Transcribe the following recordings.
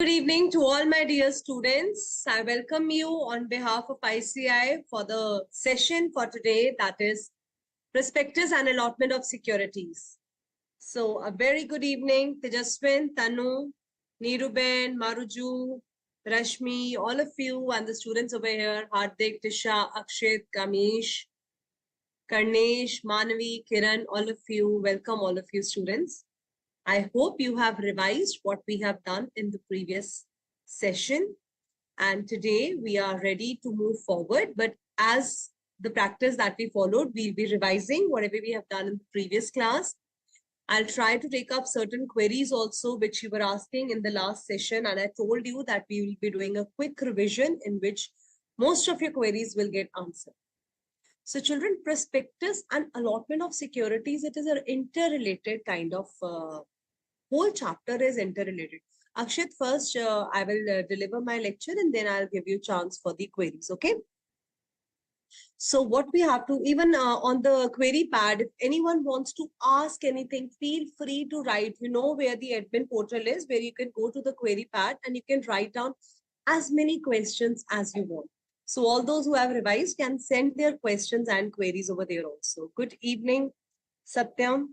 Good evening to all my dear students. I welcome you on behalf of ICAI for the session for today, that is Prospectus and Allotment of Securities. So a very good evening, Tejaswin, Tanu, Niruben, Maruju, Rashmi, all of you and the students over here, Hardik, Tisha, Akshit, Kamish, Karnesh, Manavi, Kiran, all of you, welcome all of you students. I hope you have revised what we have done in the previous session. And today we are ready to move forward. But as the practice that we followed, we'll be revising whatever we have done in the previous class. I'll try to take up certain queries also, which you were asking in the last session. And I told you that we will be doing a quick revision in which most of your queries will get answered. So children, prospectus and allotment of securities, it is an interrelated kind of whole chapter is interrelated. Akshit, first I will deliver my lecture and then I'll give you chance for the queries, okay? So what we have to, even on the query pad, if anyone wants to ask anything, feel free to write. You know where the admin portal is, where you can go to the query pad and you can write down as many questions as you want. So all those who have revised can send their questions and queries over there also. Good evening, Satyam.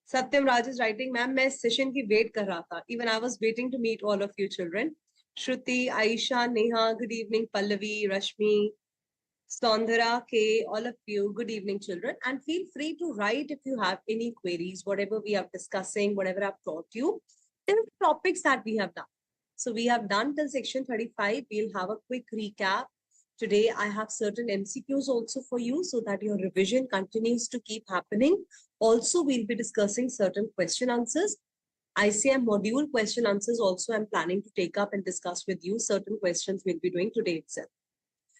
Satyam Raj is writing, ma'am, मैं session की wait कर रहा था. Even I was waiting to meet all of you children. Shruti, Aisha, Neha, good evening. Pallavi, Rashmi, Sondhara, K, all of you, good evening children. And feel free to write if you have any queries, whatever we are discussing, whatever I've taught you, till the topics that we have done. So we have done till section 35. We'll have a quick recap. Today, I have certain MCQs also for you so that your revision continues to keep happening. Also, we'll be discussing certain question answers. ICM module question answers also I'm planning to take up and discuss with you. Certain questions we'll be doing today itself.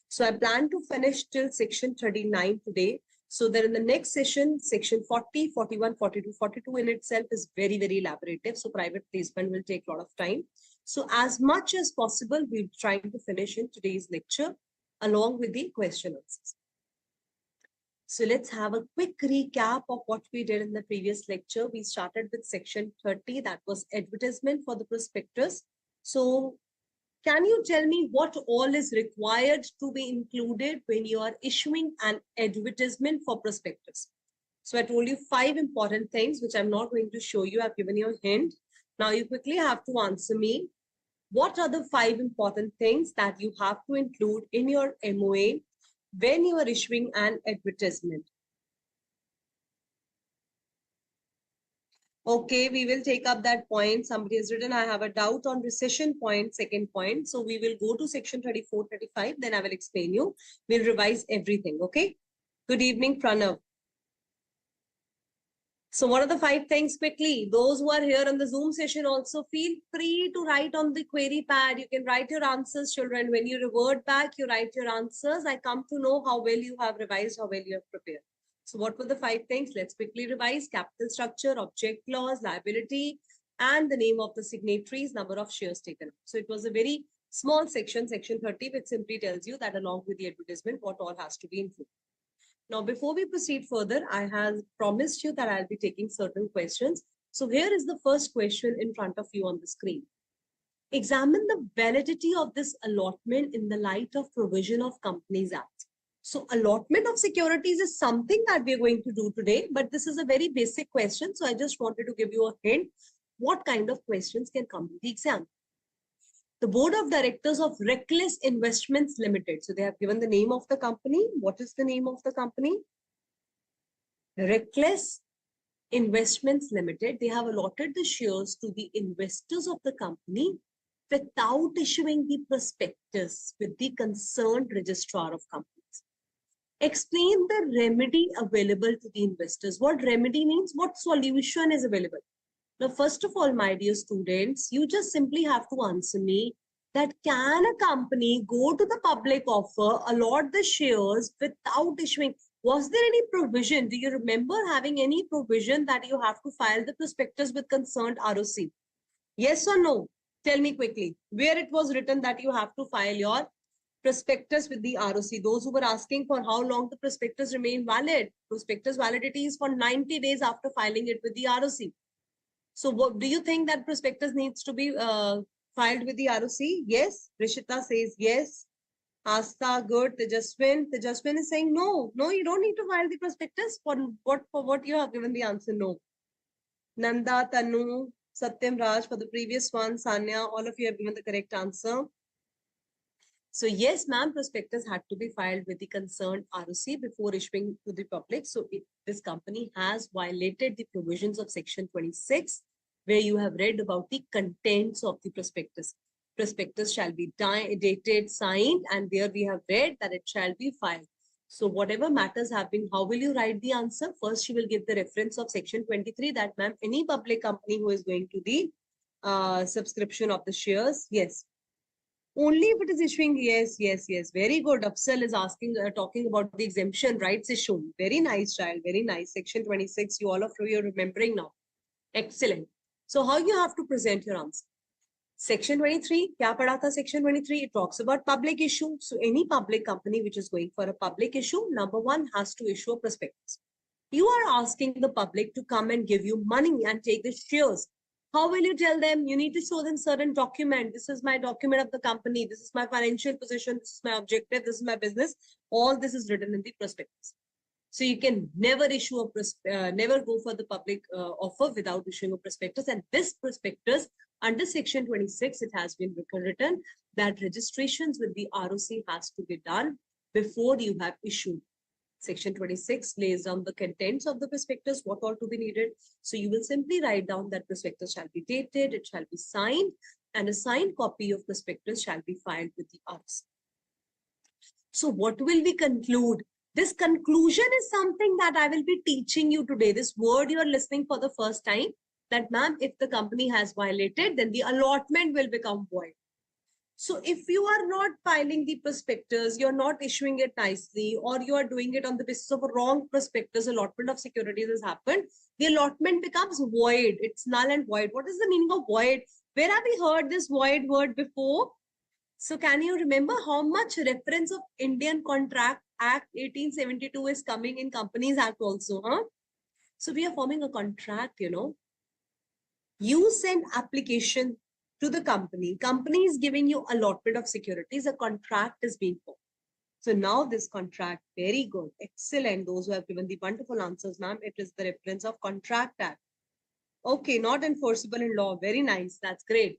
So I plan to finish till section 39 today. So that in the next session, section 40, 41, 42, 42 in itself is very, very elaborative. So private placement will take a lot of time. So as much as possible, we're trying to finish in today's lecture along with the question answers. So let's have a quick recap of what we did in the previous lecture. We started with section 30, that was advertisement for the prospectus. So can you tell me what all is required to be included when you are issuing an advertisement for prospectus? So I told you 5 important things, which I'm not going to show you. I've given you a hint. Now you quickly have to answer me. What are the 5 important things that you have to include in your MOA when you are issuing an advertisement? Okay, we will take up that point. Somebody has written, I have a doubt on recession point, second point. So we will go to section 34, 35. Then I will explain you. We'll revise everything. Okay. Good evening, Pranav. So what are the 5 things quickly? Those who are here on the Zoom session also feel free to write on the query pad. You can write your answers, children. When you revert back, you write your answers. I come to know how well you have revised, how well you have prepared. So what were the 5 things? Let's quickly revise. Capital structure, object clause, liability, and the name of the signatories, number of shares taken. So it was a very small section, section 30, which simply tells you that along with the advertisement, what all has to be included. Now, before we proceed further, I have promised you that I'll be taking certain questions. So here is the first question in front of you on the screen. Examine the validity of this allotment in the light of provision of Companies Act. So allotment of securities is something that we're going to do today, but this is a very basic question. So I just wanted to give you a hint what kind of questions can come in the exam. The board of directors of Reckless Investments Limited. So they have given the name of the company. What is the name of the company? Reckless Investments Limited. They have allotted the shares to the investors of the company without issuing the prospectus with the concerned registrar of companies. Explain the remedy available to the investors. What remedy means? What solution is available? Now, first of all, my dear students, you just simply have to answer me that can a company go to the public offer, allot the shares without issuing? Was there any provision? Do you remember having any provision that you have to file the prospectus with concerned ROC? Yes or no? Tell me quickly where it was written that you have to file your prospectus with the ROC. Those who were asking for how long the prospectus remain valid, prospectus validity is for 90 days after filing it with the ROC. So what do you think that prospectus needs to be filed with the ROC? Yes. Rishita says yes. Asta, good. Tejaswin is saying no. No, you don't need to file the prospectus. For what you have given the answer? No. Nanda, Tanu, Satyam, Raj for the previous one. Sanya, all of you have given the correct answer. So yes, ma'am, prospectus had to be filed with the concerned ROC before issuing to the public. So this company has violated the provisions of Section 26, where you have read about the contents of the prospectus. Prospectus shall be dated, signed, and there we have read that it shall be filed. So whatever matters have been, how will you write the answer? First, you will give the reference of Section 23 that, ma'am, any public company who is going to the subscription of the shares, yes, only if it is issuing, yes. Very good. Afsal is asking, talking about the exemption rights issue. Very nice, child. Very nice. Section 26. You all of you are remembering now. Excellent. So how you have to present your answer? Section 23. Kya padha tha Section 23? It talks about public issue. So any public company which is going for a public issue, number one, has to issue a prospectus. You are asking the public to come and give you money and take the shares. How will you tell them? You need to show them certain document. This is my document of the company. This is my financial position. This is my objective. This is my business. All this is written in the prospectus. So you can never issue never go for the public offer without issuing a prospectus. And this prospectus under Section 26, it has been written that registrations with the ROC has to be done before you have issued. Section 26 lays down the contents of the prospectus, what all to be needed. So you will simply write down that prospectus shall be dated, it shall be signed, and a signed copy of prospectus shall be filed with the ROC. So what will we conclude? This conclusion is something that I will be teaching you today. This word you are listening for the first time, that ma'am, if the company has violated, then the allotment will become void. So if you are not filing the prospectus, you're not issuing it nicely, or you are doing it on the basis of a wrong prospectus, allotment of securities has happened, the allotment becomes void. It's null and void. What is the meaning of void? Where have we heard this void word before? So can you remember how much reference of Indian Contract Act 1872 is coming in Companies Act also? Huh? So we are forming a contract, you know. You send application to the company. Company is giving you allotment of securities. A contract is being formed. So now this contract, very good, excellent. Those who have given the wonderful answers, ma'am, it is the reference of Contract Act. Okay, not enforceable in law. Very nice. That's great.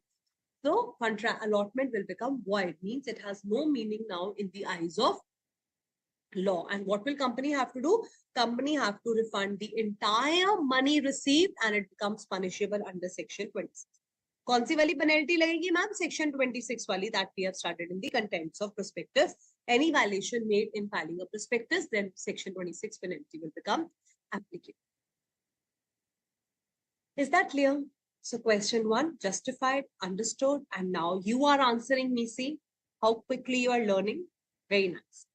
So contract allotment will become void, means it has no meaning now in the eyes of law. And what will company have to do? Company have to refund the entire money received, and it becomes punishable under Section 26. कौन सी वाली penalty लगेगी ma'am? Section 26 वाली that we have started in the contents of prospectus. Any violation made in filing a prospectus, then Section 26 penalty will become applicable. Is that clear? So question 1, justified, understood, and now you are answering me. See how quickly you are learning. Very nice.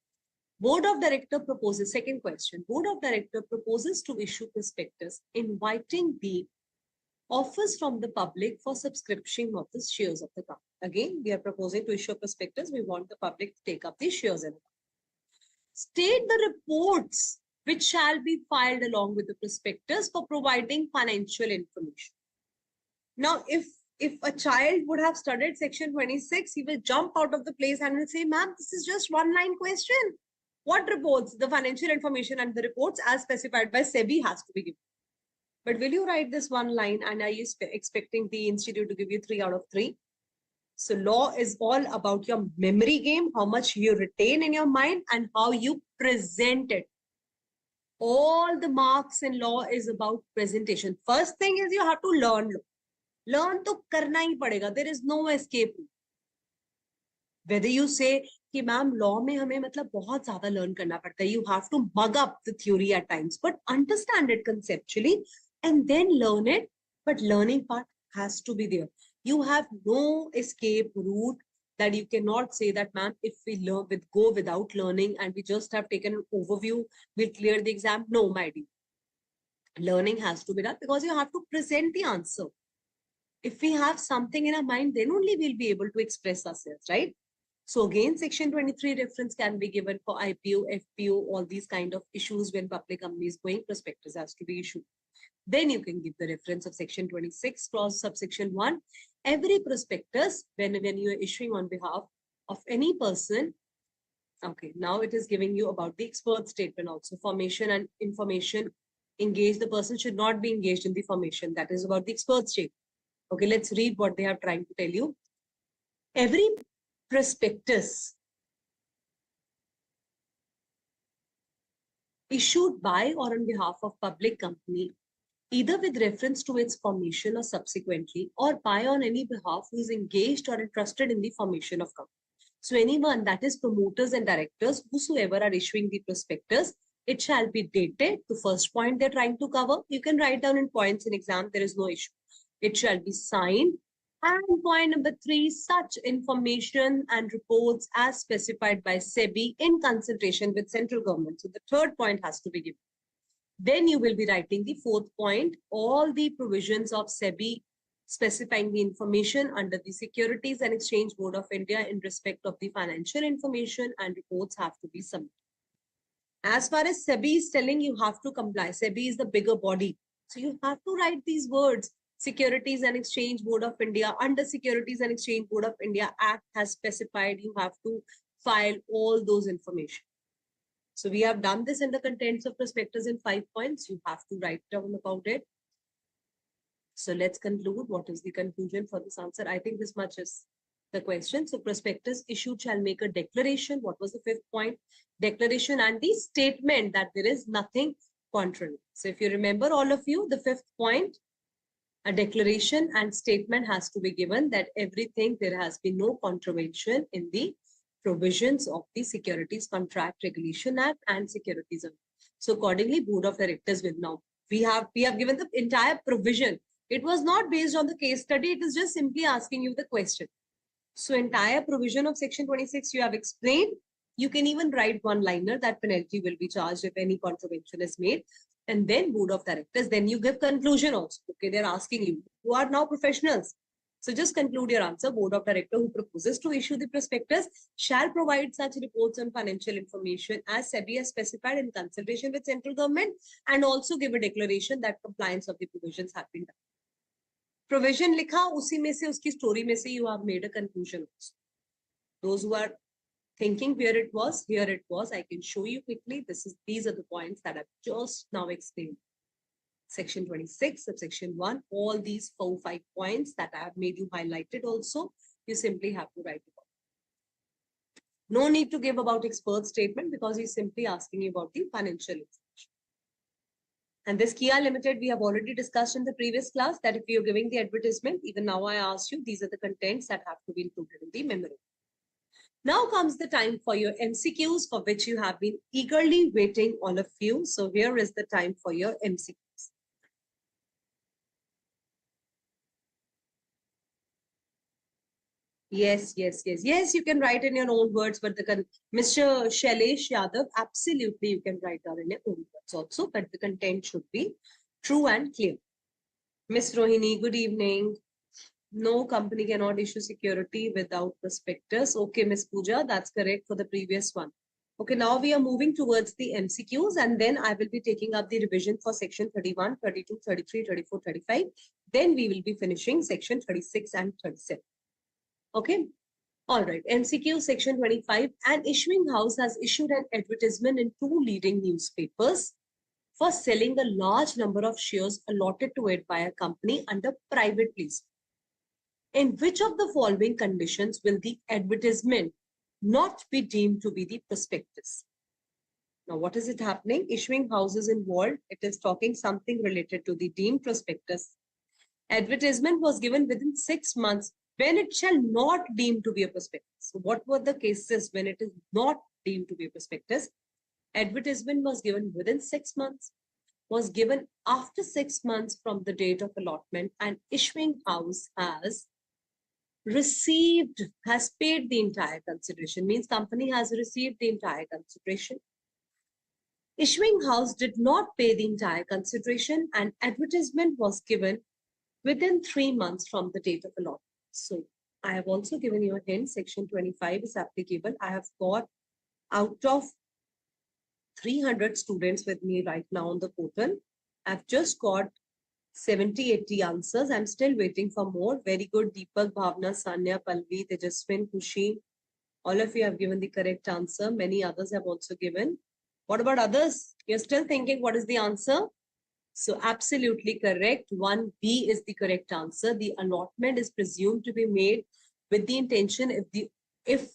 Board of Director proposes, second question, Board of Director proposes to issue prospectus inviting the offers from the public for subscription of the shares of the company. Again, we are proposing to issue a prospectus. We want the public to take up the shares in it. State the reports which shall be filed along with the prospectus for providing financial information. Now, if a child would have studied Section 26, he will jump out of the place and will say, ma'am, this is just one line question. What reports? The financial information and the reports as specified by SEBI has to be given. But will you write this one line, and are you expecting the institute to give you 3 out of 3? So law is all about your memory game, how much you retain in your mind and how you present it. All the marks in law is about presentation. First thing is you have to learn law. Learn to karna hi padega. There is no escape. Whether you say कि ma'am law में हमें मतलब बहुत ज्यादा learn करना पड़ता है, you have to mug up the theory at times, but understand it conceptually and then learn it. But learning part has to be there. You have no escape route that you cannot say that, ma'am, if we learn go without learning and we just have taken an overview, we'll clear the exam. No, my dear. Learning has to be done because you have to present the answer. If we have something in our mind, then only we'll be able to express ourselves, right? So again, Section 23 reference can be given for IPO, FPO, all these kind of issues when public company is going, prospectus has to be issued. Then you can give the reference of section 26 clause subsection 1. Every prospectus, when you are issuing on behalf of any person, okay, now it is giving you about the expert statement also. Formation and information engaged. The person should not be engaged in the formation. That is about the expert statement. Okay, let's read what they are trying to tell you. Every prospectus issued by or on behalf of public company, either with reference to its formation or subsequently, or by on any behalf who is engaged or entrusted in the formation of company. So anyone, that is promoters and directors, whosoever are issuing the prospectus, it shall be dated. The first point they're trying to cover, you can write down in points in exam, there is no issue. It shall be signed. And point number 3, such information and reports as specified by SEBI in consultation with central government. So the third point has to be given. Then you will be writing the fourth point, all the provisions of SEBI specifying the information under the Securities and Exchange Board of India in respect of the financial information and reports have to be submitted. As far as SEBI is telling, you have to comply. SEBI is the bigger body. So you have to write these words. Securities and Exchange Board of India, under Securities and Exchange Board of India Act has specified you have to file all those information. So we have done this in the contents of prospectus in 5 points. You have to write down about it. So let's conclude. What is the conclusion for this answer? I think this much is the question. So prospectus issued shall make a declaration. What was the 5th point? Declaration and the statement that there is nothing contrary. So if you remember, all of you, the 5th point, a declaration and statement has to be given that everything, there has been no contravention in the provisions of the Securities Contract Regulation Act and Securities Act. So accordingly, Board of Directors will now, we have given the entire provision. It was not based on the case study. It is just simply asking you the question. So entire provision of section 26 you have explained. You can even write one-liner that penalty will be charged if any contravention is made. And then Board of Directors, then you give conclusion also. Okay, they're asking you, who are now professionals. So just conclude your answer. Board of Directors who proposes to issue the prospectus shall provide such reports on financial information as SEBI has specified in consultation with central government, and also give a declaration that compliance of the provisions have been done. Provision likha, usi mein se, uski story mein se you have made a conclusion. Those who are thinking where it was, here it was. I can show you quickly. These are the points that I've just now explained. Section 26, subsection 1, all these 4-5 points that I have made you highlighted also, you simply have to write about. No need to give about expert statement because he's simply asking you about the financial information. And this ICAI Limited, we have already discussed in the previous class that if you're giving the advertisement, even now I asked you, these are the contents that have to be included in the memorandum. Now comes the time for your MCQs, for which you have been eagerly waiting, all of you. So here is the time for your MCQs. Yes, you can write in your own words, but Mr. Shailesh Yadav, absolutely you can write down in your own words also, but the content should be true and clear. Miss Rohini, good evening. No company cannot issue security without prospectus. Okay, Miss Pooja, that's correct for the previous one. Okay, now we are moving towards the MCQs, and then I will be taking up the revision for section 31, 32, 33, 34, 35. Then we will be finishing section 36 and 37. Okay. All right. MCQ section 25. An issuing house has issued an advertisement in 2 leading newspapers for selling a large number of shares allotted to it by a company under private placement. In which of the following conditions will the advertisement not be deemed to be the prospectus? Now, what is it happening? Issuing house is involved. It is talking something related to the deemed prospectus. Advertisement was given within 6 months when it shall not deemed to be a prospectus. So what were the cases when it is not deemed to be a prospectus? Advertisement was given within 6 months, was given after 6 months from the date of allotment, and issuing house has paid the entire consideration, means company has received the entire consideration. Issuing house did not pay the entire consideration and advertisement was given within 3 months from the date of allotment. So I have also given you a hint, section 25 is applicable. I have got out of 300 students with me right now on the portal. I've just got 70-80 answers. I'm still waiting for more. Very good. Deepak, Bhavna, Sanya, Palvi, Tejaswin, Kushi. All of you have given the correct answer. Many others have also given. What about others? You're still thinking what is the answer? So absolutely correct. 1B is the correct answer. The allotment is presumed to be made with the intention if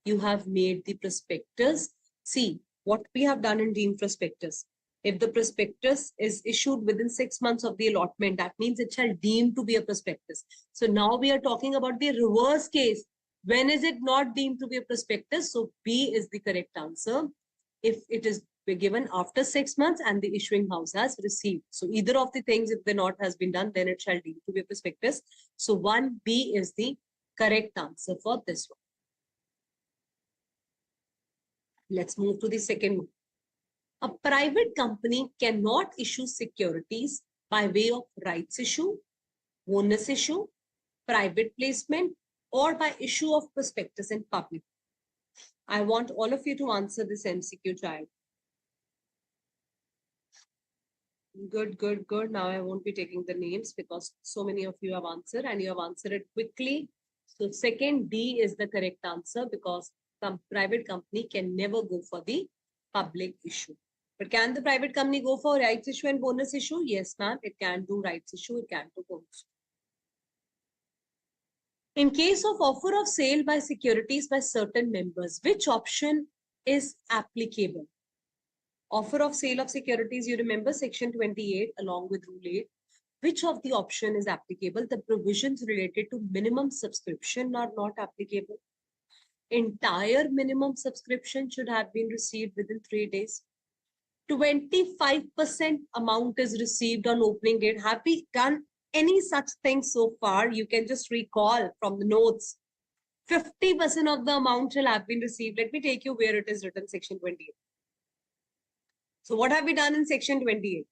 you have made the prospectus. See what we have done in deemed prospectus. If the prospectus is issued within 6 months of the allotment, that means it shall deem to be a prospectus. So now we are talking about the reverse case. When is it not deemed to be a prospectus? So B is the correct answer. If it is given after 6 months and the issuing house has received. So either of the things, if the not has been done, then it shall deem to be a prospectus. So 1B is the correct answer for this one. Let's move to the second one. A private company cannot issue securities by way of rights issue, bonus issue, private placement, or by issue of prospectus in public. I want all of you to answer this MCQ, child. Good, good, good. Now I won't be taking the names because so many of you have answered and you have answered it quickly. So second D is the correct answer because some private company can never go for the public issue. But can the private company go for rights issue and bonus issue? Yes, ma'am. It can do rights issue. It can do bonus. In case of offer of sale by securities by certain members, which option is applicable? Offer of sale of securities, you remember section 28 along with rule 8. Which of the option is applicable? The provisions related to minimum subscription are not applicable. Entire minimum subscription should have been received within 3 days. 25% amount is received on opening date. Have we done any such thing so far? You can just recall from the notes. 50% of the amount shall have been received. Let me take you where it is written, section 28. So what have we done in section 28?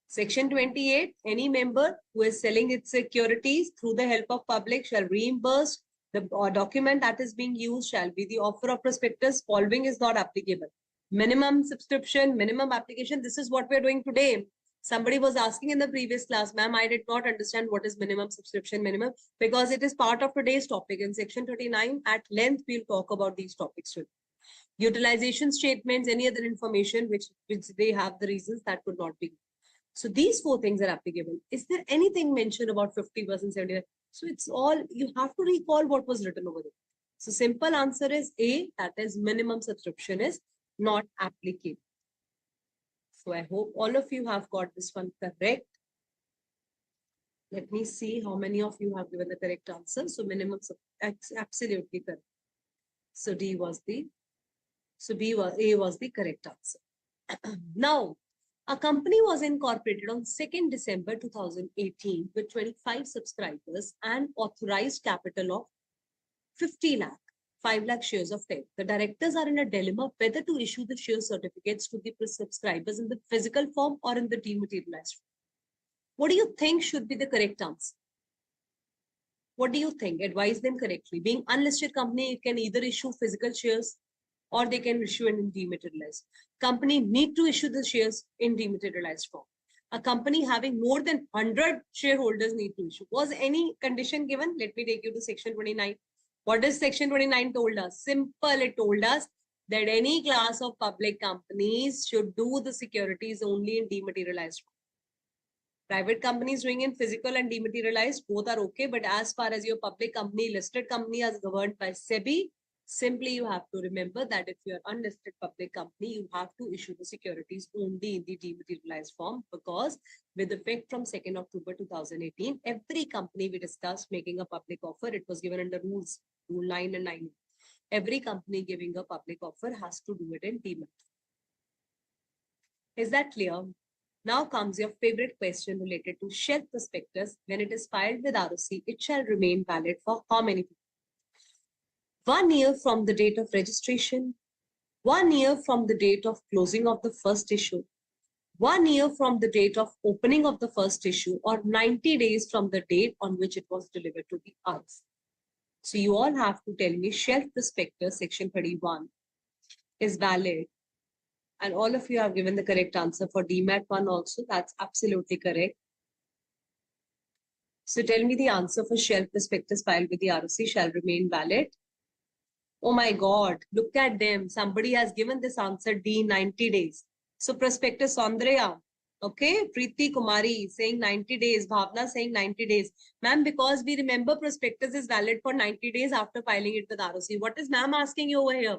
Section 28, any member who is selling its securities through the help of public shall reimburse the document that is being used shall be the offer of prospectus. Following is not applicable. Minimum subscription, minimum application. This is what we're doing today. Somebody was asking in the previous class, ma'am, I did not understand what is minimum subscription minimum because it is part of today's topic. In section 39, at length, we'll talk about these topics today. Utilization statements, any other information which they have the reasons that could not be. So these 4 things are applicable. Is there anything mentioned about 50%, 70%? So it's all, you have to recall what was written over there. So simple answer is A, that is minimum subscription is not applicable. So I hope all of you have got this one correct. Let me see how many of you have given the correct answer. So minimum, absolutely correct. So D was the, so A was the correct answer. Now, a company was incorporated on 2nd December 2018 with 25 subscribers and authorized capital of 50 lakh, 5 lakh shares of TED. The directors are in a dilemma whether to issue the share certificates to the subscribers in the physical form or in the dematerialized form. What do you think should be the correct answer? What do you think? Advise them correctly. Being unlisted company, you can either issue physical shares or they can issue in dematerialized. Company need to issue the shares in dematerialized form. A company having more than 100 shareholders need to issue. Was any condition given? Let me take you to section 29. What does section 29 told us? Simple, it told us that any class of public companies should do the securities only in dematerialized form. Private companies doing in physical and dematerialized, both are okay. But as far as your public company, listed company as governed by SEBI, simply you have to remember that if you are unlisted public company, you have to issue the securities only in the dematerialized form because with effect from 2nd October 2018, every company we discussed making a public offer, it was given under rules, rule 9 and 9. Every company giving a public offer has to do it in demat. Is that clear? Now comes your favorite question related to shelf prospectus. When it is filed with ROC, it shall remain valid for how many people? 1 year from the date of registration, 1 year from the date of closing of the first issue, 1 year from the date of opening of the first issue, or 90 days from the date on which it was delivered to the ROC. So you all have to tell me shelf prospectus section 31 is valid And all of you have given the correct answer for DMAT 1 also. That's absolutely correct. So tell me the answer for shelf prospectus filed with the ROC shall remain valid. Oh my God, look at them. Somebody has given this answer D, 90 days. So prospectus Andrea, okay, Preeti Kumari saying 90 days, Bhavna saying 90 days. Ma'am, because we remember prospectus is valid for 90 days after filing it with ROC. What is ma'am asking you over here?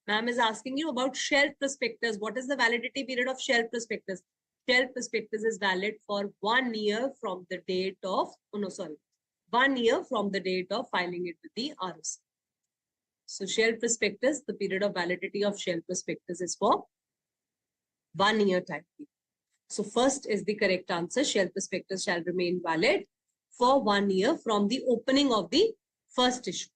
Ma'am is asking you about shelf prospectus. What is the validity period of shelf prospectus? Shelf prospectus is valid for 1 year from the date of, 1 year from the date of filing it with the ROC. So shelf prospectus, the period of validity of shelf prospectus is for 1 year time period. So first is the correct answer. Shelf prospectus shall remain valid for 1 year from the opening of the first issue.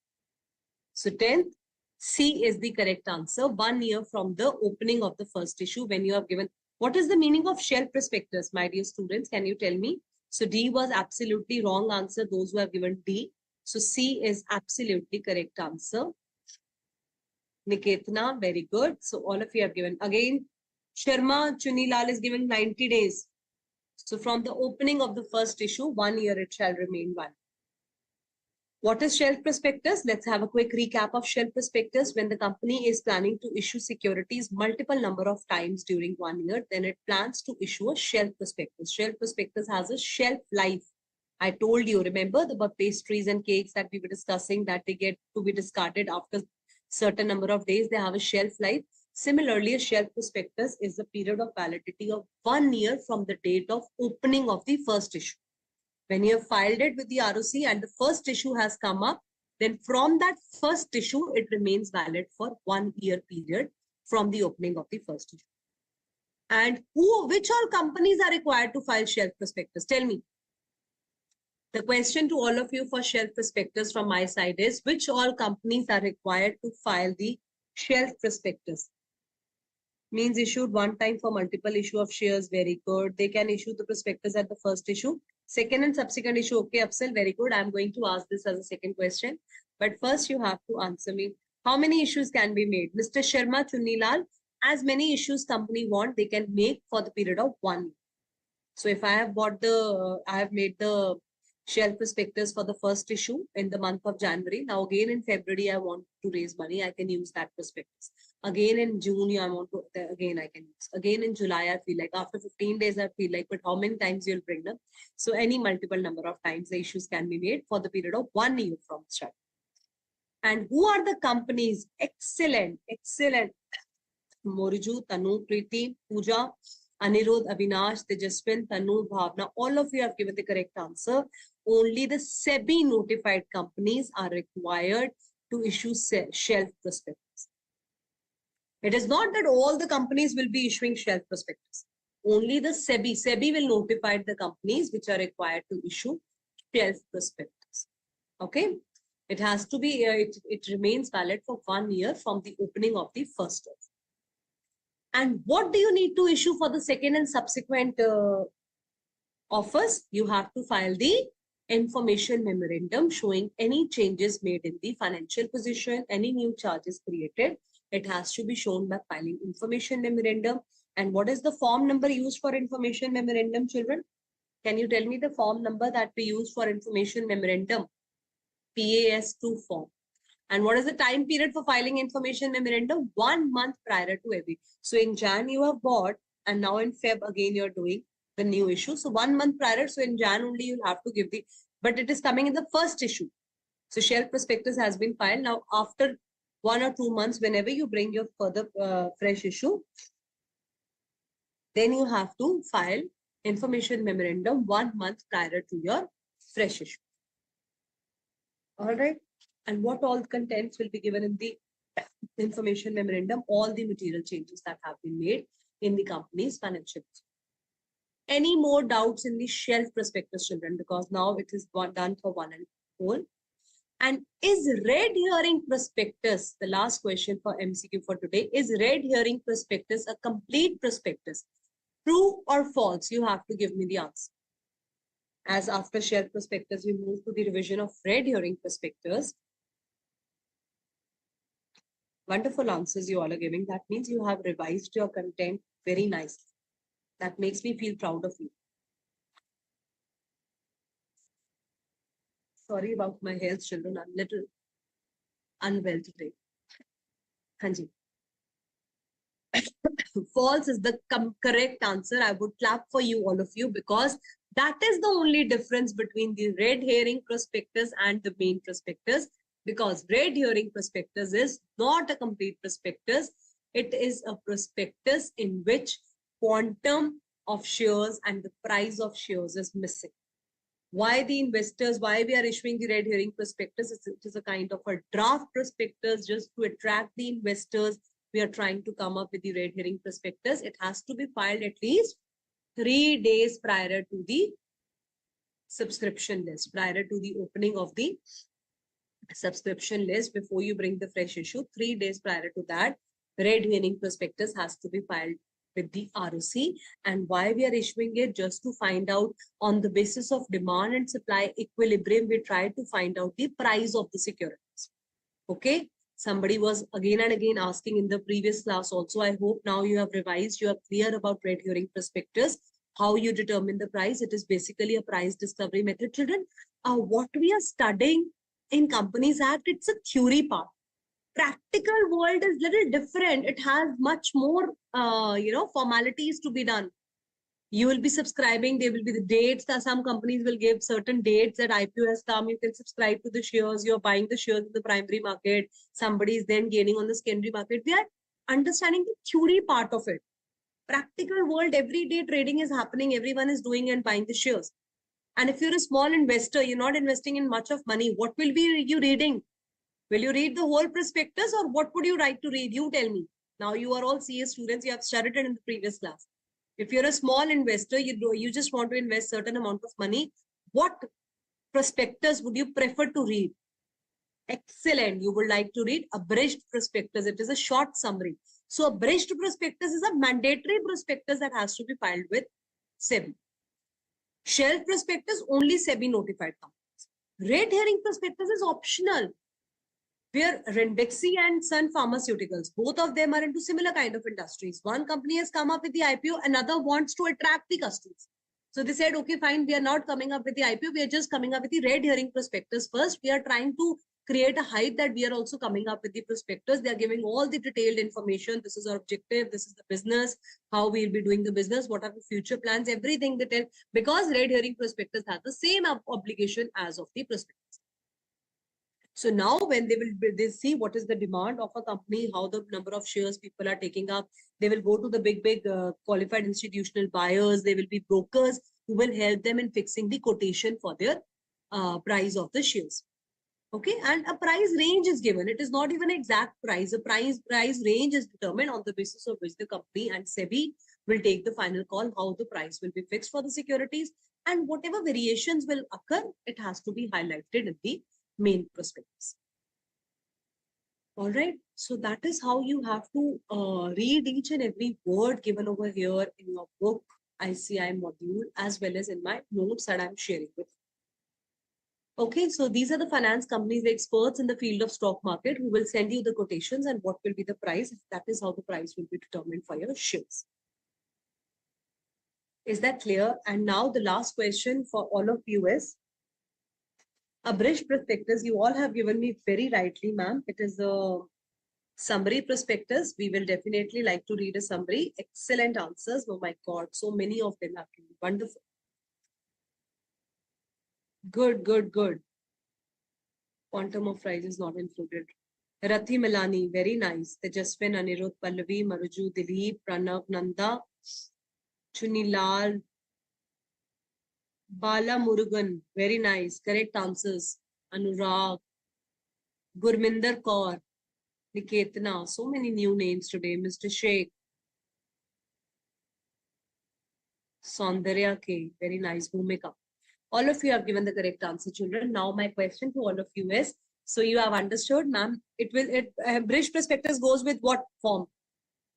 So 10th, C is the correct answer. 1 year from the opening of the first issue when you have given. What is the meaning of shelf prospectus, my dear students? Can you tell me? So D was absolutely wrong answer. Those who have given D. So C is absolutely correct answer. Niketna, very good. So all of you have given. Again, Sharma Chunilal is given 90 days. So from the opening of the first issue, 1 year it shall remain valid. What is shelf prospectus? Let's have a quick recap of shelf prospectus. When the company is planning to issue securities multiple number of times during 1 year, then it plans to issue a shelf prospectus. Shelf prospectus has a shelf life. I told you, remember the pastries and cakes that we were discussing that they get to be discarded after certain number of days, they have a shelf life. Similarly, a shelf prospectus is the period of validity of 1 year from the date of opening of the first issue. When you have filed it with the ROC and the first issue has come up, then from that first issue, it remains valid for 1 year period from the opening of the first issue. And which all companies are required to file shelf prospectus? Tell me. The question to all of you for shelf prospectus from my side is, which all companies are required to file the shelf prospectus? Means issued one time for multiple issue of shares, very good. They can issue the prospectus at the first issue. Second and subsequent issue, okay, Afsal, very good. I'm going to ask this as a second question. But first you have to answer me. How many issues can be made? Mr. Sharma Chunilal, as many issues company want, they can make for the period of 1 year. So if I have I have made the shelf prospectus for the first issue in the month of January. Now again in February, I want to raise money. I can use that prospectus. Again in June, I want to, again I can use. Again in July, I feel like after 15 days, I feel like, but how many times you'll bring them? So any multiple number of times the issues can be made for the period of 1 year from start. And who are the companies? Excellent, excellent. Moriju, Tanu, Preeti, Pooja, Anirudh, Avinash, Tejaswin, Tanu, Bhavna, all of you have given the correct answer. Only the SEBI notified companies are required to issue shelf prospectus. It is not that all the companies will be issuing shelf prospectus. Only the SEBI will notify the companies which are required to issue shelf prospectus. Okay. It has to be, it remains valid for 1 year from the opening of the first offer. And what do you need to issue for the second and subsequent offers? You have to file the information memorandum showing any changes made in the financial position, any new charges created. It has to be shown by filing information memorandum. And what is the form number used for information memorandum, children? Can you tell me the form number that we use for information memorandum? PAS2 form. And what is the time period for filing information memorandum? 1 month prior to every. So in Jan you have bought, and now in Feb again you're doing the new issue. So 1 month prior. So in Jan only you'll have to give the, but it is coming in the first issue. So shelf prospectus has been filed. Now after 1 or 2 months, whenever you bring your further fresh issue, then you have to file information memorandum 1 month prior to your fresh issue. All right. And what all contents will be given in the information memorandum? All the material changes that have been made in the company's financials. Any more doubts in the shelf prospectus, children? Because now it is done for one and all. And is red herring prospectus, the last question for MCQ for today, is red herring prospectus a complete prospectus? True or false? You have to give me the answer. As after shelf prospectus, we move to the revision of red herring prospectus. Wonderful answers you all are giving. That means you have revised your content very nicely. That makes me feel proud of you. Sorry about my health, children. I'm a little unwell today. Hanji. False is the correct answer. I would clap for you, all of you, because that is the only difference between the red herring prospectus and the main prospectus. Because red herring prospectus is not a complete prospectus. It is a prospectus in which quantum of shares and the price of shares is missing. Why the investors, why we are issuing the red herring prospectus? It is a kind of a draft prospectus just to attract the investors. We are trying to come up with the red herring prospectus. It has to be filed at least 3 days prior to the subscription list, prior to the opening of the subscription list. Before you bring the fresh issue, 3 days prior to that, red herring prospectus has to be filed with the ROC. And why we are issuing it? Just to find out on the basis of demand and supply equilibrium, we try to find out the price of the securities. Okay. Somebody was again and again asking in the previous class also. I hope now you have revised, you are clear about red herring prospectus, how you determine the price. It is basically a price discovery method, children. What we are studying in Companies Act, it's a theory part. Practical world is little different. It has much more, formalities to be done. You will be subscribing. There will be the dates that some companies will give certain dates that IPO has come. You can subscribe to the shares. You're buying the shares in the primary market. Somebody is then gaining on the secondary market. We are understanding the theory part of it. Practical world, every day trading is happening. Everyone is doing and buying the shares. And if you're a small investor, you're not investing in much of money. What will be you reading? Will you read the whole prospectus or what would you like to read? You tell me. Now you are all CS students. You have studied it in the previous class. If you're a small investor, you just want to invest certain amount of money, what prospectus would you prefer to read? Excellent. You would like to read abridged prospectus. It is a short summary. So abridged prospectus is a mandatory prospectus that has to be filed with SEBI. Shelf prospectus, only SEBI notified companies. Red herring prospectus is optional. Where Rendexi and Sun Pharmaceuticals, both of them are into similar kind of industries. One company has come up with the IPO, another wants to attract the customers. So they said, okay, fine, we are not coming up with the IPO, we are just coming up with the red herring prospectus first. We are trying to create a hype that we are also coming up with the prospectus. They are giving all the detailed information. This is our objective, this is the business, how we will be doing the business, what are the future plans, everything they tell, because red herring prospectus has the same obligation as of the prospectus. So now when they see what is the demand of a company, how the number of shares people are taking up, they will go to the big qualified institutional buyers. They will be brokers who will help them in fixing the quotation for their price of the shares. Okay, and a price range is given. It is not even an exact price. A price range is determined on the basis of which the company and SEBI will take the final call how the price will be fixed for the securities, and whatever variations will occur, it has to be highlighted in the main prospectus. All right, so that is how you have to read each and every word given over here in your book ICAI module, as well as in my notes that I'm sharing with you. Okay, so these are the finance companies, the experts in the field of stock market, who will send you the quotations and what will be the price. That is how the price will be determined for your shares. Is that clear? And now the last question for all of you is, abridged prospectus, you all have given me very rightly, ma'am. It is a summary prospectus. We will definitely like to read a summary. Excellent answers. Oh my God, so many of them have been wonderful. Good, good, good. Quantum of price is not included. Rathi Milani, very nice. Tejaswin, Anirudh, Pallavi, Maruju, Dilip, Pranav, Nanda, Chunilal, Bala Murugan, very nice. Correct answers. Anurag, Gurminder Kaur, Niketana, so many new names today. Mr. Sheikh, Saundarya K, very nice. Bhumika. All of you have given the correct answer, children. Now my question to all of you is, so you have understood, ma'am, bridge prospectus goes with what form?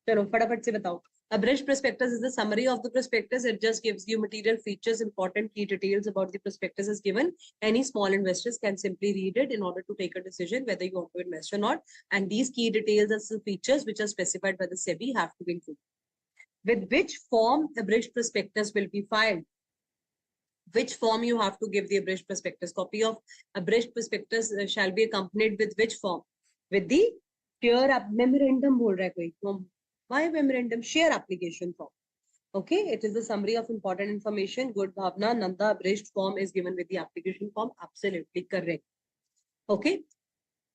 Chalo, fatapat se batao. Abridged prospectus is the summary of the prospectus. It just gives you material features, important key details about the prospectus is given. Any small investors can simply read it in order to take a decision whether you want to invest or not. And these key details as the features which are specified by the SEBI have to be included. With which form abridged prospectus will be filed? Which form you have to give the abridged prospectus? Copy of abridged prospectus shall be accompanied with which form? With the share memorandum. Why memorandum? Share application form. Okay, it is the summary of important information. Good Bhavna, Nanda, abridged form is given with the application form. Absolutely correct. Okay.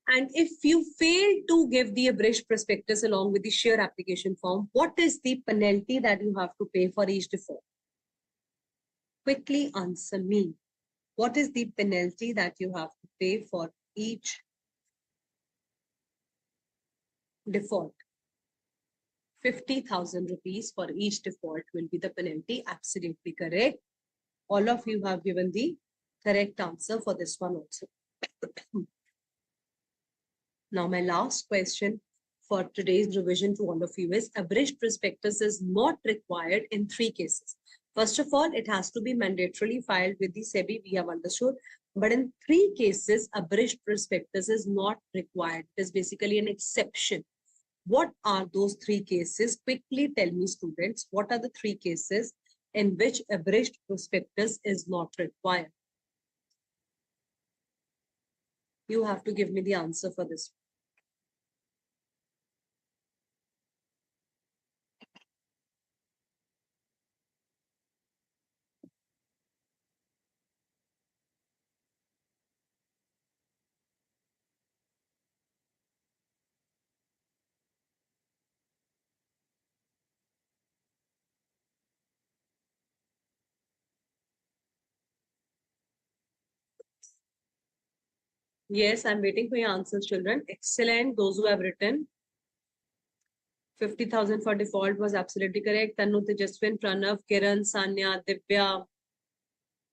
And if you fail to give the abridged prospectus along with the share application form, what is the penalty that you have to pay for each default? Quickly answer me. What is the penalty that you have to pay for each default? 50,000 rupees for each default will be the penalty. Absolutely correct. All of you have given the correct answer for this one also. Now, my last question for today's revision to all of you is abridged prospectus is not required in 3 cases. First of all, it has to be mandatorily filed with the SEBI, we have understood. But in 3 cases, abridged prospectus is not required. It is basically an exception. What are those 3 cases? Quickly tell me, students, what are the 3 cases in which abridged prospectus is not required? You have to give me the answer for this. Yes, I'm waiting for your answers, children. Excellent. Those who have written 50,000 for default was absolutely correct. Tanu, Tejaswin, Pranav, Kiran, Sanya, Divya,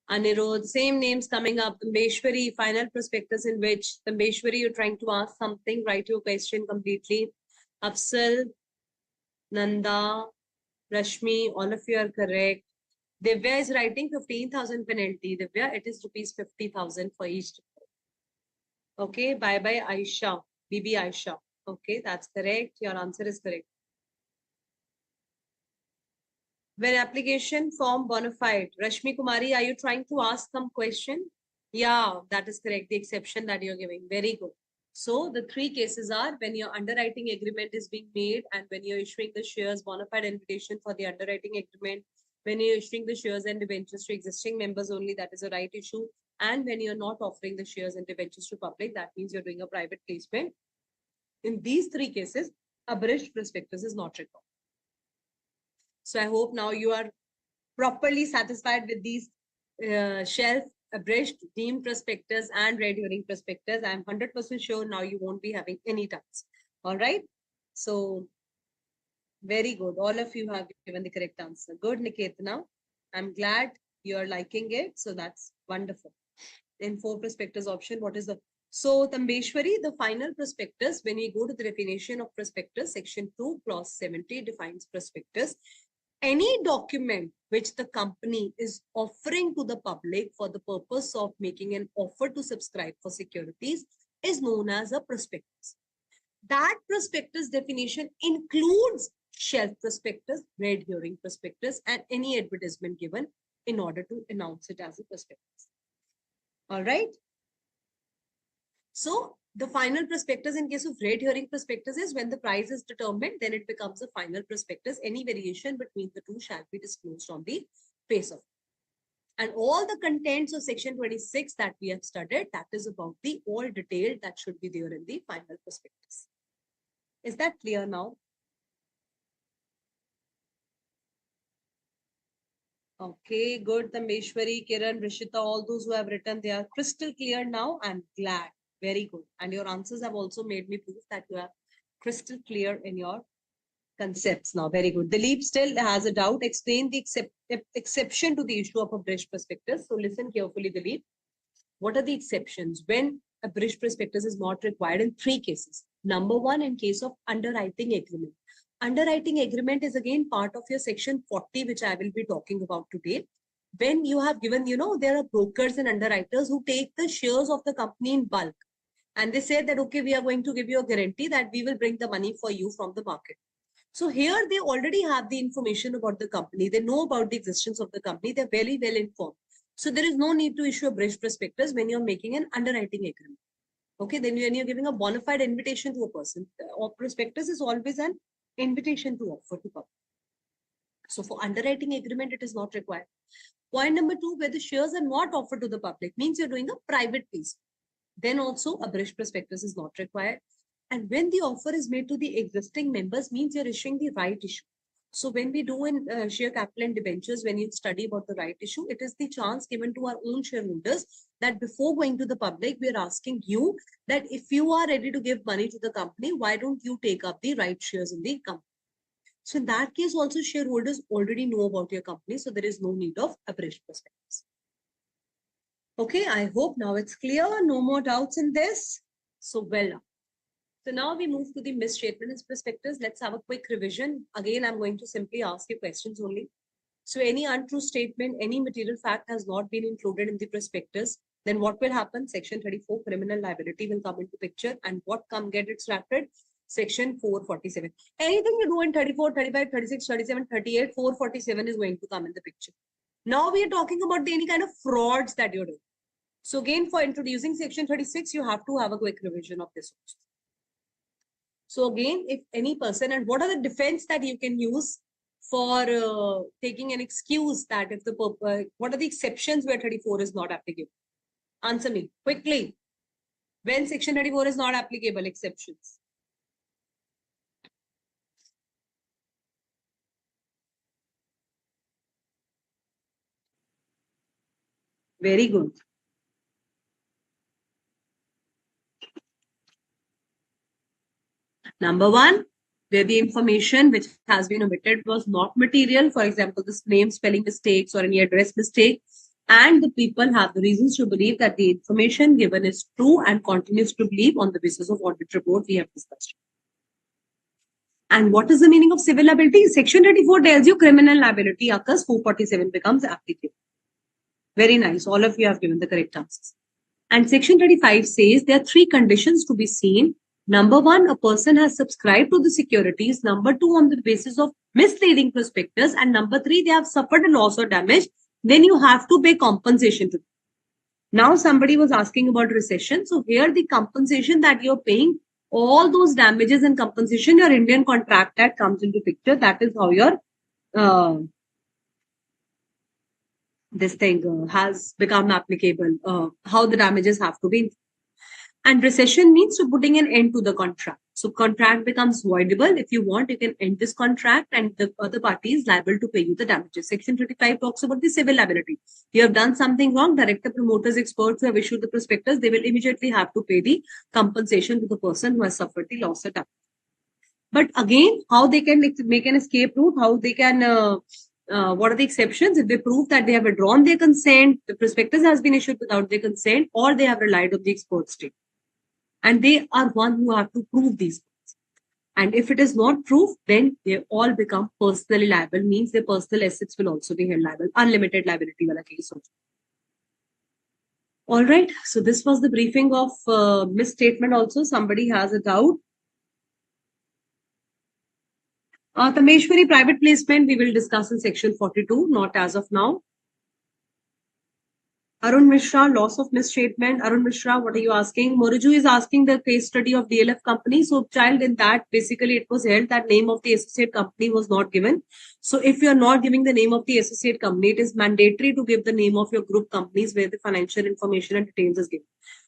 Anirudh, same names coming up. Tambeshwari, final prospectus in which Tambeshwari, you're trying to ask something, write your question completely. Afsal, Nanda, Rashmi, all of you are correct. Divya is writing 15,000 penalty. Divya, it is rupees 50,000 for each. Okay, bye bye, Aisha, Bibi Aisha. Okay, that's correct. Your answer is correct. When application form bona fide. Rashmi Kumari, are you trying to ask some question? Yeah, that is correct. The exception that you're giving. Very good. So the 3 cases are when your underwriting agreement is being made and when you're issuing the shares, bona fide invitation for the underwriting agreement, when you're issuing the shares and debentures to existing members only, that is a right issue. And when you're not offering the shares and debentures to public, that means you're doing a private placement. In these 3 cases, abridged prospectus is not required. So I hope now you are properly satisfied with these shelf, abridged, deemed prospectus and red herring prospectus. I'm 100% sure now you won't be having any doubts. All right. So very good. All of you have given the correct answer. Good, Niketana. I'm glad you're liking it. So that's wonderful. In 4 prospectus option, what is the... So Tambeshwari, the final prospectus, when we go to the definition of prospectus, section 2, clause 70 defines prospectus. Any document which the company is offering to the public for the purpose of making an offer to subscribe for securities is known as a prospectus. That prospectus definition includes shelf prospectus, red herring prospectus, and any advertisement given in order to announce it as a prospectus. All right. So the final prospectus in case of red herring prospectus is when the price is determined, then it becomes a final prospectus. Any variation between the two shall be disclosed on the face of it. And all the contents of section 26 that we have studied, that is about the all detailed that should be there in the final prospectus. Is that clear now? Okay, good. Tambeshwari, Kiran, Rishita, all those who have written, they are crystal clear now. I'm glad. Very good. And your answers have also made me prove that you are crystal clear in your concepts now. Very good. Dilip still has a doubt. Explain the exception to the issue of abridged prospectus. So listen carefully, Dilip. What are the exceptions when abridged prospectus is not required in 3 cases? Number 1, in case of underwriting agreement. Underwriting agreement is again part of your section 40, which I will be talking about today. When you have given, there are brokers and underwriters who take the shares of the company in bulk. And they say that, okay, we are going to give you a guarantee that we will bring the money for you from the market. So here they already have the information about the company. They know about the existence of the company. They're very well informed. So there is no need to issue a bridge prospectus when you're making an underwriting agreement. Okay, then when you're giving a bona fide invitation to a person, or prospectus is always an invitation to offer to public. So for underwriting agreement, it is not required. Point number 2, where the shares are not offered to the public, means you're doing a private placement. Then also a bridge prospectus is not required. And when the offer is made to the existing members, means you're issuing the right issue. So when we do in share capital and debentures, when you study about the right issue, it is the chance given to our own shareholders that before going to the public, we are asking you that if you are ready to give money to the company, why don't you take up the right shares in the company? So in that case, also shareholders already know about your company, so there is no need of a bridge prospectus. Okay, I hope now it's clear. No more doubts in this. So well done. So now we move to the misstatement and prospectus. Let's have a quick revision. Again, I'm going to simply ask you questions only. So any untrue statement, any material fact has not been included in the prospectus, then what will happen? Section 34, criminal liability will come into picture. And what get extracted? Section 447. Anything you do in 34, 35, 36, 37, 38, 447 is going to come in the picture. Now we are talking about any kind of frauds that you're doing. So again, for introducing section 36, you have to have a quick revision of this also. So again, if any person, and what are the defense that you can use for taking an excuse that if the, what are the exceptions where 34 is not applicable? Answer me quickly. When section 34 is not applicable, exceptions. Very good. Number 1, where the information which has been omitted was not material. For example, this name spelling mistakes or any address mistake. And the people have the reasons to believe that the information given is true and continues to believe on the basis of audit report we have discussed. And what is the meaning of civil liability? Section 34 tells you criminal liability occurs, 447 becomes applicable. Very nice. All of you have given the correct answers. And section 35 says there are 3 conditions to be seen. Number 1, a person has subscribed to the securities. Number 2, on the basis of misleading prospectus. And number 3, they have suffered a loss or damage. Then you have to pay compensation to them. Now somebody was asking about recession. So here the compensation that you're paying, all those damages and compensation, your Indian Contract Act comes into picture. That is how your this thing has become applicable, how the damages have to be. And recession means to putting an end to the contract. So contract becomes voidable. If you want, you can end this contract and the other party is liable to pay you the damages. Section 35 talks about the civil liability. You have done something wrong, director, promoters, experts who have issued the prospectus, they will immediately have to pay the compensation to the person who has suffered the loss or damage. But again, how they can make an escape route, how they can, what are the exceptions? If they prove that they have withdrawn their consent, the prospectus has been issued without their consent, or they have relied on the expert state. And they are one who have to prove these things. And if it is not proved, then they all become personally liable, means their personal assets will also be held liable, unlimited liability wala case also. All right. So this was the briefing of misstatement also. Somebody has a doubt. Tameshwari, private placement, we will discuss in section 42, not as of now. Arun Mishra, loss of misstatement. Arun Mishra, what are you asking? Moruju is asking the case study of DLF company. So child, in that, basically it was held that name of the associate company was not given. So if you are not giving the name of the associate company, it is mandatory to give the name of your group companies where the financial information and details is given.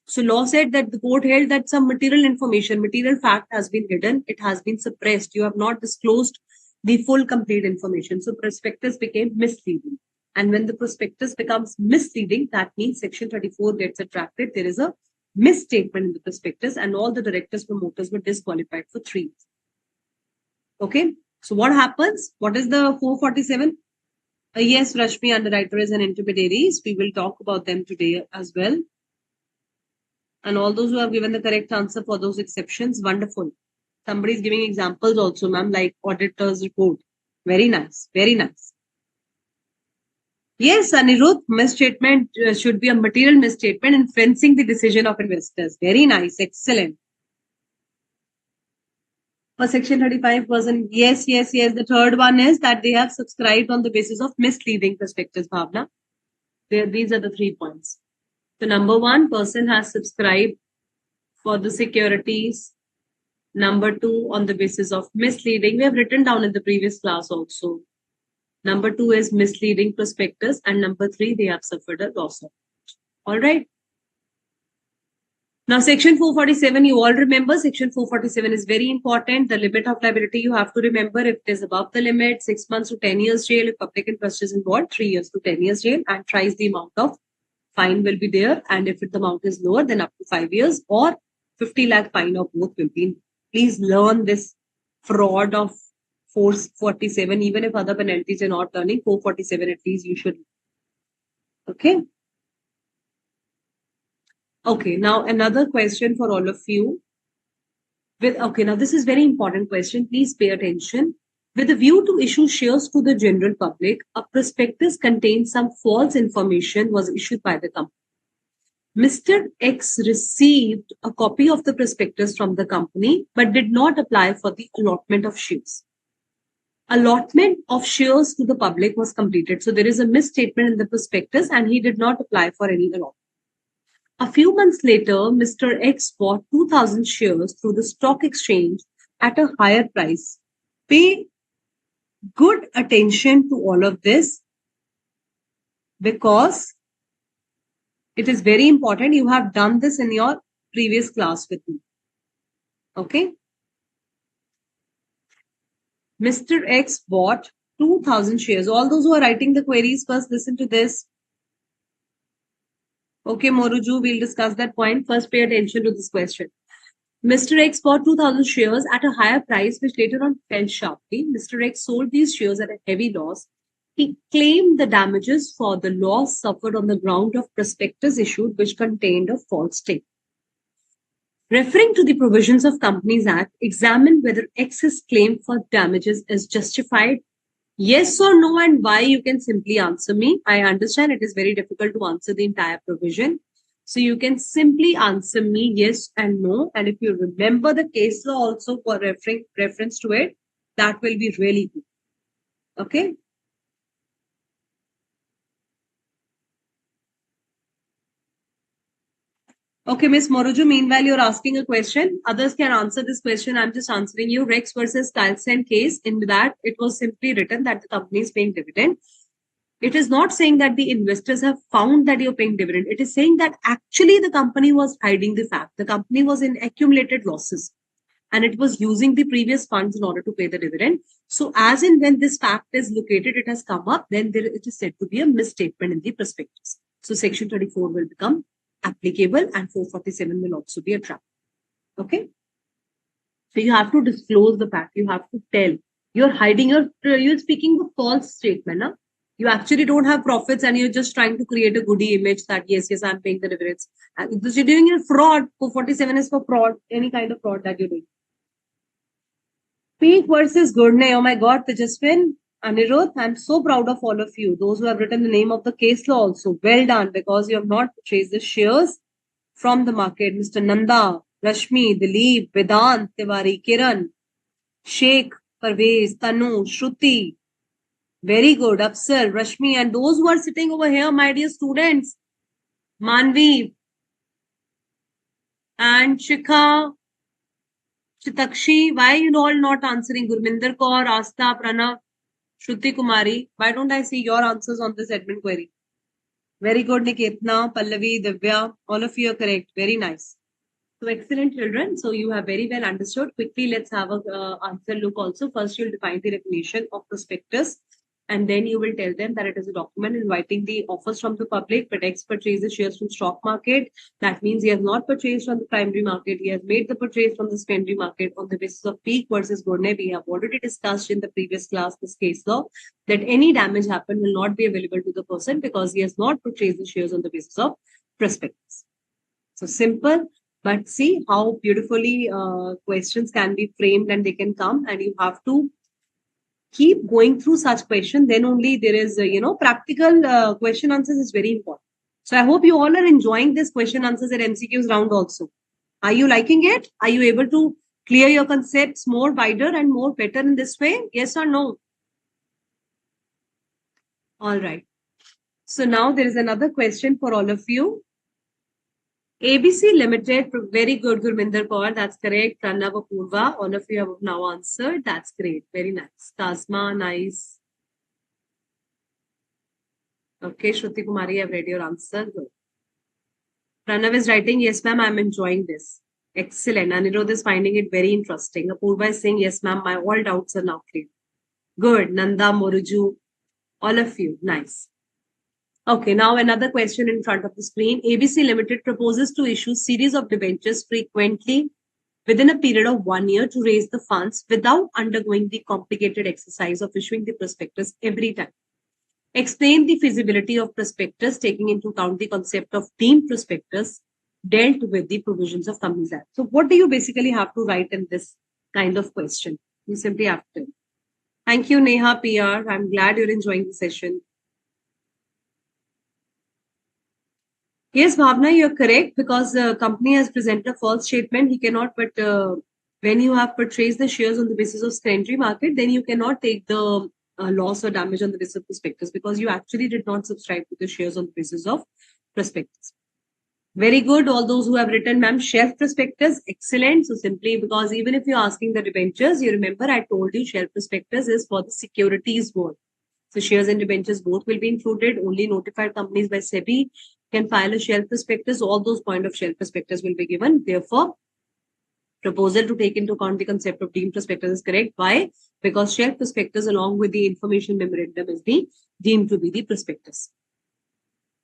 So law said that the court held that some material information, material fact has been hidden. It has been suppressed. You have not disclosed the full complete information. So prospectus became misleading. And when the prospectus becomes misleading, that means section 34 gets attracted. There is a misstatement in the prospectus and all the directors, promoters were disqualified for 3 years. Okay. So what happens? What is the 447? Yes, Rashmi, underwriters and intermediaries. We will talk about them today as well. And all those who have given the correct answer for those exceptions, wonderful. Somebody is giving examples also, ma'am, like auditor's report. Very nice. Very nice. Yes, Anirudh, misstatement should be a material misstatement influencing the decision of investors. Very nice. Excellent. For section 35%, yes. The third one is that they have subscribed on the basis of misleading prospectus, Bhavna. These are the 3 points. So number one, person has subscribed for the securities. Number two, on the basis of misleading. We have written down in the previous class also. Number two is misleading prospectus. And number three, they have suffered a loss of. All right. Now, section 447, you all remember, section 447 is very important. The limit of liability, you have to remember if it is above the limit, 6 months to 10 years jail. If public interest is involved, 3 years to 10 years jail, and thrice the amount of fine will be there. And if the amount is lower, then up to 5 years or 50 lakh fine or both will be. Please learn this fraud of 447, even if other penalties are not turning, 447 at least you should. Okay. Okay, now another question for all of you. Now this is very important question. Please pay attention. With a view to issue shares to the general public, a prospectus contains some false information was issued by the company. Mr. X received a copy of the prospectus from the company, but did not apply for the allotment of shares. Allotment of shares to the public was completed. So there is a misstatement in the prospectus and he did not apply for any allotment. A few months later, Mr. X bought 2,000 shares through the stock exchange at a higher price. Pay good attention to all of this because it is very important. You have done this in your previous class with me. Okay. Mr. X bought 2,000 shares. All those who are writing the queries, first listen to this. Okay, Moruju, we'll discuss that point. First, pay attention to this question. Mr. X bought 2,000 shares at a higher price, which later on fell sharply. Mr. X sold these shares at a heavy loss. He claimed the damages for the loss suffered on the ground of prospectus issued, which contained a false statement. Referring to the provisions of Companies Act, examine whether X's claim for damages is justified. Yes or no, and why, you can simply answer me. I understand it is very difficult to answer the entire provision. So you can simply answer me yes and no. And if you remember the case law also for reference to it, that will be really good. Okay. Okay, Miss Moruju, meanwhile, you're asking a question. Others can answer this question. I'm just answering you. Rex versus Tylesen case, in that it was simply written that the company is paying dividend. It is not saying that the investors have found that you're paying dividend. It is saying that actually the company was hiding the fact. The company was in accumulated losses and it was using the previous funds in order to pay the dividend. So as in when this fact is located, it has come up, then it is said to be a misstatement in the prospectus. So section 34 will become applicable and 447 will also be a trap. Okay. So you have to disclose the fact. You have to tell. You're hiding you're speaking a false statement. Huh? You actually don't have profits and you're just trying to create a goody image that yes, I'm paying the dividends. And you're doing a fraud. 447 is for fraud, any kind of fraud that you're doing. Peak versus Gurney. Oh my God, Tejaswin, Anirudh, I'm so proud of all of you. Those who have written the name of the case law also. Well done, because you have not purchased the shares from the market. Mr. Nanda, Rashmi, Dilip, Vedant, Tiwari, Kiran, Sheikh, Parvez, Tanu, Shruti. Very good. Apsar, Rashmi, and those who are sitting over here, my dear students, Manvi and Shikha, Chitakshi, why you all not answering? Gurminder Kaur, Asta, Pranav, Shruti Kumari, why don't I see your answers on this admin query? Very good, Niketna, Pallavi, Divya, all of you are correct. Very nice. So excellent, children. So you have very well understood. Quickly, let's have a answer look also. First, you'll define the definition of prospectus. And then you will tell them that it is a document inviting the offers from the public, but X purchases shares from stock market. That means he has not purchased from the primary market. He has made the purchase from the secondary market on the basis of Peak versus Gurney. We have already discussed in the previous class this case law that any damage happened will not be available to the person because he has not purchased the shares on the basis of prospectus. So simple. But see how beautifully questions can be framed and they can come, and you have to keep going through such question. Then only there is, practical question answers is very important. So I hope you all are enjoying this question answers at MCQs round also. Are you liking it? Are you able to clear your concepts more wider and more better in this way? Yes or no? All right. So now there is another question for all of you. ABC Limited, very good, Gurminder Kaur, that's correct. Pranav Apurva, all of you have now answered. That's great, very nice. Tasma, nice. Okay, Shruti Kumari, I've read your answer. Good. Pranav is writing, yes, ma'am, I'm enjoying this. Excellent. Anirudh is finding it very interesting. Apurva is saying, yes, ma'am, my all doubts are now clear. Good. Nanda, Moruju, all of you, nice. Okay, now another question in front of the screen. ABC Limited proposes to issue series of debentures frequently within a period of 1 year to raise the funds without undergoing the complicated exercise of issuing the prospectus every time. Explain the feasibility of prospectus taking into account the concept of deemed prospectus dealt with the provisions of Companies Act. So what do you basically have to write in this kind of question? You simply have to. Thank you, Neha PR. I'm glad you're enjoying the session. Yes, Bhavna, you're correct, because the company has presented a false statement. He cannot, but when you have purchased the shares on the basis of secondary market, then you cannot take the loss or damage on the basis of prospectus, because you actually did not subscribe to the shares on the basis of prospectus. Very good. All those who have written, ma'am, shelf prospectus, excellent. So simply because even if you're asking the debentures, you remember I told you shelf prospectus is for the securities board. So shares and debentures both will be included. Only notified companies by SEBI can file a shelf prospectus. All those point of shelf prospectus will be given. Therefore, proposal to take into account the concept of deemed prospectus is correct. Why? Because shelf prospectus along with the information memorandum is deemed to be the prospectus.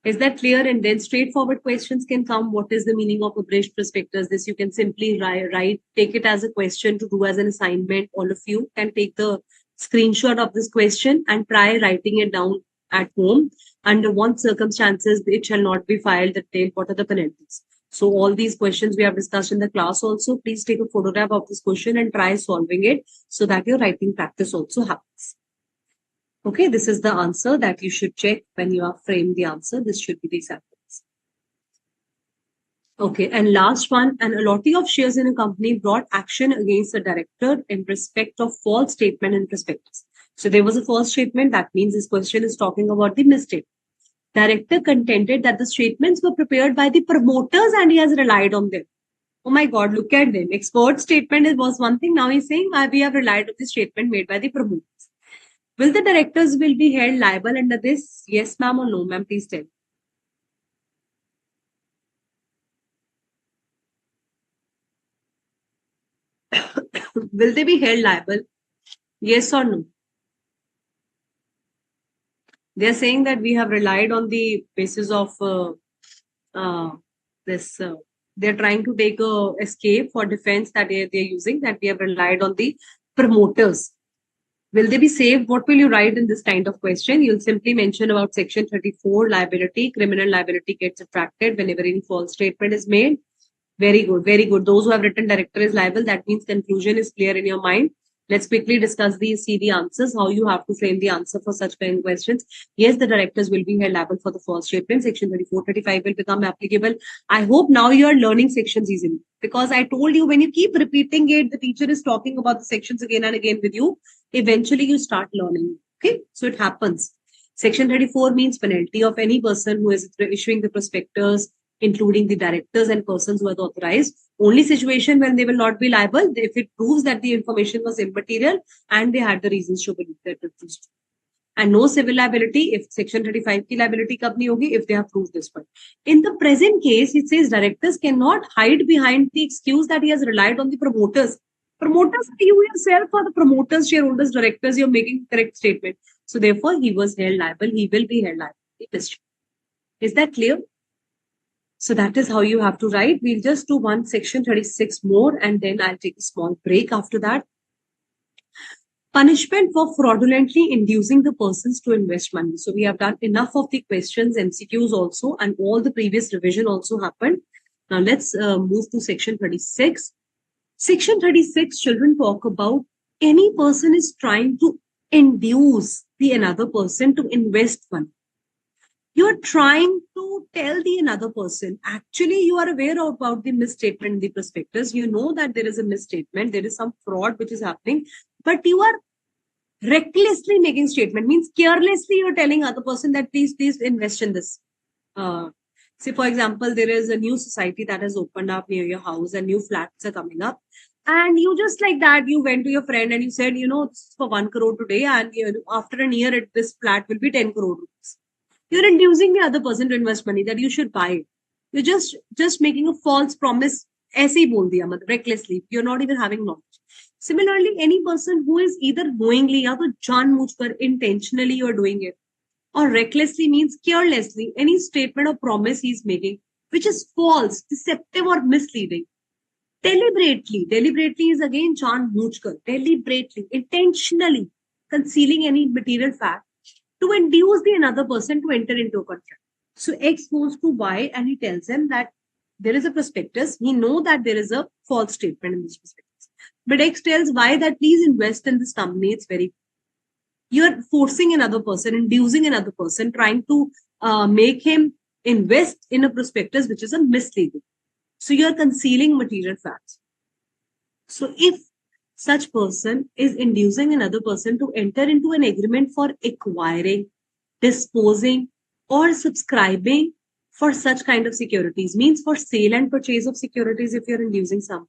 Is that clear? And then straightforward questions can come. What is the meaning of abridged prospectus? This you can simply write, take it as a question to do as an assignment. All of you can take the screenshot of this question and try writing it down at home. Under what circumstances it shall not be filed, the detail, what are the penalties? So all these questions we have discussed in the class also. Please take a photograph of this question and try solving it so that your writing practice also happens. Okay, this is the answer that you should check when you have framed the answer. This should be the examples. Okay, and last one, an allottee of shares in a company brought action against the director in respect of false statement in prospectus. So there was a false statement. That means this question is talking about the mistake. Director contended that the statements were prepared by the promoters and he has relied on them. Oh my God, look at them. Expert statement was one thing. Now he's saying we have relied on the statement made by the promoters. Will the directors will be held liable under this? Yes, ma'am, or no, ma'am? Please tell. Will they be held liable? Yes or no? They are saying that we have relied on the basis of this. They're trying to take a escape for defense that they're using, that we have relied on the promoters. Will they be saved? What will you write in this kind of question? You'll simply mention about section 34 liability. Criminal liability gets attracted whenever any false statement is made. Very good, very good. Those who have written director is liable, that means conclusion is clear in your mind. Let's quickly discuss these, see the answers, how you have to frame the answer for such kind of questions. Yes, the directors will be held liable for the false statement. Section 34, 35 will become applicable. I hope now you are learning sections easily, because I told you when you keep repeating it, the teacher is talking about the sections again and again with you. Eventually you start learning. Okay, so it happens. Section 34 means penalty of any person who is issuing the prospectus, including the directors and persons who are authorized. Only situation when they will not be liable if it proves that the information was immaterial and they had the reasons to believe that it was true. And no civil liability if section 35 ki liability kab nahi hogi, if they have proved this point. In the present case, it says directors cannot hide behind the excuse that he has relied on the promoters. Promoters are you yourself, or the promoters, shareholders, directors, you're making correct statement. So therefore, he was held liable. He will be held liable. Is that clear? So that is how you have to write. We'll just do one section 36 more and then I'll take a small break after that. Punishment for fraudulently inducing the persons to invest money. So we have done enough of the questions, MCQs also, and all the previous revision also happened. Now let's move to section 36. Section 36, children, talk about any person is trying to induce the another person to invest money. You're trying to tell the another person, actually you are aware about the misstatement in the prospectus. You know that there is a misstatement, there is some fraud which is happening, but you are recklessly making statement, means carelessly you're telling other person that please invest in this. Say for example, there is a new society that has opened up near your house and new flats are coming up, and you just like that you went to your friend and you said, it's for 1 crore today, and after a year this flat will be 10 crore rupees. You're inducing the other person to invest money that you should buy it. You're just making a false promise. ऐसे ही बोल दिया, मतलब recklessly. You're not even having knowledge. Similarly, any person who is either knowingly या तो जानबूझकर intentionally you're doing it, or recklessly means carelessly, any statement or promise he's making which is false, deceptive or misleading. Deliberately is again जानबूझकर, deliberately, intentionally concealing any material fact to induce the another person to enter into a contract. So X goes to Y and he tells him that there is a prospectus. He knows that there is a false statement in this prospectus. But X tells Y that please invest in this company. It's very... You're forcing another person, inducing another person, trying to make him invest in a prospectus which is a misleading. So you're concealing material facts. So if such person is inducing another person to enter into an agreement for acquiring, disposing, or subscribing for such kind of securities, means for sale and purchase of securities if you're inducing some.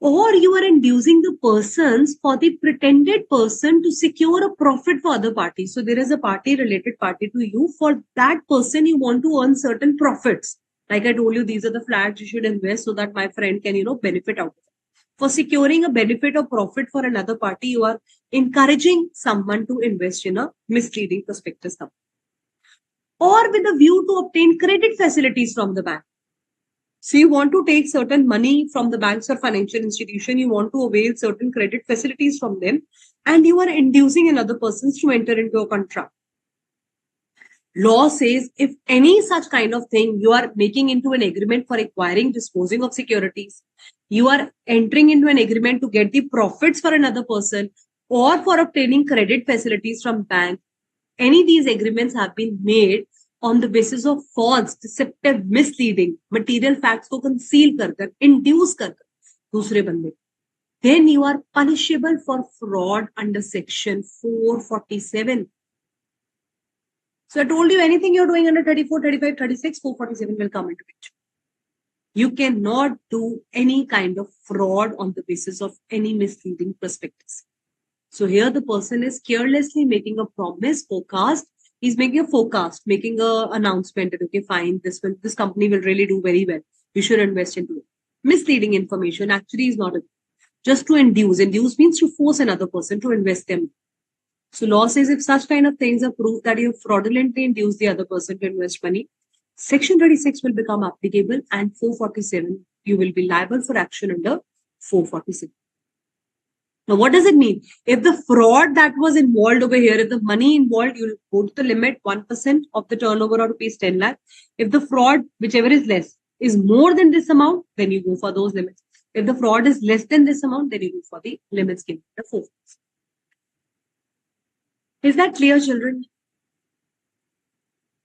Or you are inducing the persons for the pretended person to secure a profit for other parties. So there is a party, related party to you. For that person, you want to earn certain profits. Like I told you, these are the flats you should invest so that my friend can, benefit out of it. For securing a benefit or profit for another party, you are encouraging someone to invest in a misleading prospectus company. Or with a view to obtain credit facilities from the bank. So you want to take certain money from the banks or financial institution, you want to avail certain credit facilities from them, and you are inducing another person to enter into a contract. Law says if any such kind of thing you are making into an agreement for acquiring, disposing of securities, you are entering into an agreement to get the profits for another person or for obtaining credit facilities from bank, any of these agreements have been made on the basis of false, deceptive, misleading, material facts को conceal कर induce कर दूसरे बंदे, then you are punishable for fraud under section 447. So I told you anything you're doing under 34, 35, 36, 447 will come into picture. You cannot do any kind of fraud on the basis of any misleading prospectus. So here the person is carelessly making a promise, forecast. He's making a forecast, making an announcement that, okay, fine, this company will really do very well. You should invest into it. Misleading information actually is not just to induce. Induce means to force another person to invest them. So law says if such kind of things are proved that you fraudulently induce the other person to invest money, section 36 will become applicable and 447, you will be liable for action under 447. Now, what does it mean? If the fraud that was involved over here, if the money involved, you'll go to the limit 1% of the turnover or rupees 10 lakh. If the fraud, whichever is less, is more than this amount, then you go for those limits. If the fraud is less than this amount, then you go for the limits given by the 4. Is that clear, children?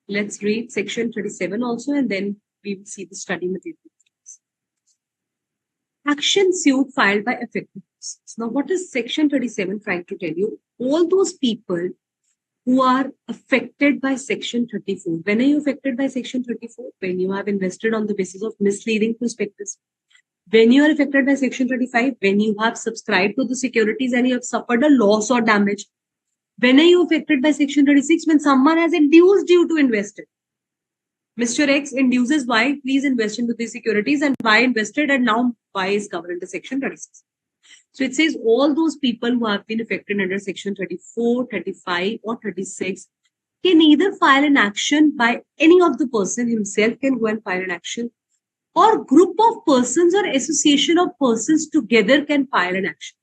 Let's read section 37 also, and then we will see the study material. Action suit filed by affected persons. Now, what is section 37 trying to tell you? All those people who are affected by section 34. When are you affected by section 34? When you have invested on the basis of misleading prospectus. When you are affected by section 35, when you have subscribed to the securities and you have suffered a loss or damage. When are you affected by section 36? When someone has induced you to invest it. Mr. X induces Y, please invest into these securities, and Y invested, and now Y is covered under section 36. So it says all those people who have been affected under section 34, 35 or 36 can either file an action by any of the person himself can go and file an action, or group of persons or association of persons together can file an action.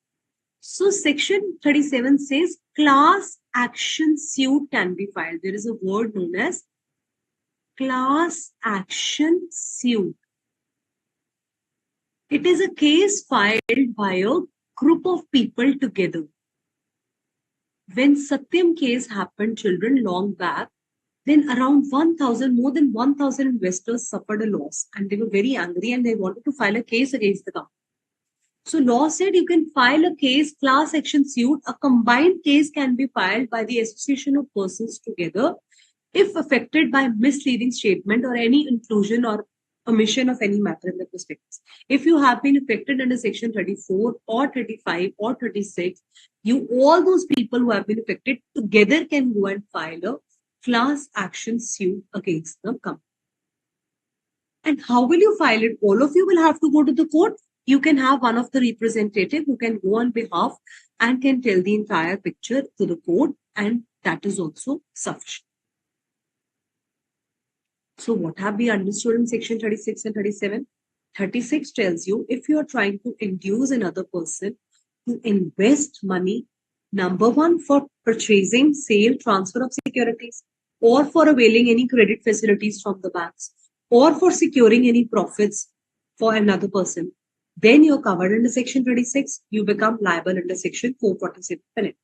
So section 37 says class action suit can be filed. There is a word known as class action suit. It is a case filed by a group of people together. When Satyam case happened, children, long back, then around 1,000, more than 1,000 investors suffered a loss and they were very angry and they wanted to file a case against the company. So law said you can file a case, class action suit. A combined case can be filed by the association of persons together if affected by misleading statement or any inclusion or omission of any matter in the prospectus. If you have been affected under section 34 or 35 or 36, you, all those people who have been affected together can go and file a class action suit against the company. And how will you file it? All of you will have to go to the court. You can have one of the representative who can go on behalf and can tell the entire picture to the court, and that is also sufficient. So what have we understood in section 36 and 37? 36 tells you if you are trying to induce another person to invest money, number one, for purchasing, sale, transfer of securities, or for availing any credit facilities from the banks, or for securing any profits for another person, then you're covered under section 36. You become liable under section 447 penalty.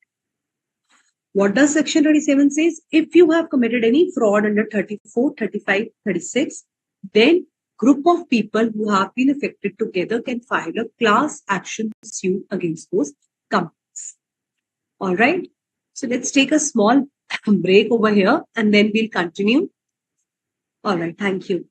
What does section 37 says? If you have committed any fraud under 34, 35, 36, then group of people who have been affected together can file a class action suit against those companies. All right. So let's take a small break over here and then we'll continue. All right. Thank you.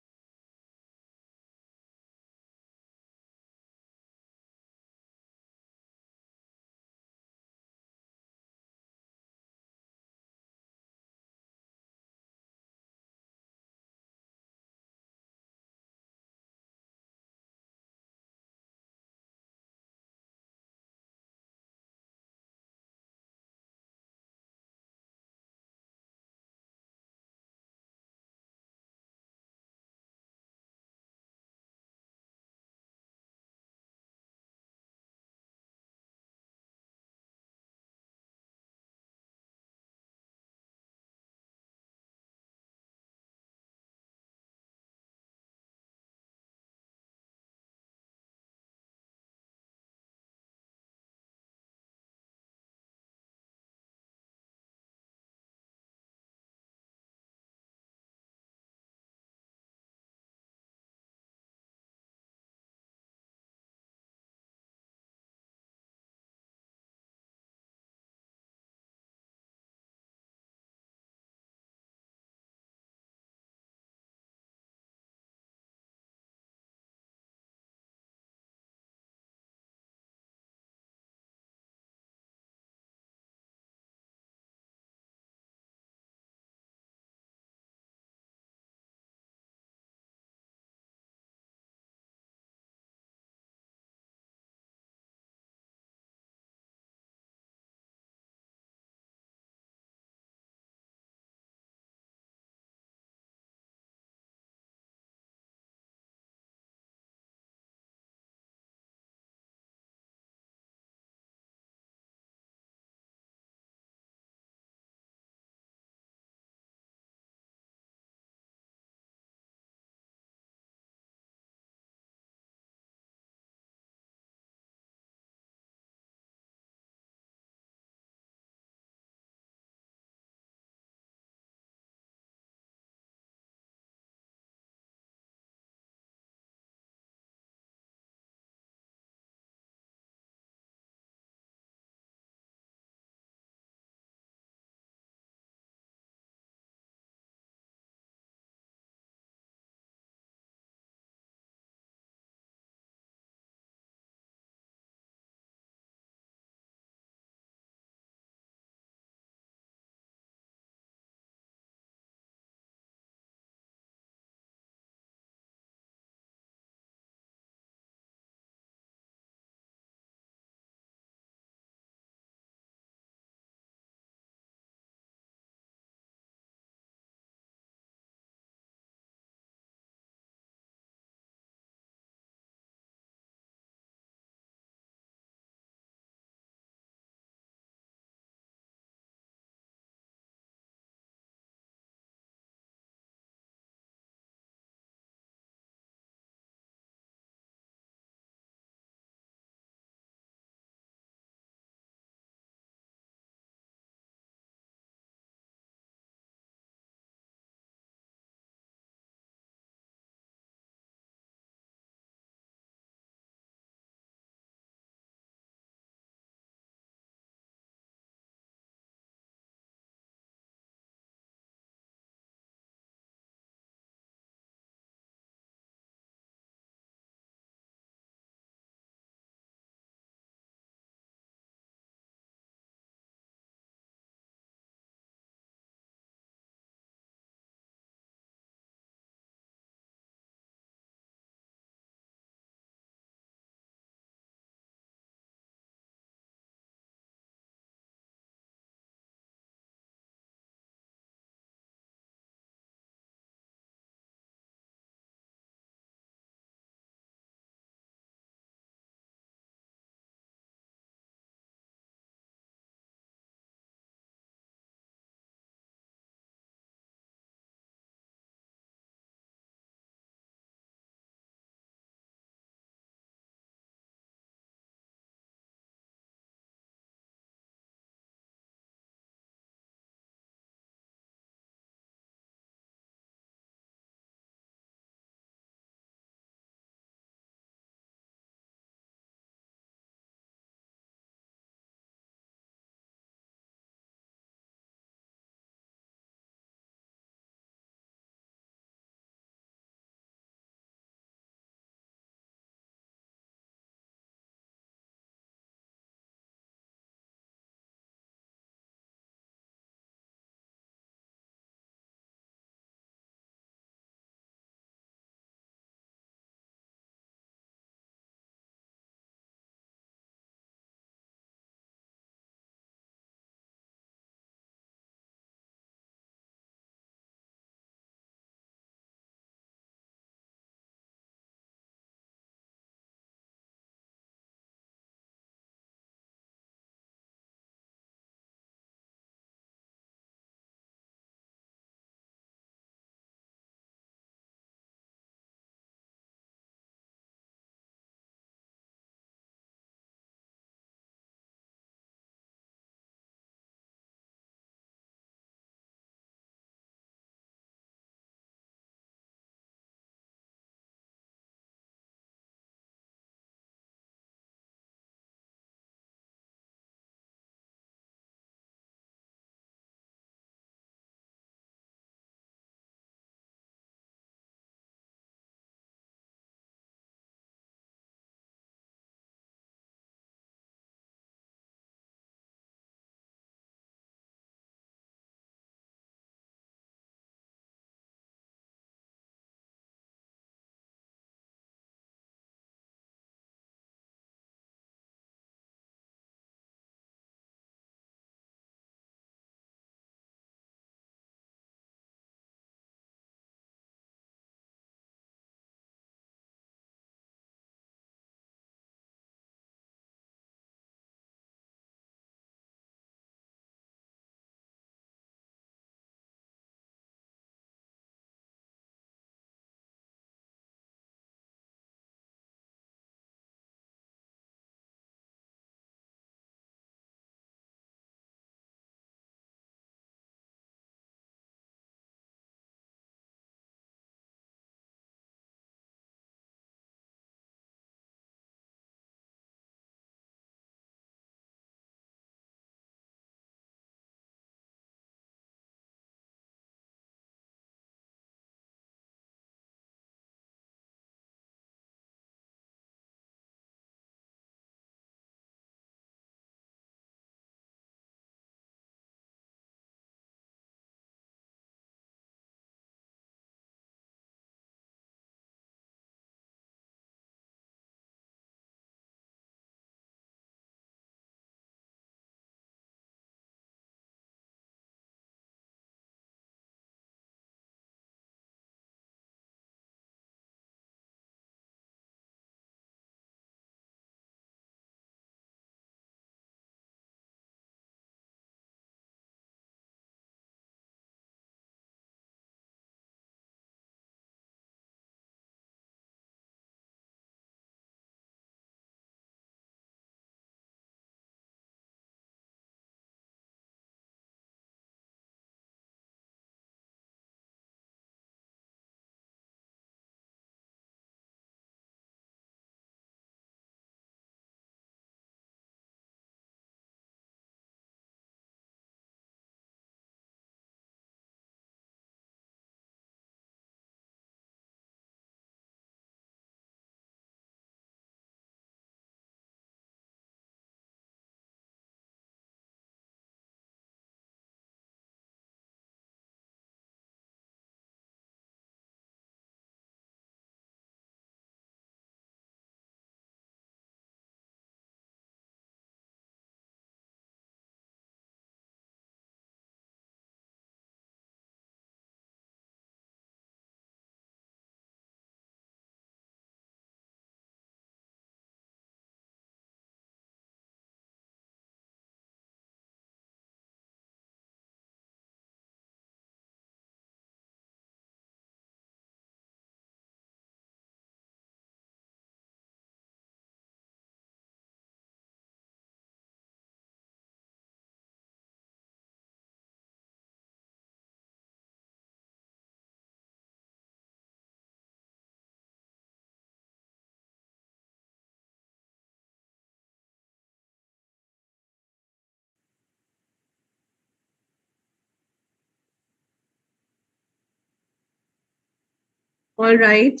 All right.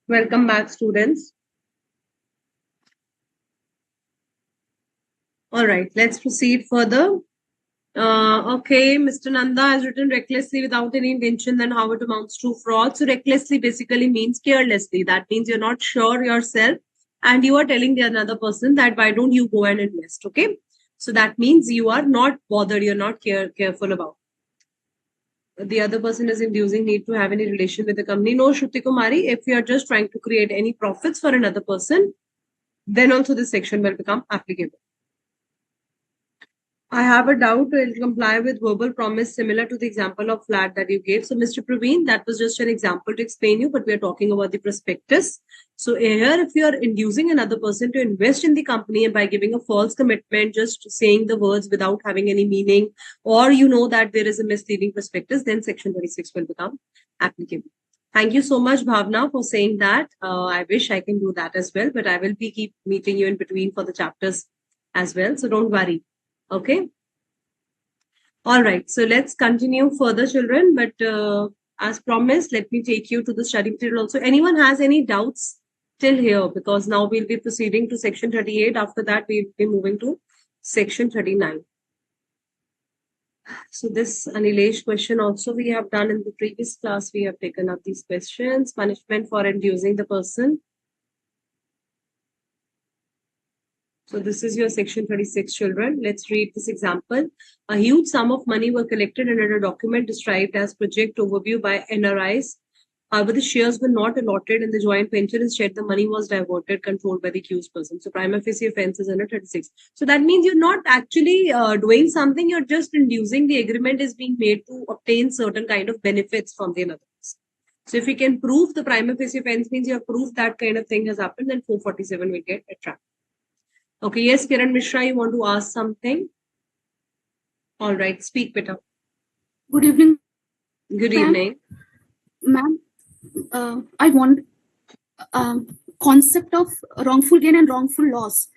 Welcome back, students. All right, let's proceed further. Okay, Mr. Nanda has written recklessly without any intention, then how it amounts to fraud. So recklessly basically means carelessly. That means you're not sure yourself and you are telling the another person that why don't you go and invest, okay? So that means you are not bothered, you're not careful about. The other person is inducing need to have any relation with the company. No, Shruti Kumari, if you are just trying to create any profits for another person, then also this section will become applicable. I have a doubt it will comply with verbal promise similar to the example of flat that you gave. So, Mr. Praveen, that was just an example to explain you, but we are talking about the prospectus. So, here, if you are inducing another person to invest in the company and by giving a false commitment, just saying the words without having any meaning, or you know that there is a misleading prospectus, then Section 26 will become applicable. Thank you so much, Bhavna, for saying that. I wish I can do that as well, but I will be keep meeting you in between for the chapters as well. So, don't worry. Okay. All right. So let's continue further, children. But as promised, let me take you to the study material also. Anyone has any doubts till here? Because now we'll be proceeding to section 38. After that, we'll be moving to section 39. So this Anilesh question also we have done in the previous class. We have taken up these questions. Punishment for inducing the person. So this is your section 36, children. Let's read this example. A huge sum of money were collected under a document described as project overview by NRIs. However, the shares were not allotted and the joint venture instead the money was diverted, controlled by the accused person. So prima facie offense is under 36. So that means you're not actually doing something, you're just inducing the agreement is being made to obtain certain kind of benefits from the another person. So if you can prove the prima facie offense means you have proved that kind of thing has happened, then 447 will get attracted. Okay, yes, Kiran Mishra, you want to ask something? All right, speak, Peter. Good evening. Good evening. Ma'am, I want concept of wrongful gain and wrongful loss.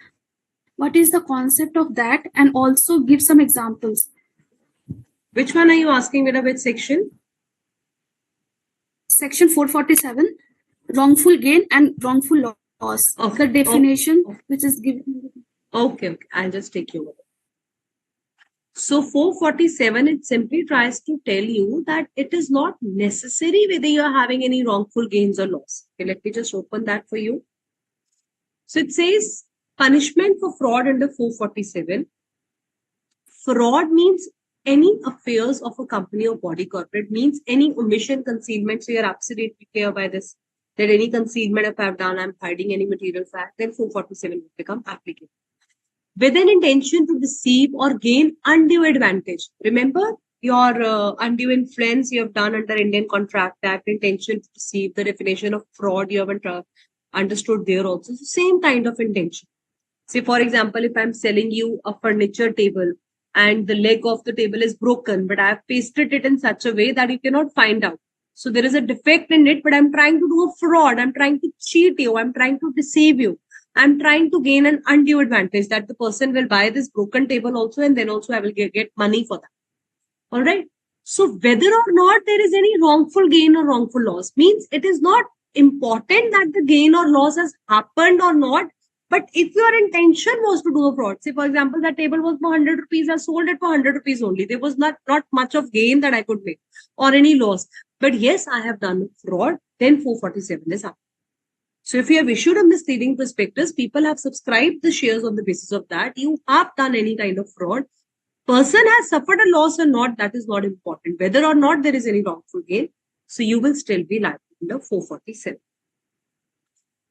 What is the concept of that? And also give some examples. Which one are you asking, Peter? Which section? Section 447, wrongful gain and wrongful loss. Okay. The definition which is given. Okay, I'll just take you over. So 447, it simply tries to tell you that it is not necessary whether you are having any wrongful gains or loss. Okay, let me just open that for you. So it says punishment for fraud under 447. Fraud means any affairs of a company or body corporate, means any omission, concealment. So you're absolutely clear by this that any concealment if I've done, I'm hiding any material fact, then 447 will become applicable. With an intention to deceive or gain undue advantage. Remember your undue influence you have done under Indian Contract Act, intention to deceive, the definition of fraud you haven't understood there also. So same kind of intention. Say, for example, if I'm selling you a furniture table and the leg of the table is broken, but I have pasted it in such a way that you cannot find out. So there is a defect in it, but I'm trying to do a fraud. I'm trying to cheat you. I'm trying to deceive you. I'm trying to gain an undue advantage that the person will buy this broken table also, and then also I will get money for that. All right. So whether or not there is any wrongful gain or wrongful loss means it is not important that the gain or loss has happened or not. But if your intention was to do a fraud, say for example, that table was for 100 rupees, I sold it for 100 rupees only. There was not much of gain that I could make or any loss. But yes, I have done fraud, then 447 is up. So if you have issued a misleading prospectus, people have subscribed the shares on the basis of that. You have done any kind of fraud. Person has suffered a loss or not, that is not important. Whether or not there is any wrongful gain, so you will still be liable under 447.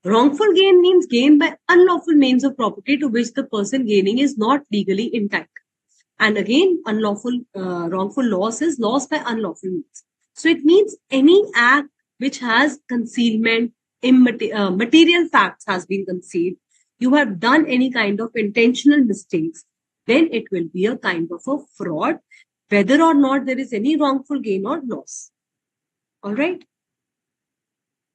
Wrongful gain means gain by unlawful means of property to which the person gaining is not legally entitled. And again, wrongful loss is loss by unlawful means. So it means any act which has concealment, material facts has been concealed, you have done any kind of intentional mistakes, then it will be a kind of a fraud, whether or not there is any wrongful gain or loss. All right.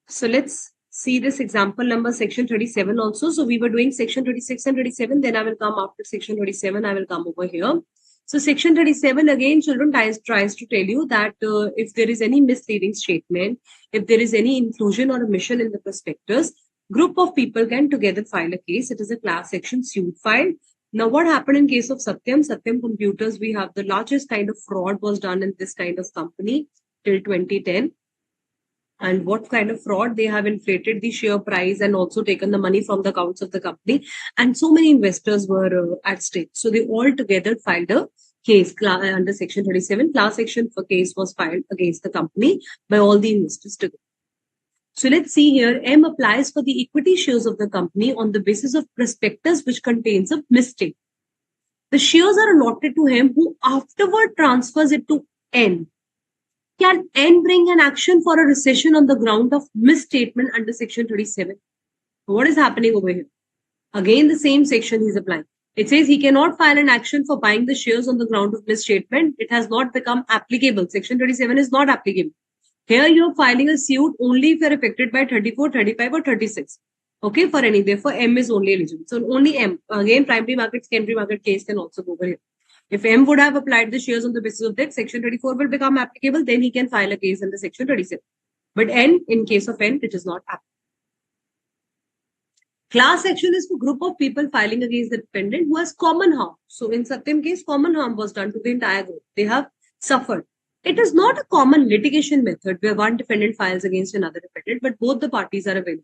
So let's see this example number section 37 also. So we were doing section 36 and 37. Then I will come after section 37. I will come over here. So section 37 again, children, tries to tell you that if there is any misleading statement, if there is any inclusion or omission in the prospectus, group of people can together file a case. It is a class action suit filed. Now, what happened in case of Satyam Computers, we have the largest kind of fraud was done in this kind of company till 2010. And what kind of fraud? They have inflated the share price and also taken the money from the accounts of the company. And so many investors were at stake. So they all together filed a case under section 37. Class action for case was filed against the company by all the investors together. So let's see here. M applies for the equity shares of the company on the basis of prospectus which contains a mistake. The shares are allotted to him who afterward transfers it to N. Can N bring an action for a rescission on the ground of misstatement under section 37? What is happening over here? Again, the same section he's applying. It says he cannot file an action for buying the shares on the ground of misstatement. It has not become applicable. Section 37 is not applicable. Here you are filing a suit only if you are affected by 34, 35 or 36. Okay, for any. Therefore, M is only eligible. So only M. Again, primary market, secondary market case can also go over here. If M would have applied the shares on the basis of that, section 34 will become applicable. Then he can file a case under section 37. But N, in case of N, it is not applicable. Class action is for group of people filing against the defendant who has common harm. So in Satyam case, common harm was done to the entire group. They have suffered. It is not a common litigation method where one defendant files against another defendant, but both the parties are available.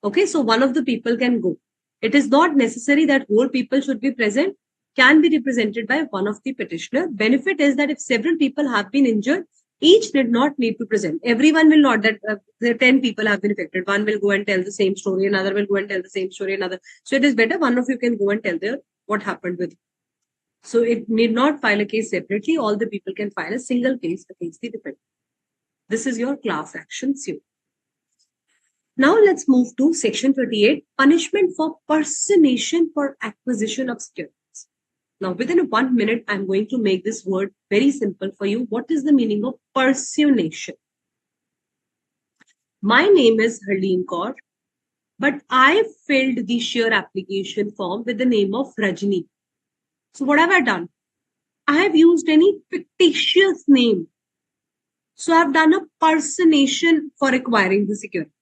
Okay, so one of the people can go. It is not necessary that whole people should be present, can be represented by one of the petitioner. Benefit is that if several people have been injured, each did not need to present. Everyone will not, that the 10 people have been affected. One will go and tell the same story, another will go and tell the same story, another. So it is better one of you can go and tell what happened with you. So it need not file a case separately. All the people can file a single case against the defendant. This is your class action suit. Now let's move to section 38, punishment for personation for acquisition of securities. Now within 1 minute, I'm going to make this word very simple for you. What is the meaning of personation? My name is Harleen Kaur, but I filled the share application form with the name of Rajni. So what have I done? I have used any fictitious name. So I've done a personation for acquiring the securities.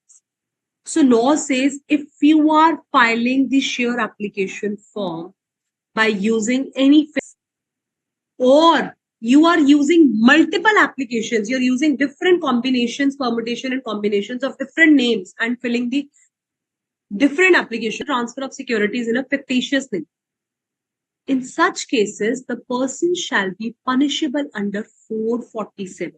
So law says if you are filing the share application form by using any or you are using multiple applications, you're using different combinations, permutation and combinations of different names and filling the different application transfer of securities in a fictitious name. In such cases, the person shall be punishable under 447.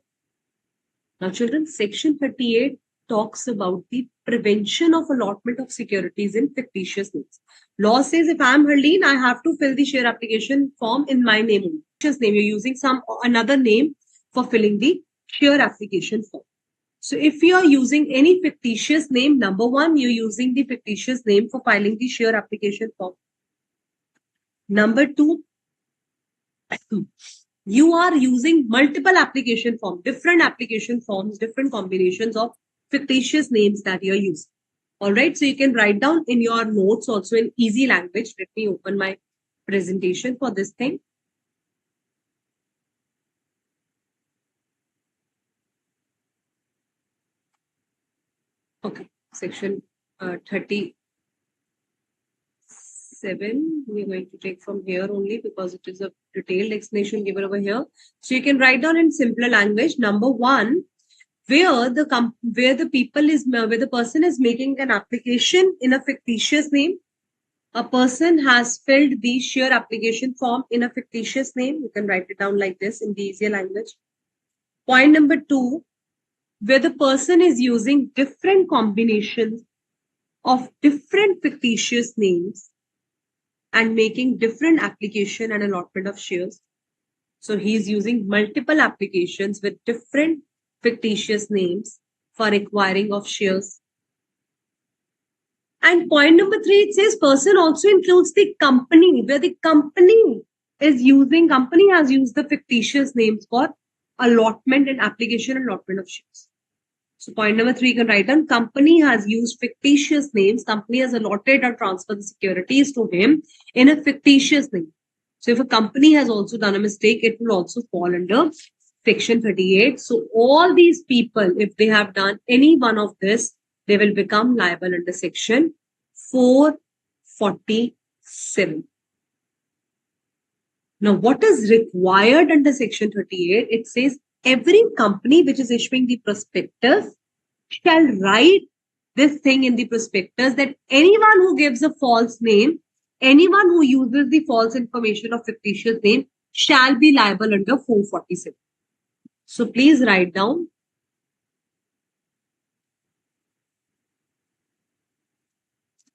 Now, children, section 38 talks about the prevention of allotment of securities in fictitious names. Law says if I'm Harleen, I have to fill the share application form in my name only. Name, you're using another name for filling the share application form. So if you are using any fictitious name, number one, you're using the fictitious name for filing the share application form. Number two, you are using multiple application forms, different application forms, different combinations of fictitious names that you're using. All right, so you can write down in your notes also in easy language. Let me open my presentation for this thing. Okay, section 37. We're going to take from here only because it is a detailed explanation given over here. So you can write down in simpler language. Number one, where the person is making an application in a fictitious name. A person has filled the share application form in a fictitious name. You can write it down like this in the easier language. Point number two, where the person is using different combinations of different fictitious names and making different application and allotment of shares. So he's using multiple applications with different fictitious names for acquiring of shares. And point number three, it says person also includes the company, where the company has used the fictitious names for allotment and application and allotment of shares. So point number three, you can write down company has used fictitious names. Company has allotted or transferred the securities to him in a fictitious name. So if a company has also done a mistake, it will also fall under Section 38. So all these people, if they have done any one of this, they will become liable under Section 447. Now, what is required under Section 38? It says every company which is issuing the prospectus shall write this thing in the prospectus that anyone who gives a false name, anyone who uses the false information of fictitious name shall be liable under 447. So please write down.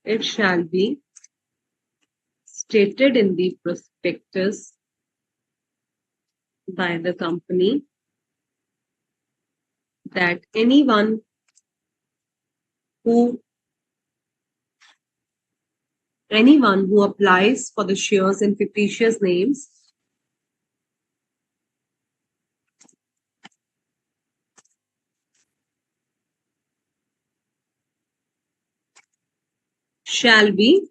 It shall be stated in the prospectus by the company that anyone who applies for the shares in fictitious names shall be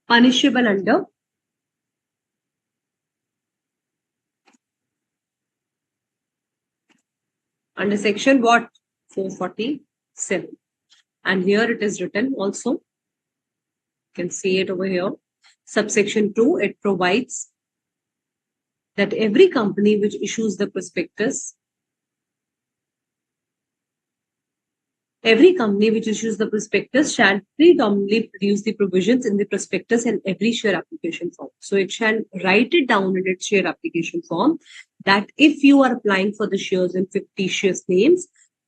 punishable under section what? 447. And here it is written also. You can see it over here. Subsection 2, it provides that every company which issues the prospectus, shall predominantly produce the provisions in the prospectus and every share application form. So it shall write it down in its share application form that if you are applying for the shares in fictitious names,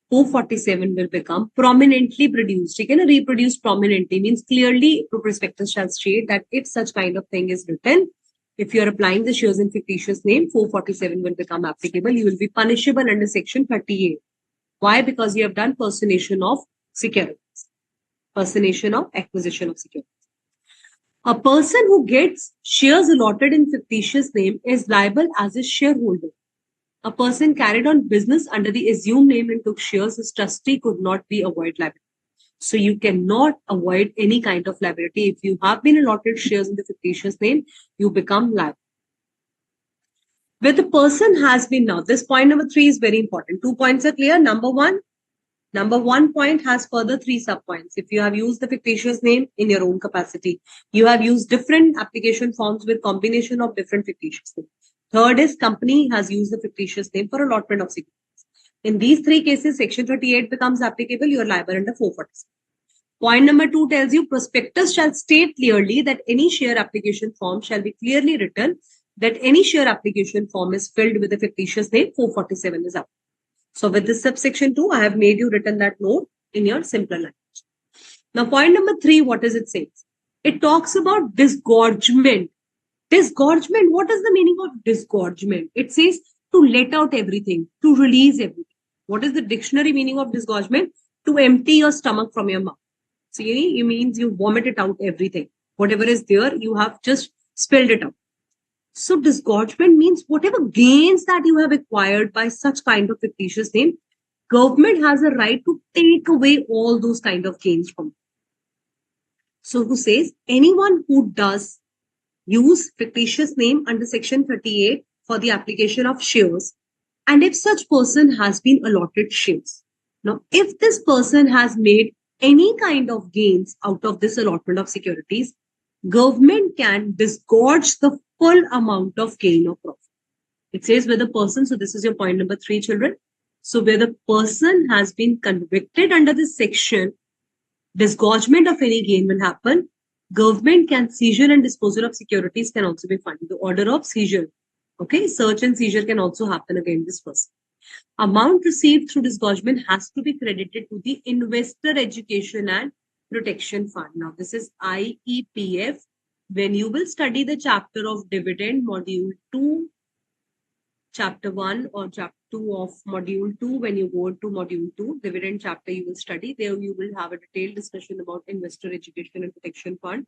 447 will become prominently produced. You can reproduce prominently means clearly the prospectus shall state that if such kind of thing is written, if you are applying the shares in fictitious name, 447 will become applicable. You will be punishable under section 38. Why? Because you have done personation of securities, personation of acquisition of securities. A person who gets shares allotted in fictitious name is liable as a shareholder. A person carried on business under the assumed name and took shares as trustee could not be avoided liability. So you cannot avoid any kind of liability. If you have been allotted shares in the fictitious name, you become liable. Where the person has been now, this point number 3 is very important. 2 points are clear. Number one point has further 3 sub-points. If you have used the fictitious name in your own capacity, you have used different application forms with combination of different fictitious names. Third is company has used the fictitious name for allotment of securities. In these 3 cases, section 38 becomes applicable. You are liable under 447. Point number 2 tells you prospectus shall state clearly that any share application form shall be clearly written that any share application form is filled with a fictitious name. 447 is up. So with this subsection 2, I have made you written that note in your simpler language. Now point number 3, what does it say? It talks about disgorgement. Disgorgement, what is the meaning of disgorgement? It says to let out everything, to release everything. What is the dictionary meaning of disgorgement? To empty your stomach from your mouth. So it means you vomit it out everything. Whatever is there, you have just spilled it out. So disgorgement means whatever gains that you have acquired by such kind of fictitious name, government has a right to take away all those kind of gains from you. So who says anyone who does use fictitious name under section 38 for the application of shares, and if such person has been allotted shares. Now, if this person has made any kind of gains out of this allotment of securities, government can disgorge the full amount of gain or profit. It says where the person, so this is your point number 3, children. So where the person has been convicted under this section, disgorgement of any gain will happen. Government can seizure and disposal of securities can also be found. The order of seizure, okay, search and seizure can also happen against this person. Amount received through disgorgement has to be credited to the Investor Education and Protection Fund. Now, this is IEPF. When you will study the chapter of dividend, module 2, chapter 1 or chapter 2 of module 2, when you go to module 2, dividend chapter you will study, there you will have a detailed discussion about Investor Education and Protection Fund.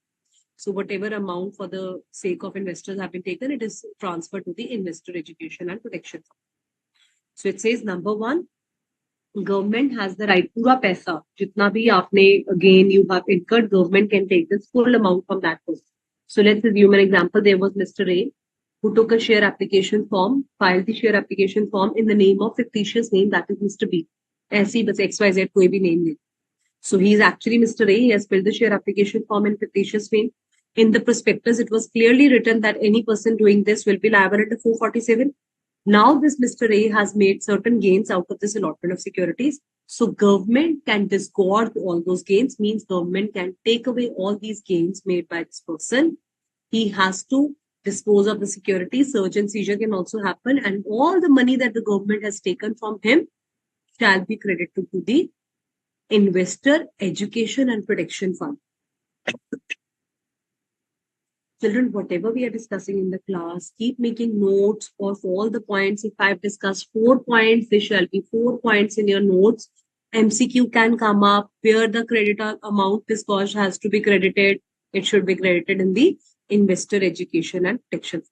So whatever amount for the sake of investors have been taken, it is transferred to the Investor Education and Protection Fund. So it says number 1, government has the right, pura paisa, jitna bhi aapne gain you have incurred, government can take this full amount from that person. So let's assume an example. There was Mr. A who took a share application form, filed the share application form in the name of fictitious name, that is Mr. B. ऐसी बस XYZ कोई भी name ले. So he is actually Mr. A. He has filled the share application form in fictitious name. In the prospectus, it was clearly written that any person doing this will be liable under 447. Now this Mr. A has made certain gains out of this allotment of securities. So government can disgorge all those gains, means government can take away all these gains made by this person. He has to dispose of the securities. Search and seizure can also happen, and all the money that the government has taken from him shall be credited to the Investor Education and Protection Fund. Children, whatever we are discussing in the class, keep making notes of all the points. If I've discussed 4 points, there shall be 4 points in your notes. MCQ can come up where the creditor amount disgorged has to be credited. It should be credited in the Investor Education and Protection.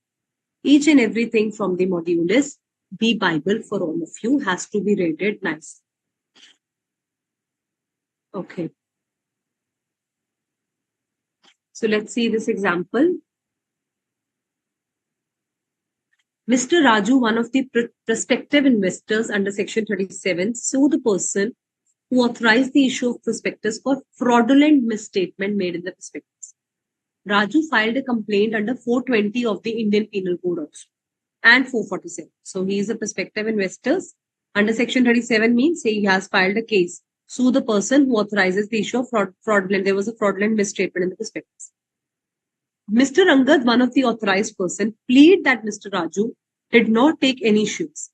Each and everything from the module is the Bible for all of you, has to be rated nice. Okay. So let's see this example. Mr. Raju, one of the prospective investors under Section 37, sued the person who authorized the issue of prospectus for fraudulent misstatement made in the prospectus. Raju filed a complaint under 420 of the Indian Penal Code also, and 447. So he is a prospective investor. Under Section 37 means he has filed a case. Sue the person who authorizes the issue of fraudulent. There was a fraudulent misstatement in the prospectus. Mr. Angad, one of the authorized person, plead that Mr. Raju did not take any shares.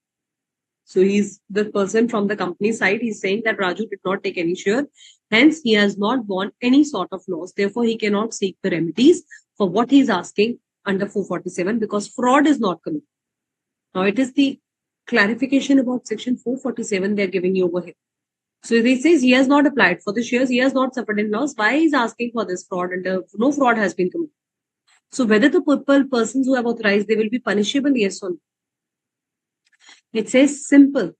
So he's the person from the company side. He's saying that Raju did not take any share. Hence, he has not borne any sort of loss. Therefore, he cannot seek the remedies for what he's asking under 447 because fraud is not committed. Now, it is the clarification about Section 447 they're giving you over here. So he says he has not applied for the shares. He has not suffered any loss. Why is asking for this fraud? And no fraud has been committed. So whether the persons who have authorized, they will be punishable, yes or no? It says simple.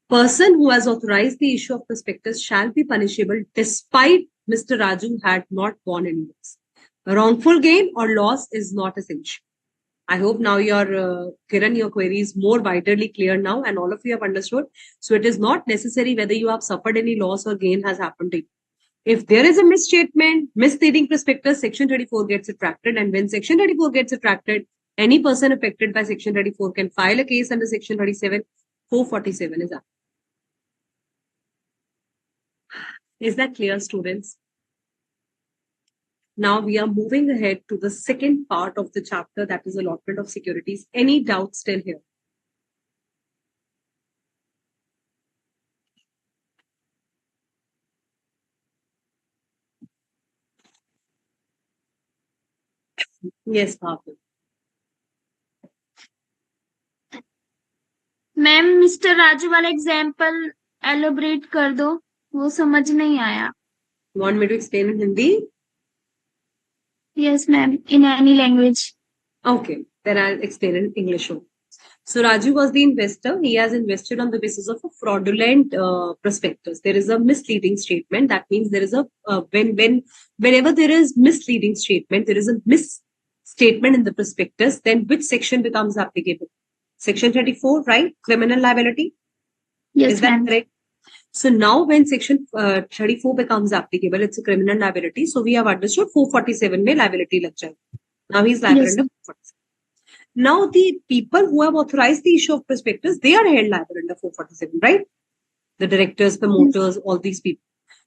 Person who has authorized the issue of prospectus shall be punishable despite Mr. Raju had not borne any loss. Wrongful gain or loss is not essential. I hope now Kiran, your query is more vitally clear now and all of you have understood. So it is not necessary whether you have suffered any loss or gain has happened to you. If there is a misstatement, misleading prospectus, Section 34 gets attracted. And when Section 34 gets attracted, any person affected by Section 34 can file a case under Section 37. 447 is up. Is that clear, students? Now we are moving ahead to the second part of the chapter, that is allotment of securities. Any doubts still here? Yes, Bhavin. Ma'am mister Raju वाला example elaborate कर दो, वो समझ नहीं आया. Want me to explain in Hindi? Yes, ma'am, in any language. Okay, then I'll explain in English. So Raju was the investor. He has invested on the basis of a fraudulent prospectus. There is a misleading statement. That means there is a whenever there is misleading statement, there is a misstatement in the prospectus. Then which section becomes applicable? Section 34, right? Criminal liability. Yes, is that ma'am. correct? So now when Section 34 becomes applicable, it's a criminal liability. So we have understood 447 mein liability lag jayega. Now he's liable Yes. under 447. Now the people who have authorized the issue of prospectus, they are held liable under 447, right? The directors, promoters, all these people.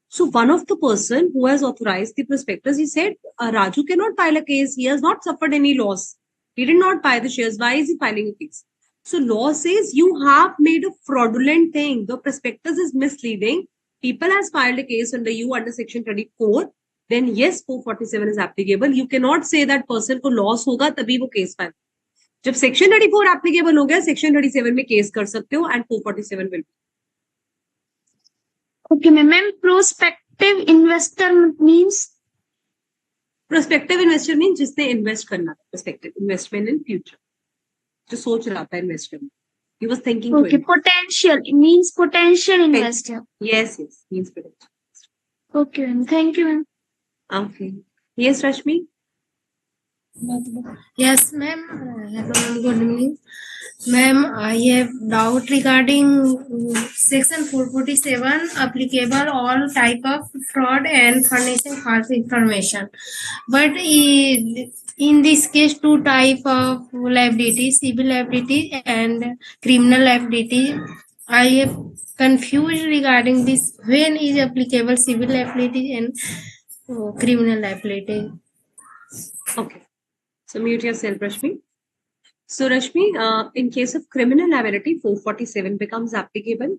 So one of the person who has authorized the prospectus, he said, Raju cannot file a case. He has not suffered any loss. He did not buy the shares. Why is he filing a case? So law says you have made a fraudulent thing. The prospectus is misleading. People has filed a case under you under Section 34. Then yes, 447 is applicable. You cannot say that person को loss होगा तभी वो case file. जब Section 34 applicable हो गया, Section 37 में case कर सकते हो and 447 will. Okay, ma'am. Prospective investor means? Prospective investor means जिसने invest करना है. Prospective investment in future. जो सोच रहा था invest करना. He was thinking. Okay, potential means potential investor. Yes, means potential. Okay, ma'am. Thank you, ma'am. Okay. Yes, Rashmi. Yes, ma'am. Hello, ma'am. Good evening. Ma'am, I have doubt regarding section 447 applicable all type of fraud and furnishing false information. But in this case, two type of liability, civil liability and criminal liability. I have confused regarding this. When is applicable civil liability and criminal liability? Okay. So mute yourself, Rashmi. So Rashmi, in case of criminal liability, 447 becomes applicable.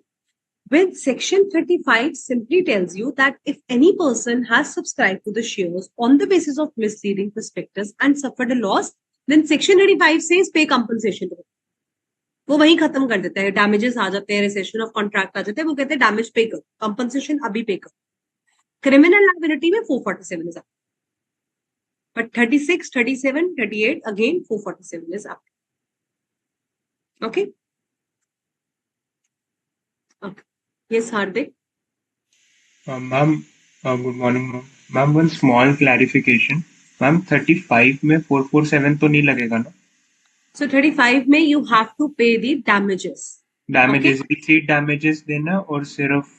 When section 35 simply tells you that if any person has subscribed to the shares on the basis of misleading prospectus and suffered a loss, then section 35 says pay compensation to them. वो वहीं खत्म कर देता है, damages आ जाते हैं, recession of contract आ जाते हैं, वो कहते हैं डैमेज पे करो, कंपनसेशन अभी पे करो. क्रिमिनल लायबिलिटी में 447 is up. But 36, 37, 38, again 447 is up. Okay? Okay. Yes, Hardik. Ma'am, good morning, ma'am. Ma'am, one small clarification. Ma'am, 35 में 447 तो नहीं लगेगा ना? So 35 में you have to pay the damages. Damages, receipt damages देना और सिर्फ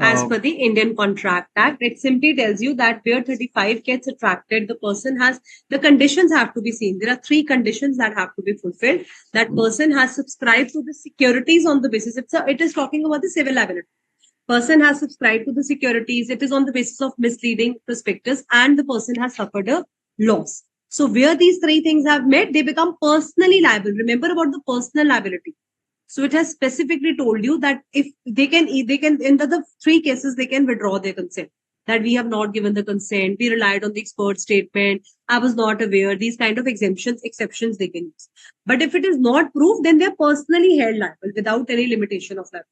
As per the Indian Contract Act, it simply tells you that where 35 gets attracted, the person has, the conditions have to be seen. There are 3 conditions that have to be fulfilled. That person has subscribed to the securities on the basis, it is talking about the civil liability. Person has subscribed to the securities, it is on the basis of misleading prospectus, and the person has suffered a loss. So where these 3 things have met, they become personally liable. Remember about the personal liability. So it has specifically told you that if they can in the 3 cases, they can withdraw their consent. That we have not given the consent, we relied on the expert statement, I was not aware, these kind of exceptions they can use. But if it is not proved, then they're personally held liable without any limitation of liability.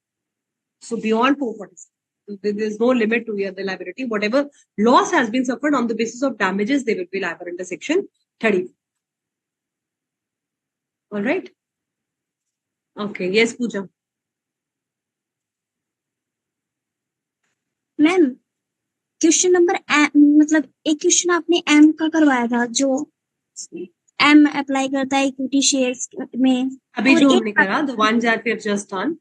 So beyond 447, there is no limit to the liability. Whatever loss has been suffered on the basis of damages, they will be liable under section 30. All right. Okay. Yes, Pooja. Ma'am question number मतलब एक question आपने M का करवाया था, जो M apply करता है equity shares में. अभी और जो एक हमने करा, the one that we have just done.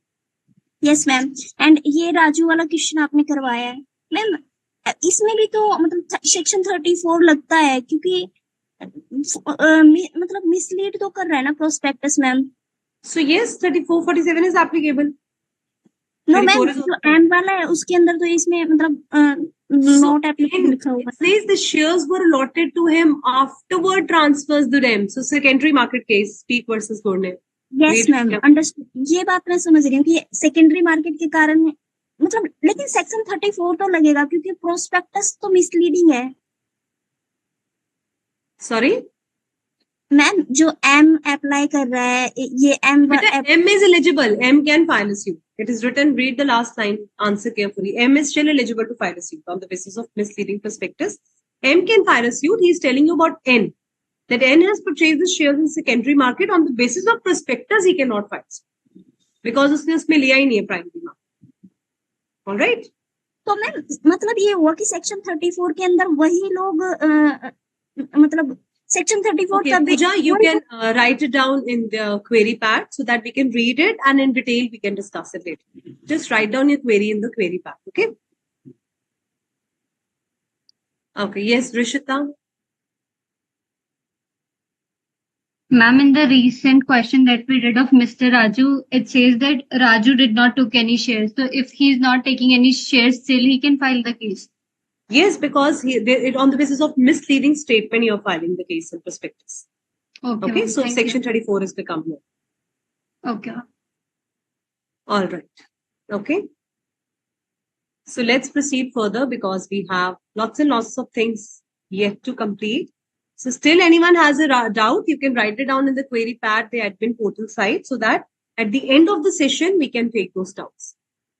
Yes ma'am. And ये राजू वाला क्वेश्चन आपने करवाया है मैम. इसमें भी तो मतलब सेक्शन 34 लगता है, क्योंकि मतलब मिसलीड तो कर रहा है ना prospectus ma'am. So yes, 3447 is applicable. No ma'am, 34 is जो एम वाला है उसके अंदर तो इसमें मतलब नॉट एप्लीकेबल लिखा हुआ it says the shares were allotted to him afterward transfers to them. So secondary market case, Peak versus Gourne. है. Yes ma'am, understood. ये बात मैं समझ रही हूँ कि सेकेंडरी मार्केट के कारण मतलब, लेकिन सेक्शन 34 तो लगेगा क्योंकि प्रोस्पेक्टस तो मिसलीडिंग है. Sorry? मैम जो एम अप्लाई कर रहा है, ये M M is eligible. M can file a suit. It is written, read the last line, answer carefully. M is still eligible to file a suit on the basis of misleading prospectus. M can file a suit. He is telling you about N. That N has purchased the shares in secondary market on the basis of prospectus, he cannot file suit. Because उसने उसमें लिया ही नहीं है primary market. All right? तो ma'am मतलब ये हुआ कि सेक्शन 34 के अंदर वही लोग मतलब section 34 Okay, Pooja, you can write it down in the query pad so that we can read it, and in detail we can discuss it later. Just write down your query in the query pad, okay? Okay, yes, Rishita. Ma'am, in the recent question that we did of Mr. Raju, it says that Raju did not took any shares. So if he is not taking any shares, still he can file the case. Yes, because on the basis of misleading statement, you're filing the case in prospectus. Okay, so section 34 is become here. Okay. All right. Okay. So let's proceed further because we have lots and lots of things yet to complete. So still anyone has a doubt, you can write it down in the query pad, the admin portal site, so that at the end of the session, we can take those doubts.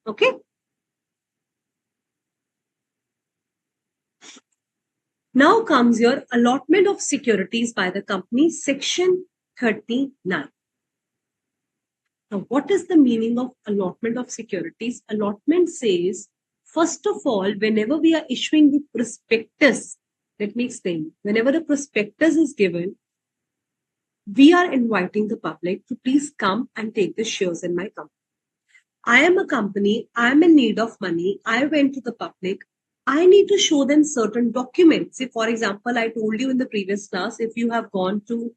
Okay. Now comes your allotment of securities by the company, section 39. Now, what is the meaning of allotment of securities? Allotment says, first of all, whenever we are issuing the prospectus, let me explain. Whenever a prospectus is given, we are inviting the public to please come and take the shares in my company. I am a company, I am in need of money, I went to the public, I need to show them certain documents. If, for example, I told you in the previous class, if you have gone to,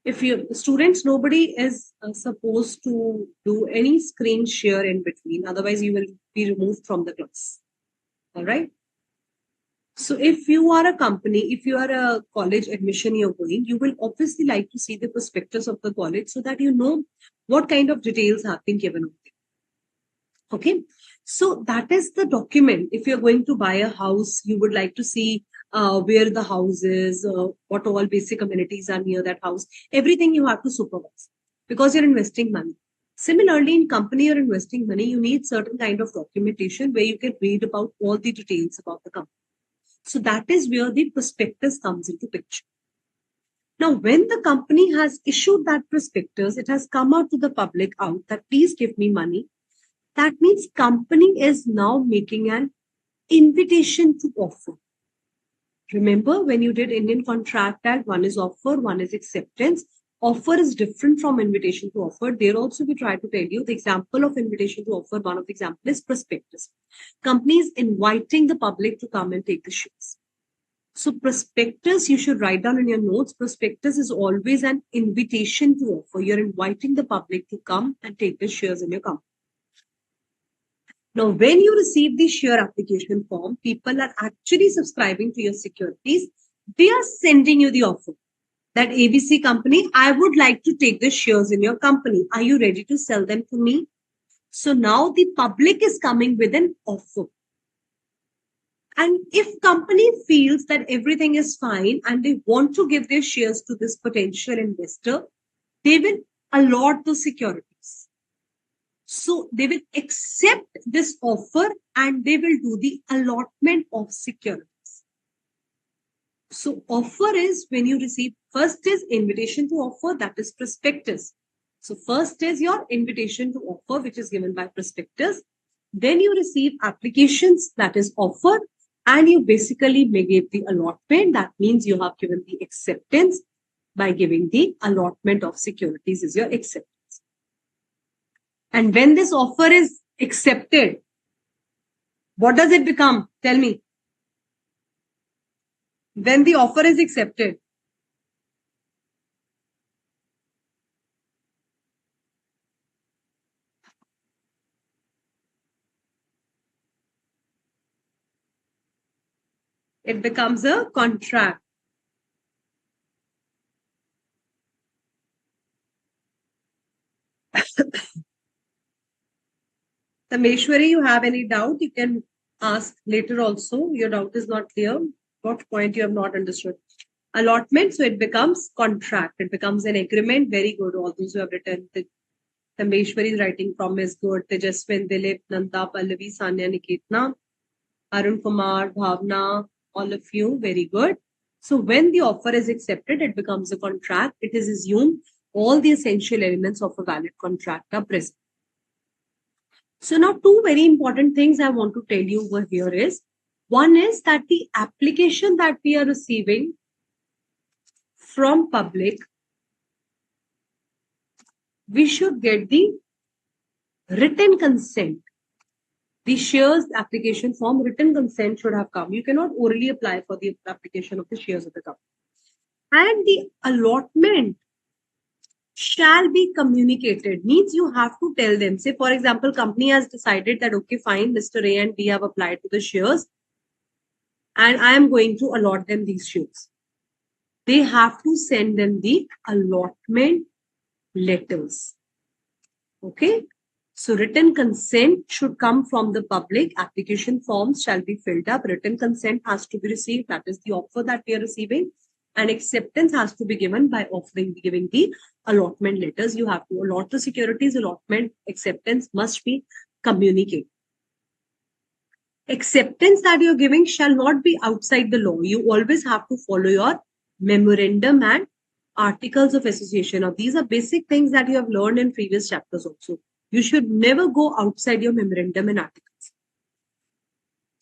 if you students, nobody is supposed to do any screen share in between, otherwise you will be removed from the class. All right. So if you are a company, if you are a college admission you're going, you will obviously like to see the prospectus of the college so that you know what kind of details have been given. Okay. So that is the document. If you're going to buy a house, you would like to see where the house is, what all basic amenities are near that house. Everything you have to supervise because you're investing money. Similarly, in company you're investing money, you need certain kind of documentation where you can read about all the details about the company. So that is where the prospectus comes into picture. Now, when the company has issued that prospectus, it has come out to the public out that please give me money. That means company is now making an invitation to offer. Remember, when you did Indian Contract Act, one is offer, one is acceptance. Offer is different from invitation to offer. There also we try to tell you the example of invitation to offer. One of the examples is prospectus. Company is inviting the public to come and take the shares. So prospectus, you should write down in your notes, prospectus is always an invitation to offer. You're inviting the public to come and take the shares in your company. Now, when you receive the share application form, people are actually subscribing to your securities. They are sending you the offer that ABC company, I would like to take the shares in your company. Are you ready to sell them to me? So now the public is coming with an offer. And if company feels that everything is fine and they want to give their shares to this potential investor, they will allot the securities. So they will accept this offer and they will do the allotment of securities. So offer is when you receive, first is invitation to offer, that is prospectus. So first is your invitation to offer, which is given by prospectus. Then you receive applications, that is offer, and you basically may give the allotment. That means you have given the acceptance by giving the allotment of securities is your acceptance. And when this offer is accepted, what does it become? Tell me. When the offer is accepted, it becomes a contract. Tameshwari, you have any doubt? You can ask later also. Your doubt is not clear. What point you have not understood? Allotment, so it becomes contract. It becomes an agreement. Very good. All those who have written. Tameshwari is writing from is good. Tejaswin, Dilip, Nanda, Pallavi, Sanya, Nikitna, Arun Kumar, Bhavna, all of you. Very good. So when the offer is accepted, it becomes a contract. It is assumed all the essential elements of a valid contract are present. So now two very important things I want to tell you over here is, one is that the application that we are receiving from public, we should get the written consent. The shares application form, written consent should have come. You cannot orally apply for the application of the shares of the company. And the allotment shall be communicated, means you have to tell them. Say, for example, company has decided that, okay, fine, Mr. A and B have applied to the shares and I am going to allot them these shares. They have to send them the allotment letters. Okay. So written consent should come from the public. Application forms shall be filled up. Written consent has to be received. That is the offer that we are receiving. And acceptance has to be given by giving the allotment letters. You have to allot the securities. Allotment acceptance must be communicated. Acceptance that you're giving shall not be outside the law. You always have to follow your memorandum and articles of association. Now, these are basic things that you have learned in previous chapters also. You should never go outside your memorandum and articles.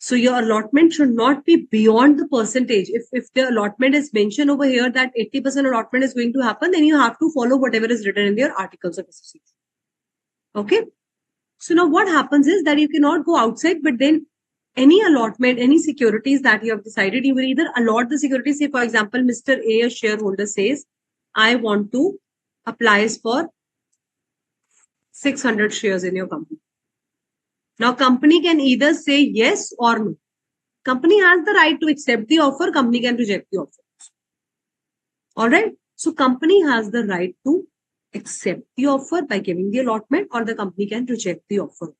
So your allotment should not be beyond the percentage. If the allotment is mentioned over here that 80% allotment is going to happen, then you have to follow whatever is written in your articles of association. Okay. So now what happens is that you cannot go outside, but then any allotment, any securities that you have decided, you will either allot the securities. Say, for example, Mr. A, a shareholder, says, I want to apply for 600 shares in your company. Now, company can either say yes or no. Company has the right to accept the offer. Company can reject the offer. All right. So, company has the right to accept the offer by giving the allotment, or the company can reject the offer.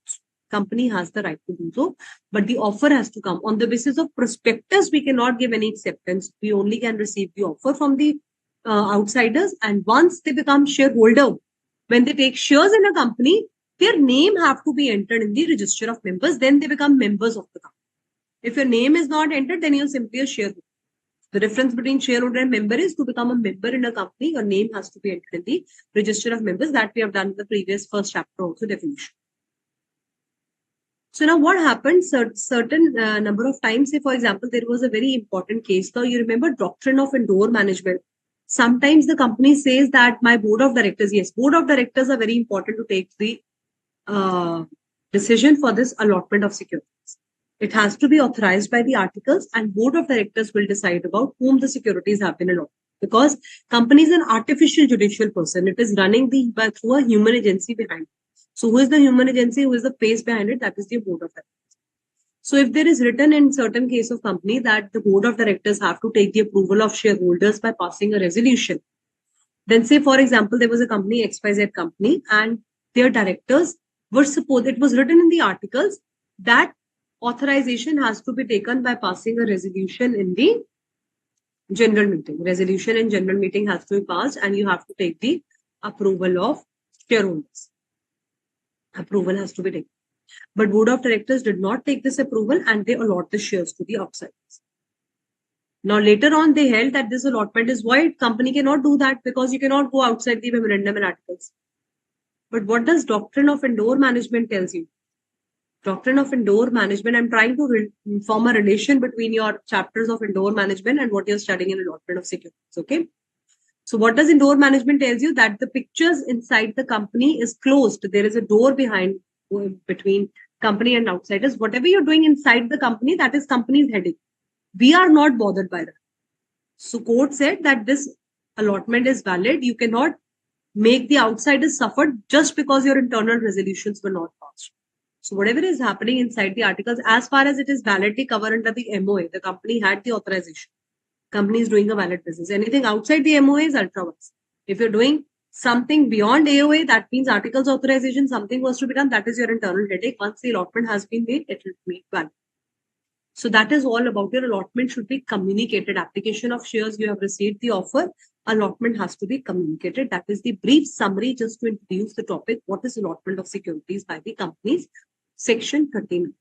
Company has the right to do so, but the offer has to come on the basis of prospectus. We cannot give any acceptance. We only can receive the offer from the outsiders. And once they become shareholder, when they take shares in a company, their name have to be entered in the register of members. Then they become members of the company. If your name is not entered, then you're simply a shareholder. The difference between shareholder and member is to become a member in a company, your name has to be entered in the register of members. That we have done in the previous first chapter also definition. So now what happens, certain number of times, say for example, there was a very important case. Now you remember doctrine of indoor management. Sometimes the company says that my board of directors, yes, board of directors are very important to take the decision for this allotment of securities. It has to be authorized by the articles, and board of directors will decide about whom the securities have been allotted. Because company is an artificial judicial person. It is running through a human agency behind it. So who is the human agency? Who is the face behind it? That is the board of directors. So if there is written in certain case of company that the board of directors have to take the approval of shareholders by passing a resolution, then say for example, there was a company, XYZ company, and their directors were supposed, it was written in the articles that authorization has to be taken by passing a resolution in the general meeting. Resolution in general meeting has to be passed, and you have to take the approval of shareholders. Approval has to be taken. But board of directors did not take this approval, and they allot the shares to the outsiders. Now later on, they held that this allotment is void. Company cannot do that because you cannot go outside the memorandum and articles. But what does doctrine of indoor management tells you? Doctrine of indoor management, I'm trying to form a relation between your chapters of indoor management and what you're studying in allotment of securities. Okay. So what does indoor management tells you? That the pictures inside the company is closed. There is a door between company and outsiders. Whatever you're doing inside the company, that is company's headache. We are not bothered by that. So court said that this allotment is valid. You cannot make the outsiders suffer just because your internal resolutions were not passed. So whatever is happening inside the articles, as far as it is validly covered under the MOA, the company had the authorization. Company is doing a valid business. Anything outside the MOA is ultra-vires. If you're doing something beyond AOA, that means articles authorization, something was to be done, that is your internal headache. Once the allotment has been made, it will be valid. So that is all about your allotment should be communicated. Application of shares, you have received the offer, allotment has to be communicated. That is the brief summary just to introduce the topic. What is allotment of securities by the companies? Section 13.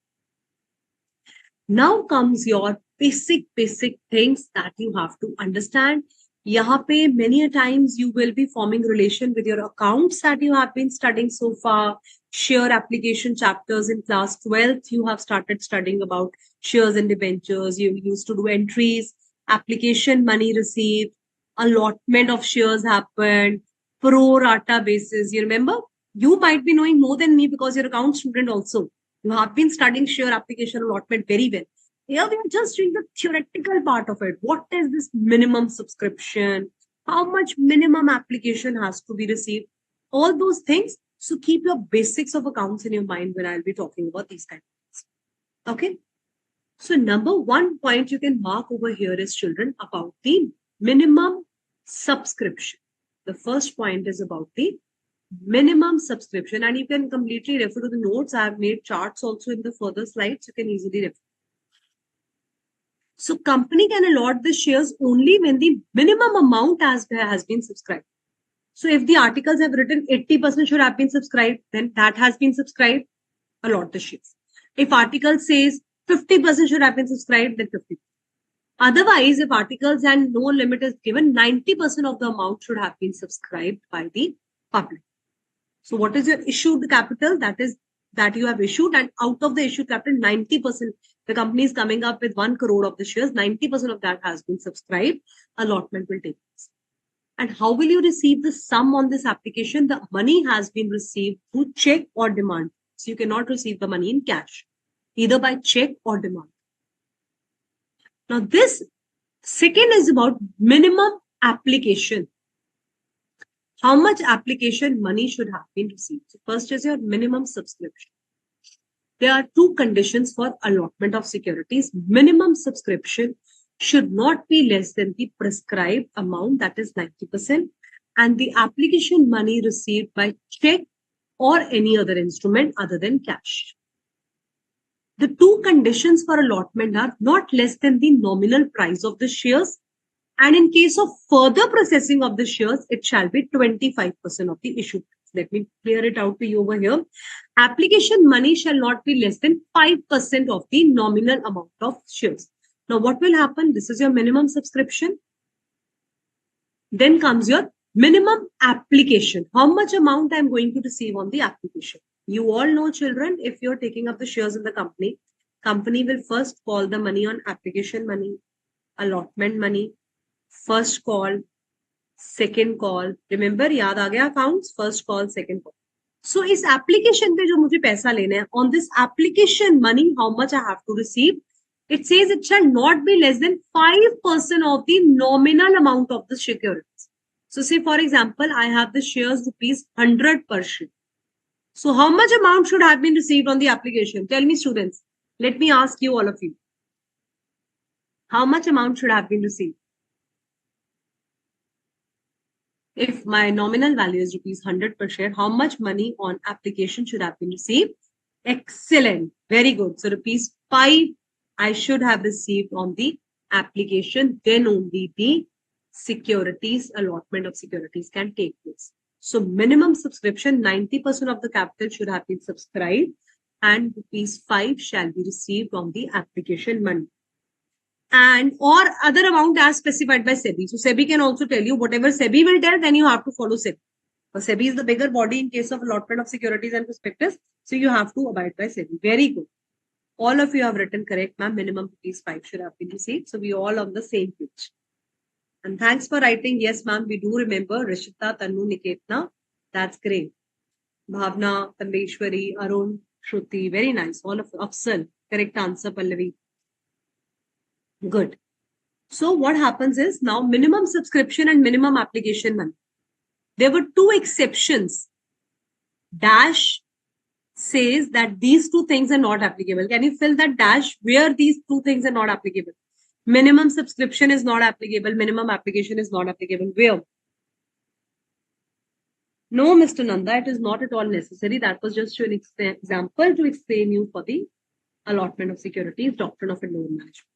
Now comes your basic things that you have to understand. Yahan pe many a times you will be forming relation with your accounts that you have been studying so far. Share application chapters in class 12th, you have started studying about shares and debentures. You used to do entries, application money received, allotment of shares happened, pro rata basis. You remember? You might be knowing more than me because you're account student also. You have been studying share application allotment very well. Here we are just doing the theoretical part of it. What is this minimum subscription? How much minimum application has to be received? All those things. So keep your basics of accounts in your mind when I'll be talking about these kind of things. Okay. So number one point you can mark over here is, children, about the minimum subscription. The first point is about the minimum subscription, and you can completely refer to the notes. I have made charts also in the further slides. You can easily refer. So company can allot the shares only when the minimum amount has been subscribed. So if the articles have written 80% should have been subscribed, then that has been subscribed, allot the shares. If article says 50% should have been subscribed, then 50%. Otherwise, if articles and no limit is given, 90% of the amount should have been subscribed by the public. So what is your issued capital? That is that you have issued, and out of the issued capital, 90%. The company is coming up with 1 crore of the shares, 90% of that has been subscribed, allotment will take place. And how will you receive the sum on this application? The money has been received through check or demand. So you cannot receive the money in cash, either by check or demand. Now this second is about minimum application. How much application money should have been received? So first is your minimum subscription. There are two conditions for allotment of securities. Minimum subscription should not be less than the prescribed amount, that is 90%, and the application money received by check or any other instrument other than cash. The two conditions for allotment are not less than the nominal price of the shares, and in case of further processing of the shares, it shall be 25% of the issue price. Let me clear it out to you over here. Application money shall not be less than 5% of the nominal amount of shares. Now, what will happen? This is your minimum subscription. Then comes your minimum application. How much amount I am going to receive on the application? You all know, children, if you're taking up the shares in the company will first call the money on application money, allotment money, first call, second call. Remember, याद आ गया accounts, first call, second call. So इस application पे जो मुझे पैसा लेना है, on this application money, how much I have to receive? It says it shall not be less than 5% of the nominal amount of the securities. So say for example, I have the shares rupees 100 per share. So how much amount should have been received on the application? Tell me, students. Let me ask you, all of you. How much amount should have been received? If my nominal value is rupees 100 per share, how much money on application should have been received? Excellent. Very good. So rupees 5 I should have received on the application. Then only the securities, allotment of securities can take place. So minimum subscription, 90% of the capital should have been subscribed and rupees 5 shall be received on the application money. And or other amount as specified by SEBI. So SEBI can also tell you whatever SEBI will tell, then you have to follow SEBI. But SEBI is the bigger body in case of allotment of securities and prospectus. So you have to abide by SEBI. Very good. All of you have written correct, ma'am. Minimum rupees 5 should have been received. So we all on the same page. And thanks for writing. Yes, ma'am. We do remember Rishita, Tanu, Niketna. That's great. Bhavna, Tambeshwari, Arun, Shruti. Very nice. All of Afsal. Correct answer, Pallavi. Good. So what happens is now minimum subscription and minimum application money. There were two exceptions. Dash says that these two things are not applicable. Can you fill that dash where these two things are not applicable? Minimum subscription is not applicable. Minimum application is not applicable. Where? No, Mr. Nanda, it is not at all necessary. That was just an example to explain you for the allotment of securities, doctrine of loan management.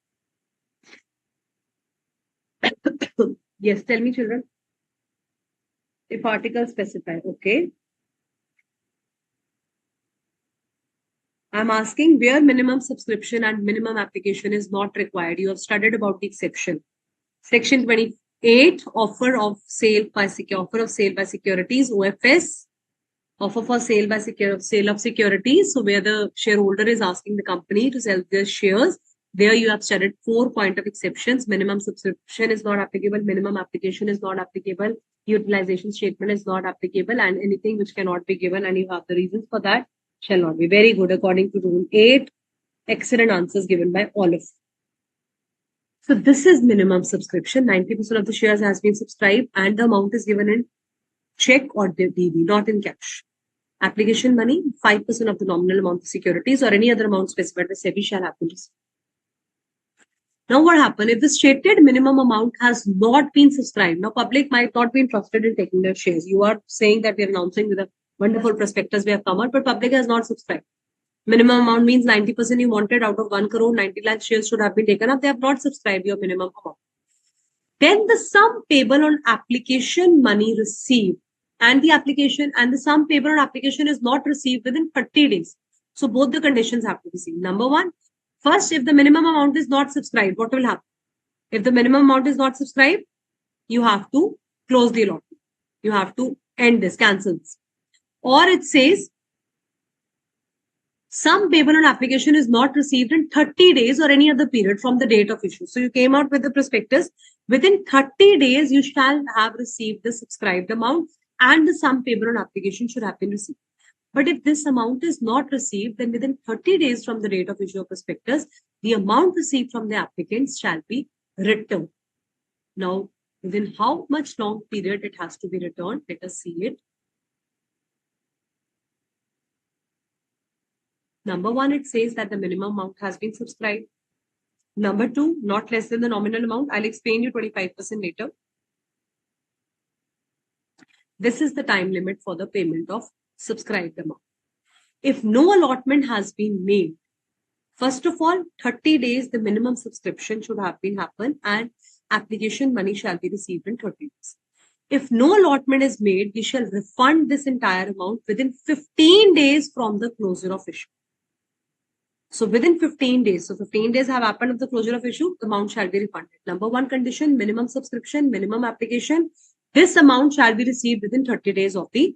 Yes, tell me, children. If article specify, okay. I'm asking where minimum subscription and minimum application is not required. You have studied about the exception. Section 28, offer of sale by securities, OFS, offer for sale by sale of securities. So where the shareholder is asking the company to sell their shares, there you have studied 4 points of exceptions. Minimum subscription is not applicable. Minimum application is not applicable. Utilization statement is not applicable, and anything which cannot be given and you have the reasons for that shall not be. Very good. According to rule 8, excellent answers given by all of you. So this is minimum subscription. 90% of the shares has been subscribed and the amount is given in check or DD, not in cash. Application money, 5% of the nominal amount of securities or any other amount specified by SEBI shall have been received. Now what happened? If the stated minimum amount has not been subscribed, now public might not be interested in taking their shares. You are saying that we are announcing with a wonderful prospectus we have come out, but public has not subscribed. Minimum amount means 90% you wanted out of 1 crore, 90 lakh shares should have been taken up. They have not subscribed your minimum amount. Then the sum payable on application money received and the sum payable on application is not received within 30 days. So both the conditions have to be seen. Number one, first, if the minimum amount is not subscribed, what will happen? If the minimum amount is not subscribed, you have to close the allotment. You have to end this, cancel this. Or it says, Some payable on application is not received in 30 days or any other period from the date of issue. So you came out with the prospectus. Within 30 days, you shall have received the subscribed amount and the sum payable on application should have been received. But if this amount is not received, then within 30 days from the date of issue of prospectus, the amount received from the applicants shall be returned. Now, within how much long period it has to be returned? Let us see it. Number one, it says that the minimum amount has been subscribed. Number two, not less than the nominal amount. I'll explain you 25% later. This is the time limit for the payment of subscribed amount. If no allotment has been made, first of all, 30 days, the minimum subscription should have been happened and application money shall be received in 30 days. If no allotment is made, we shall refund this entire amount within 15 days from the closure of issue. So within 15 days, so 15 days have happened of the closure of issue, the amount shall be refunded. Number one condition, minimum subscription, minimum application. This amount shall be received within 30 days of the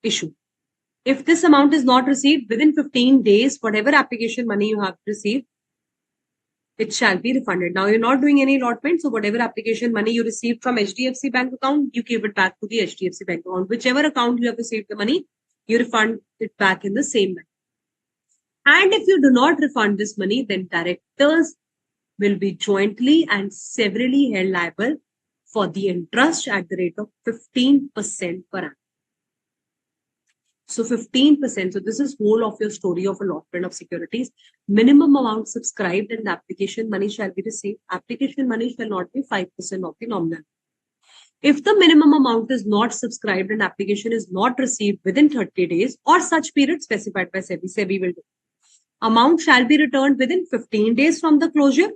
issue. If this amount is not received within 15 days, whatever application money you have received, it shall be refunded. Now you're not doing any allotment, so whatever application money you received from HDFC bank account, you give it back to the HDFC bank account. Whichever account you have received the money, you refund it back in the same manner. And if you do not refund this money, then directors will be jointly and severally held liable for the interest at the rate of 15% per annum. So 15%. So this is whole of your story of allotment of securities. Minimum amount subscribed and application money shall be received. Application money shall not be 5% of the nominal. If the minimum amount is not subscribed and application is not received within 30 days or such period specified by SEBI will do. Amount shall be returned within 15 days from the closure.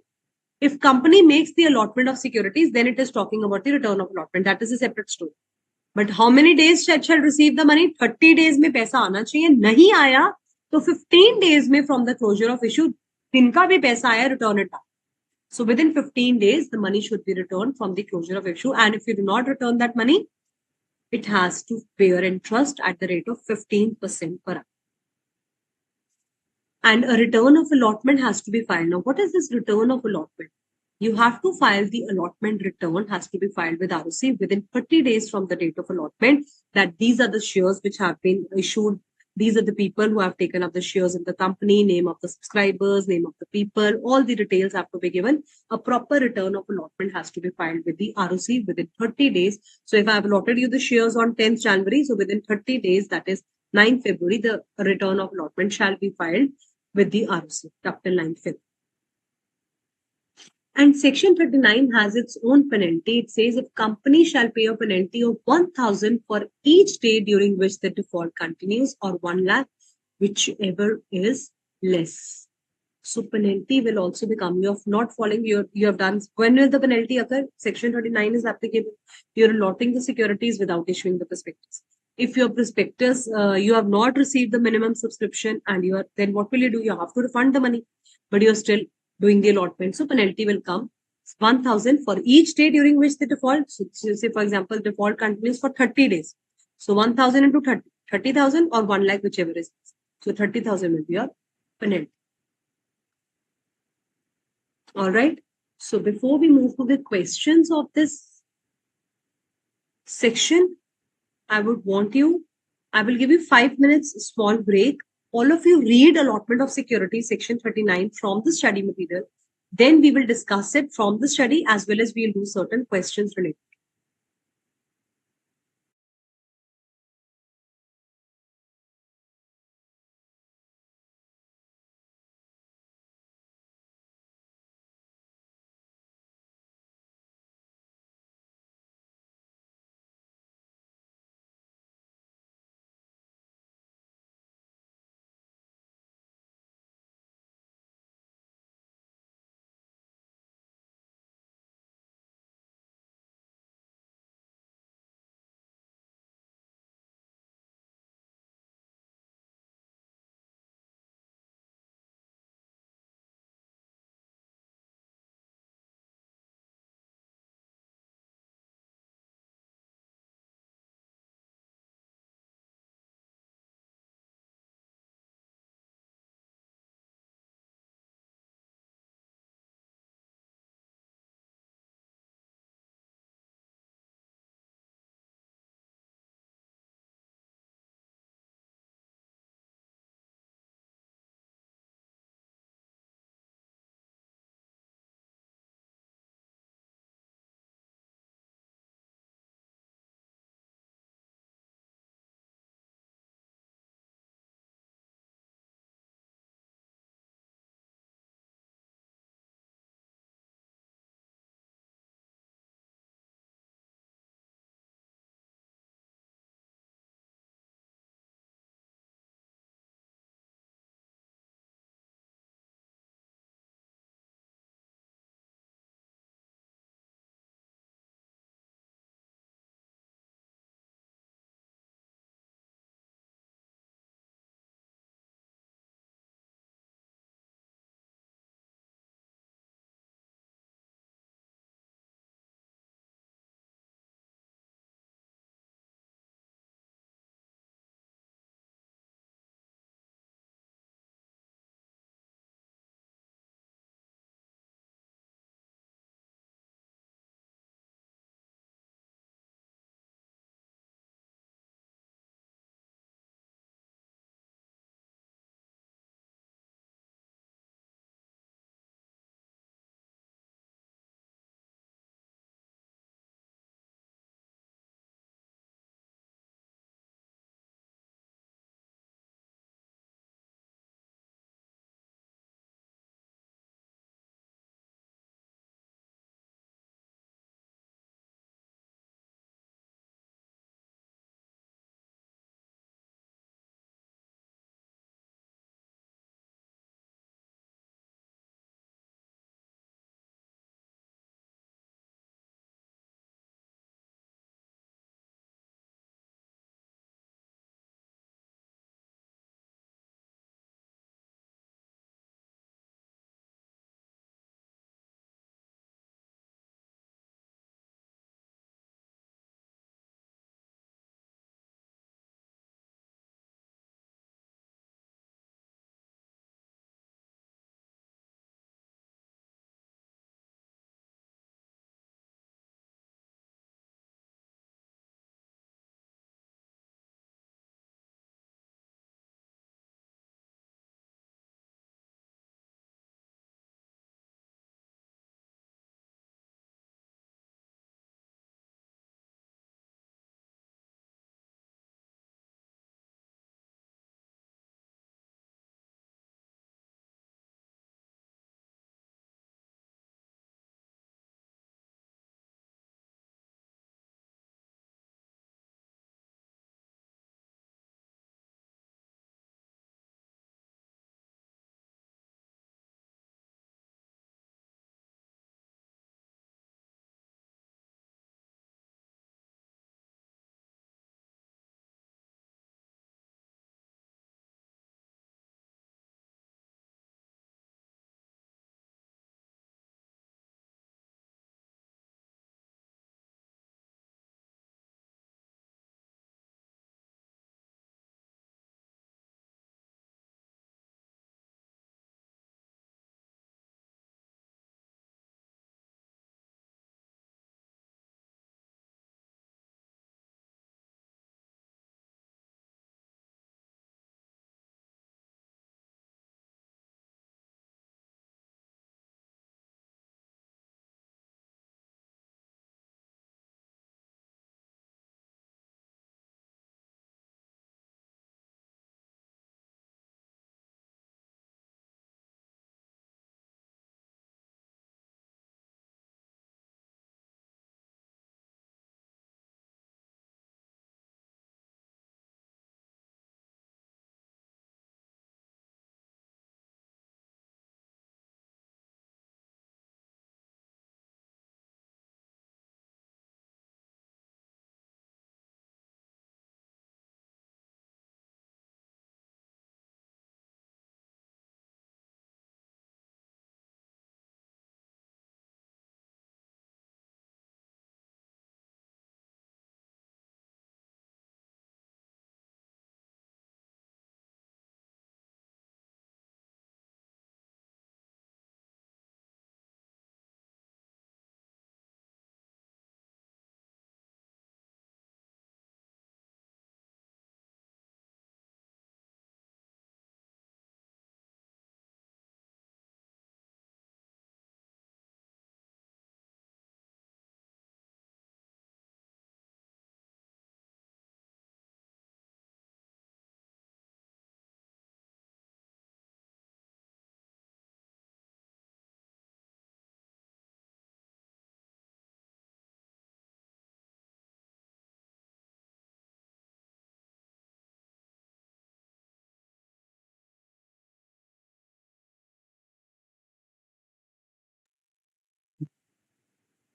If company makes the allotment of securities, then it is talking about the return of allotment. That is a separate story. But how many days shall receive the money? 30 days में पैसा आना चाहिए. नहीं आया तो 15 days में from the closure of issue जिनका भी पैसा आया return it back. So within 15 days the money should be returned from the closure of issue, and if you do not return that money, it has to bear interest at the rate of 15% per annum. And a return of allotment has to be filed. Now, what is this return of allotment? You have to file the allotment return, has to be filed with ROC within 30 days from the date of allotment, that these are the shares which have been issued. These are the people who have taken up the shares in the company, name of the subscribers, name of the people, all the details have to be given. A proper return of allotment has to be filed with the ROC within 30 days. So if I have allotted you the shares on 10th January, so within 30 days, that is 9th February, the return of allotment shall be filed with the ROC up till 9th February. And section 39 has its own penalty. It says if company shall pay a penalty of 1,000 for each day during which the default continues, or 1 lakh, whichever is less. So penalty will also become, you of not following, you have done. When will the penalty occur? Section 39 is applicable. You're allotting the securities without issuing the prospectus. If your prospectus, you have not received the minimum subscription and then what will you do? You have to refund the money, but you're still doing the allotment. So penalty will come 1,000 for each day during which the default. So say for example, default continues for 30 days. So 1,000 into 30, 30,000 or 1 lakh, whichever is. So 30,000 will be your penalty. All right. So before we move to the questions of this section, I will give you 5 minutes small break. All of you read allotment of security section 39 from the study material. Then we will discuss it from the study, as well as we'll do certain questions related.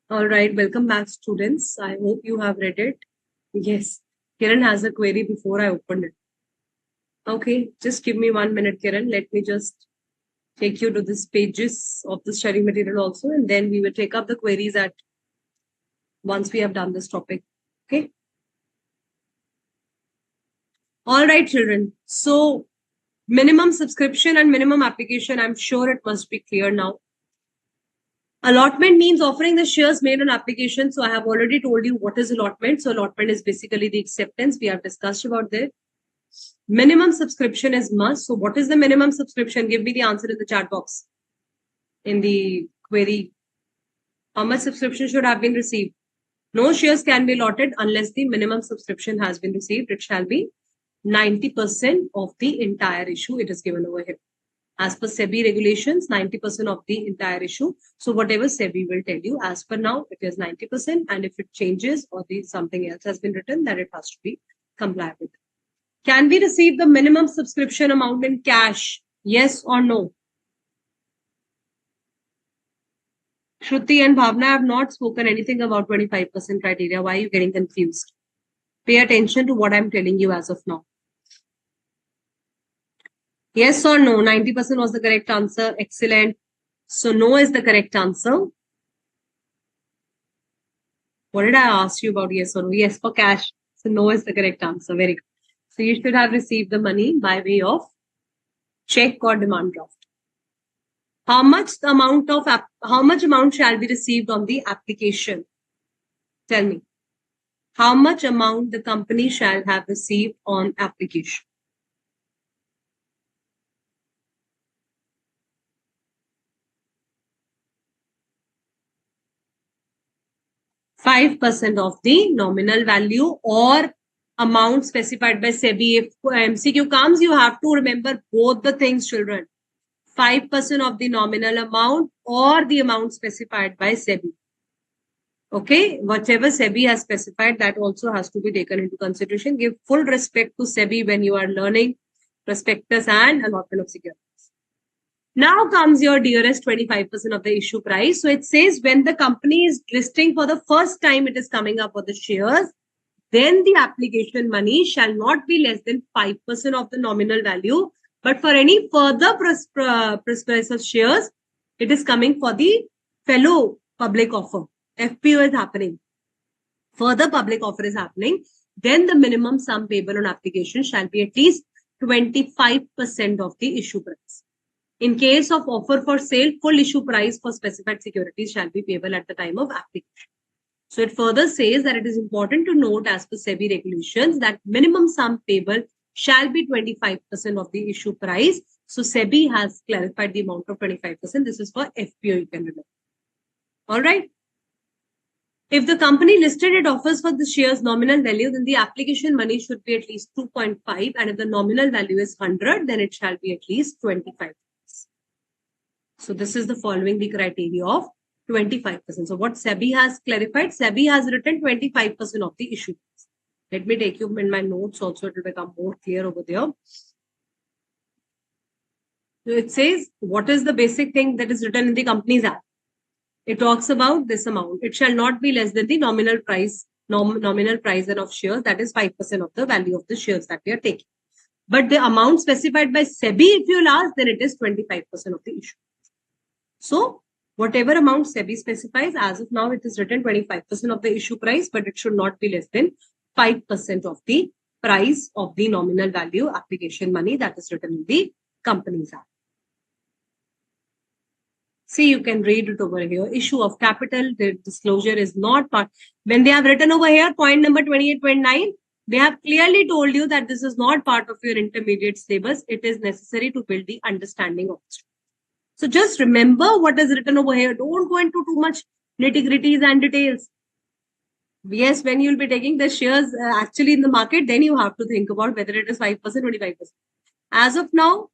All right, welcome back, students. I hope you have read it. Yes, Kiran has a query before I opened it. Okay, just give me 1 minute, Kiran. Let me just take you to these pages of the study material also, and then we will take up the queries at once we have done this topic. Okay. All right, children. So minimum subscription and minimum application, I'm sure it must be clear now. Allotment means offering the shares made on application. So I have already told you what is allotment. So allotment is basically the acceptance. We have discussed about that. Minimum subscription is must. So what is the minimum subscription? Give me the answer in the chat box. In the query. How much subscription should have been received? No shares can be allotted unless the minimum subscription has been received. It shall be 90% of the entire issue. It is given over here. As per SEBI regulations, 90% of the entire issue. So whatever SEBI will tell you, as per now, it is 90%. And if it changes or something else has been written, then it has to be complied with. Can we receive the minimum subscription amount in cash? Yes or no? Shruti and Bhavna have not spoken anything about 25% criteria. Why are you getting confused? Pay attention to what I'm telling you as of now. Yes or no? 90% was the correct answer. Excellent. So no is the correct answer. What did I ask you about yes or no? Yes for cash. So no is the correct answer. Very good. So you should have received the money by way of check or demand draft. How much amount shall be received on the application? Tell me. How much amount the company shall have received on application? %5 of the nominal value or amount specified by SEBI. If MCQ comes, you have to remember both the things, children. 5% of the nominal amount or the amount specified by SEBI. Okay, whatever SEBI has specified, that also has to be taken into consideration. Give full respect to SEBI when you are learning prospectus and allotment of securities. Now comes your dearest 25% of the issue price. So it says when the company is listing for the first time, it is coming up for the shares, then the application money shall not be less than 5% of the nominal value. But for any further prospectus of shares, it is coming for the fellow public offer. FPO is happening. Further public offer is happening. Then the minimum sum payable on application shall be at least 25% of the issue price. In case of offer for sale, full issue price for specified securities shall be payable at the time of application. So it further says that it is important to note as per SEBI regulations that minimum sum payable shall be 25% of the issue price. So SEBI has clarified the amount of 25%. This is for FPO, you can remember. All right. If the company listed it offers for the shares nominal value, then the application money should be at least 2.5. And if the nominal value is 100, then it shall be at least 25. So this is the following the criteria of 25%. So what SEBI has clarified, SEBI has written 25% of the issue. Let me take you in my notes also, it will become more clear over there. So it says, what is the basic thing that is written in the Companies Act? It talks about this amount. It shall not be less than the nominal price and of shares, that is 5% of the value of the shares that we are taking. But the amount specified by SEBI, if you will ask, then it is 25% of the issue. So whatever amount SEBI specifies, as of now, it is written 25% of the issue price, but it should not be less than 5% of the price of the nominal value application money that is written in the Companies Act. See, you can read it over here. Issue of capital, the disclosure is not part. When they have written over here, point number 28.9, they have clearly told you that this is not part of your intermediate syllabus. It is necessary to build the understanding of it. So just remember what is written over here. Don't go into too much nitty-gritties and details. Yes, when you'll be taking the shares actually in the market, then you have to think about whether it is 5%, 25%. As of now,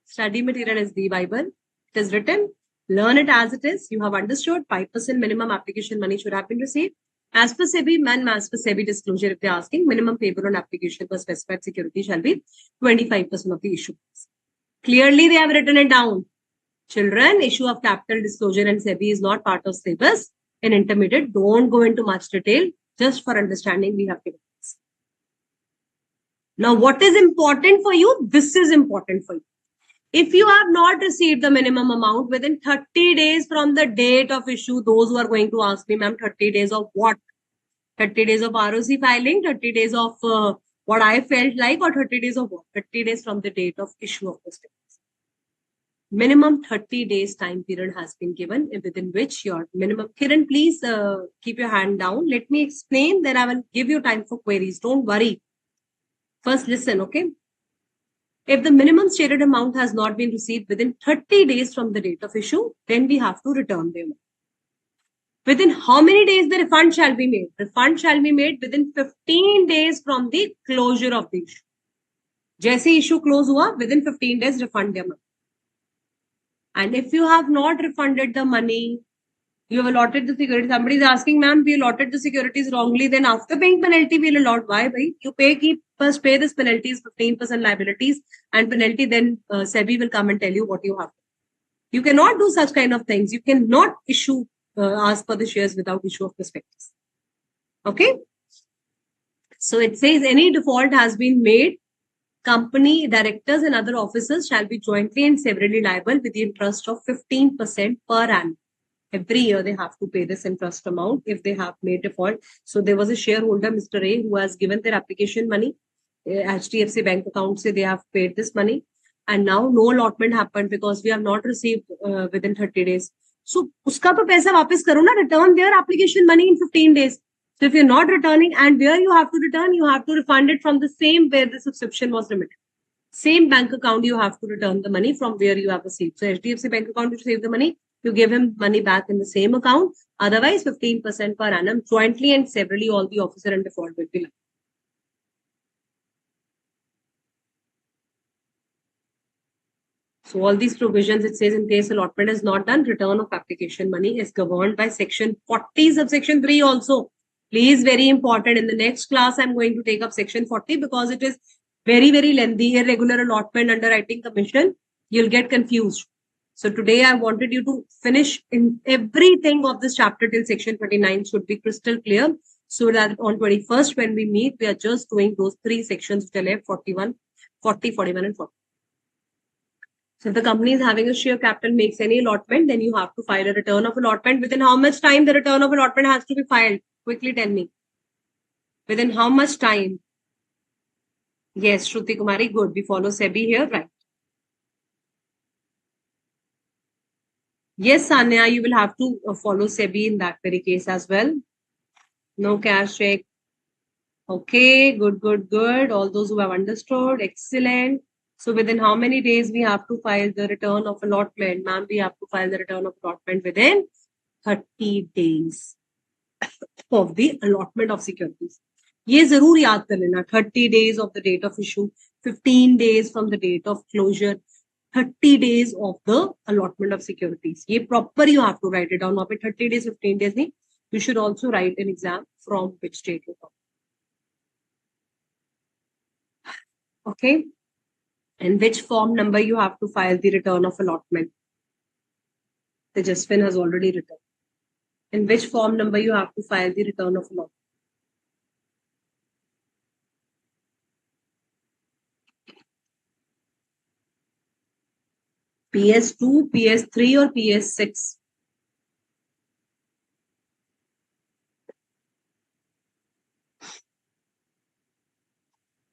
study material is the Bible. It is written. Learn it as it is. You have understood 5% minimum application money should have been received. As per SEBI, as per SEBI disclosure, if they're asking, minimum payable on application for specified security shall be 25% of the issue. Clearly, they have written it down. Children, issue of capital disclosure and SEBI is not part of syllabus. in intermediate. Don't go into much detail. Just for understanding, we have given this. Now, what is important for you? This is important for you. If you have not received the minimum amount within 30 days from the date of issue, those who are going to ask me, ma'am, 30 days of what? 30 days of ROC filing, 30 days of what I felt like, or 30 days of what? 30 days from the date of issue of the statements. Minimum 30 days time period has been given within which your minimum. Kiran, please keep your hand down. Let me explain, then I will give you time for queries. Don't worry. First, listen, okay? If the minimum stated amount has not been received within 30 days from the date of issue, then we have to return the amount. Within how many days the refund shall be made? Refund shall be made within 15 days from the closure of the issue. जैसे issue close हुआ, within 15 days refund the amount. And if you have not refunded the money, you have allotted the securities. Somebody is asking, ma'am, we allotted the securities wrongly. Then after paying penalty, we'll allot. Why, bhai? You first pay this penalties, 15% liabilities and penalty. Then SEBI will come and tell you what you have. You cannot do such kind of things. You cannot issue, ask for the shares without issue of prospectus. Okay. So it says any default has been made. Company directors and other officers shall be jointly and severally liable with the interest of 15% per annum. Every year they have to pay this interest amount if they have made default. So there was a shareholder, Mr. A, who has given their application money. HDFC bank account say they have paid this money. And now no allotment happened because we have not received within 30 days. So uska to paisa वापस करो ना, return their application money in 15 days. So if you're not returning, and where you have to return, you have to refund it from the same where the subscription was remitted. Same bank account, you have to return the money from where you have received. So HDFC bank account, you receive the money, you give him money back in the same account. Otherwise, 15% per annum, jointly and severally, all the officer and default will be liable. So all these provisions, it says in case allotment is not done, return of application money is governed by section 40 subsection 3 also. Please, very important. In the next class, I'm going to take up section 40 because it is very, very lengthy. Irregular allotment, underwriting commission. You'll get confused. So today I wanted you to finish in everything of this chapter till section 29 should be crystal clear. So that on 21st, when we meet, we are just doing those 3 sections which are left, 41, 40, 41 and 40. So if the company is having a share capital, makes any allotment, then you have to file a return of allotment. Within how much time the return of allotment has to be filed? Quickly tell me. Within how much time? Yes, Shruti Kumari, good. We follow SEBI here, right? Yes, Sanya, you will have to follow SEBI in that very case as well. No cash check. Okay, good, good, good. All those who have understood, excellent. So within how many days we have to file the return of allotment? Ma'am, we have to file the return of allotment within 30 days of the allotment of securities. ये जरूर याद कर लेना, 30 days of the date of issue, 15 days from the date of closure, 30 days of the allotment of securities. ये proper you have to write it down. Now 30 days, 15 days नहीं. You should also write an exam from which date you come. Okay. In which form number you have to file the return of allotment? The Jaswin has already written. In which form number you have to file the return of allotment? PS2, PS3 or PS6?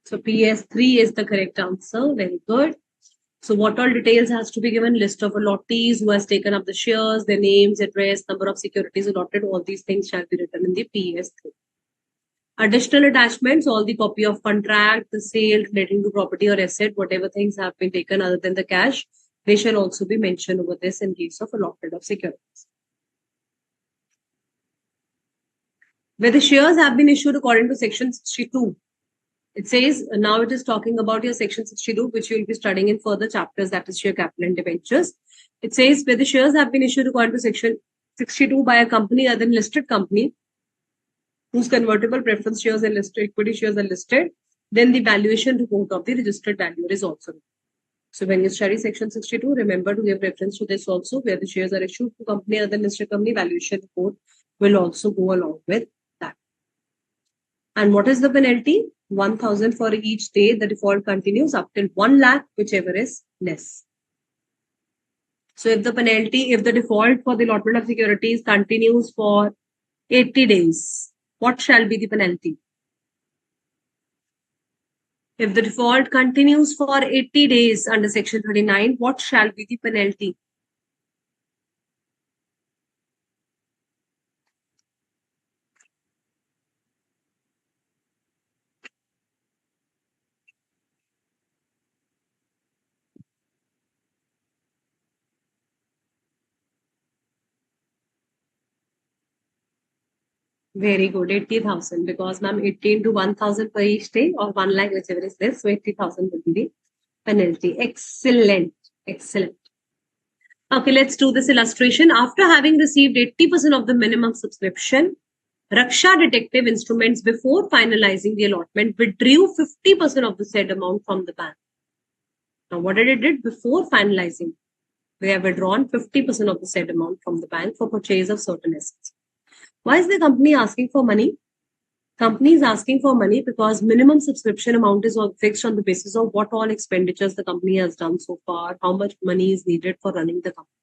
So PS3 is the correct answer. Very good. So what all details has to be given? List of allottees, who has taken up the shares, their names, address, number of securities allotted. All these things shall be written in the PS3. Additional attachments, all the copy of contract, the sale relating to property or asset, whatever things have been taken other than the cash, they shall also be mentioned over this in case of allotment of securities. Where the shares have been issued according to section 62. It says, now it is talking about your section 62, which you will be studying in further chapters, that is share capital and debentures. It says, where the shares have been issued according to section 62 by a company other than listed company, whose convertible preference shares and listed equity shares are listed, then the valuation report of the registered valuer is also written. So when you study section 62, remember to give reference to this also, where the shares are issued to company other than listed company, valuation report will also go along with that. And what is the penalty? 1,000 for each day the default continues up till 1 lakh, whichever is less. So if the default for the allotment of securities continues for 80 days, what shall be the penalty? If the default continues for 80 days under section 39, what shall be the penalty? Very good, 80,000, because ma'am 80 into 1,000 per each day or 1 lakh, whichever is this, so 80,000 will be the penalty. Excellent, excellent. Okay, let's do this illustration. After having received 80% of the minimum subscription, Raksha Detective Instruments, before finalizing the allotment, withdrew 50% of the said amount from the bank. Now, what did it do before finalizing? They have withdrawn 50% of the said amount from the bank for purchase of certain assets. Why is the company asking for money? Company is asking for money because minimum subscription amount is fixed on the basis of what all expenditures the company has done so far, how much money is needed for running the company.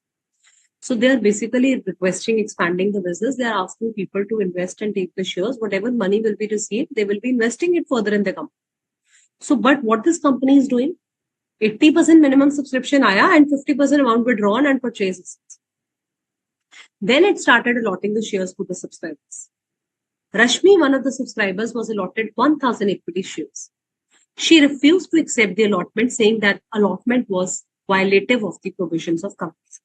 So they are basically requesting expanding the business. They are asking people to invest and take the shares. Whatever money will be received, they will be investing it further in the company. So, but what this company is doing, 80% minimum subscription aaya and 50% amount withdrawn and purchases. Then it started allotting the shares to the subscribers. Rashmi, one of the subscribers, was allotted 1,000 equity shares. She refused to accept the allotment, saying that allotment was violative of the provisions of companies.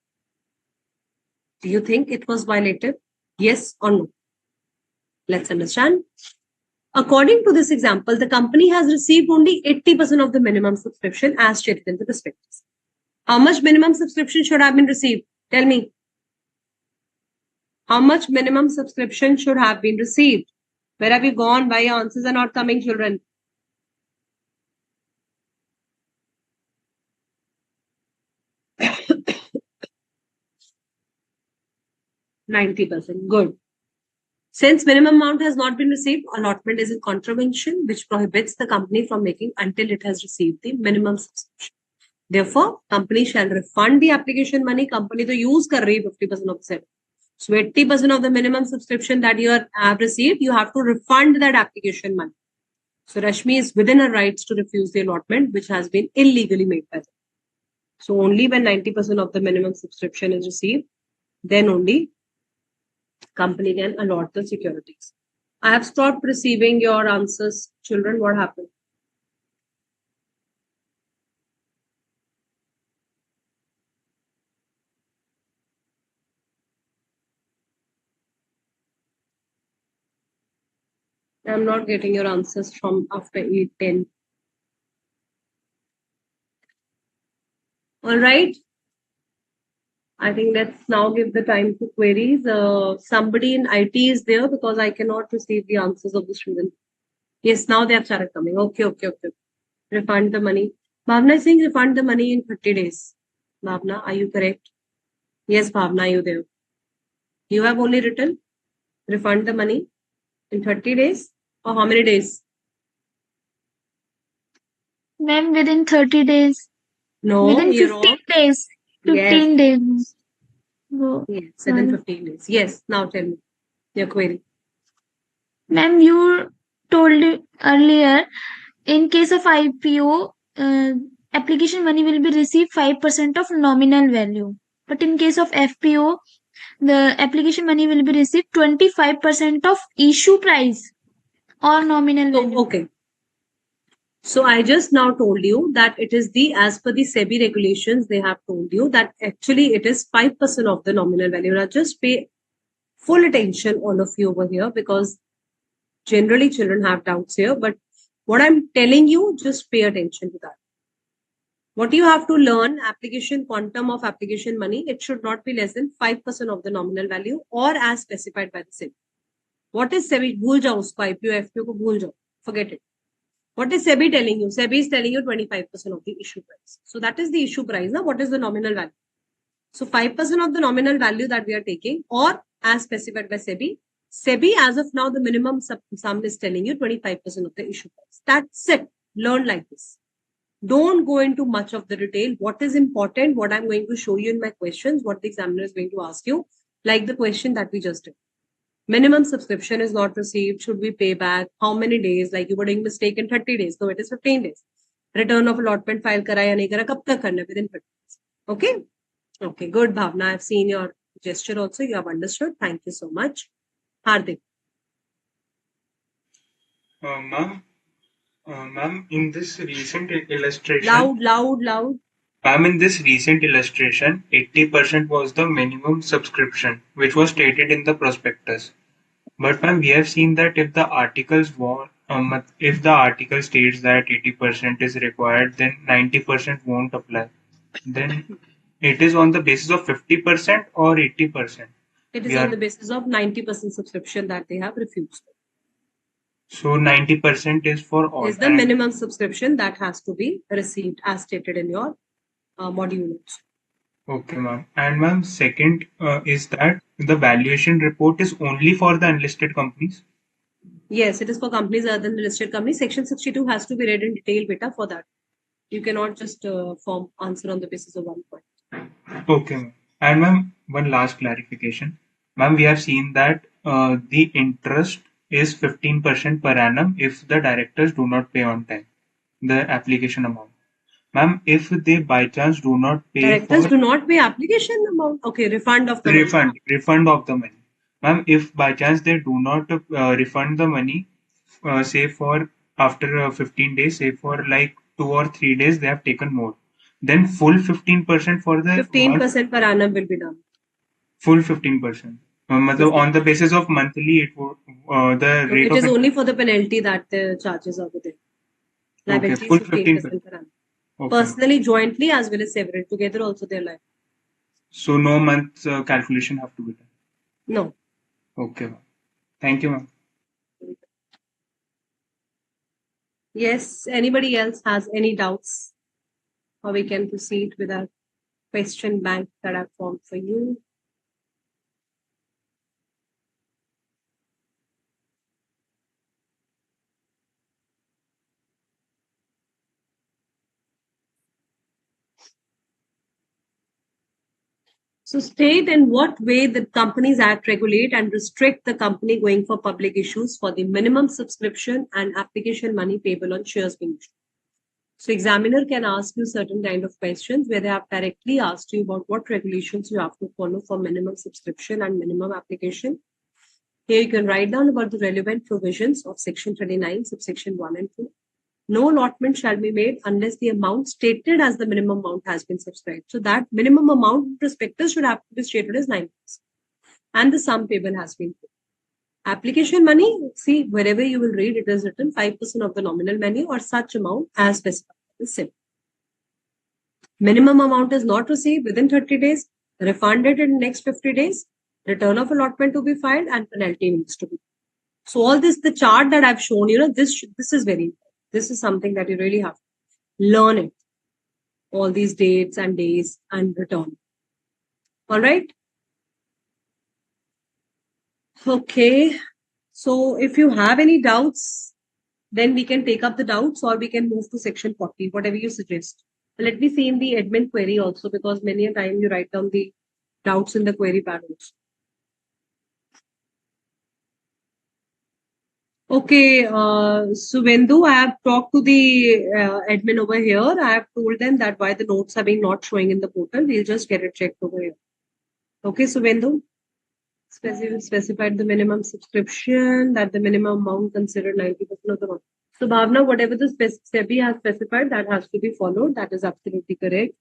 Do you think it was violative? Yes or no? Let's understand. According to this example, the company has received only 80% of the minimum subscription as stated in the prospectus. How much minimum subscription should have been received? Tell me. How much minimum subscription should have been received? Where have you gone? Why your answers are not coming, children? %90. Good. Since minimum amount has not been received, allotment is in contravention, which prohibits the company from making until it has received the minimum subscription. Therefore, company shall refund the application money. Company to use kar rahi 50% of the set. So 80% of the minimum subscription that you have received, you have to refund that application money. So Rashmi is within her rights to refuse the allotment, which has been illegally made by them. So only when 90% of the minimum subscription is received, then only company can allot the securities. I have stopped receiving your answers. Children, what happened? I'm not getting your answers from after 8:10. All right. I think let's now give the time to queries. Somebody in IT is there because I cannot receive the answers of the student. Yes, now they have started coming. Okay. Refund the money. Bhavna is saying refund the money in 30 days. Bhavna, are you correct? Yes, Bhavna, are you there? You have only written refund the money in 30 days or how many days? Ma'am, within 30 days. No, within you're 15 wrong. days. 15 days. Yes, within 15 days. Yes, now tell me your query. Ma'am, you told earlier, in case of IPO, application money will be received 5% of nominal value. But in case of FPO, the application money will be received 25% of issue price or nominal value. Okay. So I just now told you that it is as per the SEBI regulations, they have told you that actually it is 5% of the nominal value. Now just pay full attention, all of you over here, because generally children have doubts here. But what I'm telling you, just pay attention to that. What you have to learn, application quantum of application money, it should not be less than 5% of the nominal value or as specified by the SEBI. What is SEBI? Bhul jao usko, IPO, FPO ko bhul jao. Forget it. What is SEBI telling you? SEBI is telling you 25% of the issue price. So that is the issue price. Now, what is the nominal value? So 5% of the nominal value that we are taking, or as specified by SEBI. SEBI, as of now, the minimum sum is telling you 25% of the issue price. That's it. Learn like this. Don't go into much of the detail. What is important, what I'm going to show you in my questions, what the examiner is going to ask you, like the question that we just did. Minimum subscription is not received. Should we pay back? How many days? Like you were doing mistake in 30 days. So it is 15 days. Return of allotment file kara ya nahi kara, kab tak karna within 30 days. Okay? Okay, good, Bhavna. I've seen your gesture also. You have understood. Thank you so much. Hardik. Ma'am, in this recent illustration, Loud. ma'am, in this recent illustration, 80% was the minimum subscription, which was stated in the prospectus. But ma'am, we have seen that if the if the article states that 80% is required, then 90% won't apply. Then it is on the basis of 50% or 80%. It is on the basis of 90% subscription that they have refused. So 90% is for all. Is the minimum subscription that has to be received as stated in your module. Okay, ma'am. And ma'am, second is that the valuation report is only for the unlisted companies? Yes, it is for companies other than the listed companies. Section 62 has to be read in detail, beta, for that. You cannot just form answer on the basis of one point. Okay, ma'am. And ma'am, one last clarification. Ma'am, we have seen that the interest is 15% per annum if the directors do not pay on time the application amount. Ma'am, if they by chance do not pay Directors do not pay application amount. Okay, refund of the refund of the money. Ma'am, if by chance they do not refund the money, say for after 15 days, say for like 2 or 3 days, they have taken more. Then full 15% for the 15% per annum will be done. Full 15%. On the basis of monthly, it would the rate it of is only for the penalty that the charges are within. Liability full is 15% per annum. Okay. Personally, jointly, as well as separate, together also they're liable. So no month calculation have to be done? No. Okay, ma'am. Thank you, ma'am. Yes, anybody else has any doubts? Or we can proceed with our question bank that I've formed for you. So state in what way the Companies Act regulate and restrict the company going for public issues for the minimum subscription and application money payable on shares being issued. So examiner can ask you certain kind of questions where they have directly asked you about what regulations you have to follow for minimum subscription and minimum application. Here you can write down about the relevant provisions of section 29, subsection 1 and 2. No allotment shall be made unless the amount stated as the minimum amount has been subscribed. So that minimum amount prospectus should have to be stated as 9%. And the sum payable has been paid. Application money, see, wherever you will read, it is written 5% of the nominal money or such amount as specified in SIP. Minimum amount is not received within 30 days, refunded in the next 50 days, return of allotment to be filed, and penalty needs to be. So all this, the chart that I've shown, this is very important. This is something that you really have to learn it. All these dates and days and return. All right. Okay. So if you have any doubts, then we can take up the doubts or we can move to section 40, whatever you suggest. Let me see in the admin query also, because many a time you write down the doubts in the query panels. Okay, Suvendu, I have talked to the admin over here. I have told them that why the notes are being not showing in the portal. We'll just get it checked over here. Okay, Suvendu, specified the minimum subscription, that the minimum amount considered 90% of the amount. So Bhavna, whatever the SEBI has specified, that has to be followed. That is absolutely correct.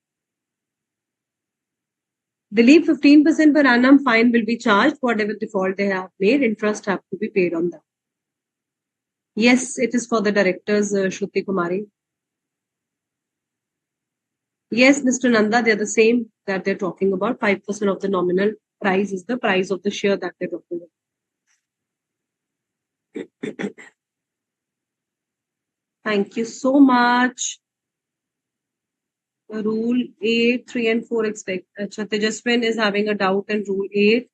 Dilip, 15% per annum fine will be charged. Whatever default they have made, interest have to be paid on that. Yes, it is for the directors, Shruti Kumari. Yes, Mr. Nanda, they're the same that they're talking about. 5% of the nominal price is the price of the share that they're talking about. Thank you so much. Rule 8, 3 and 4 expect. Tejaswin is having a doubt in Rule 8.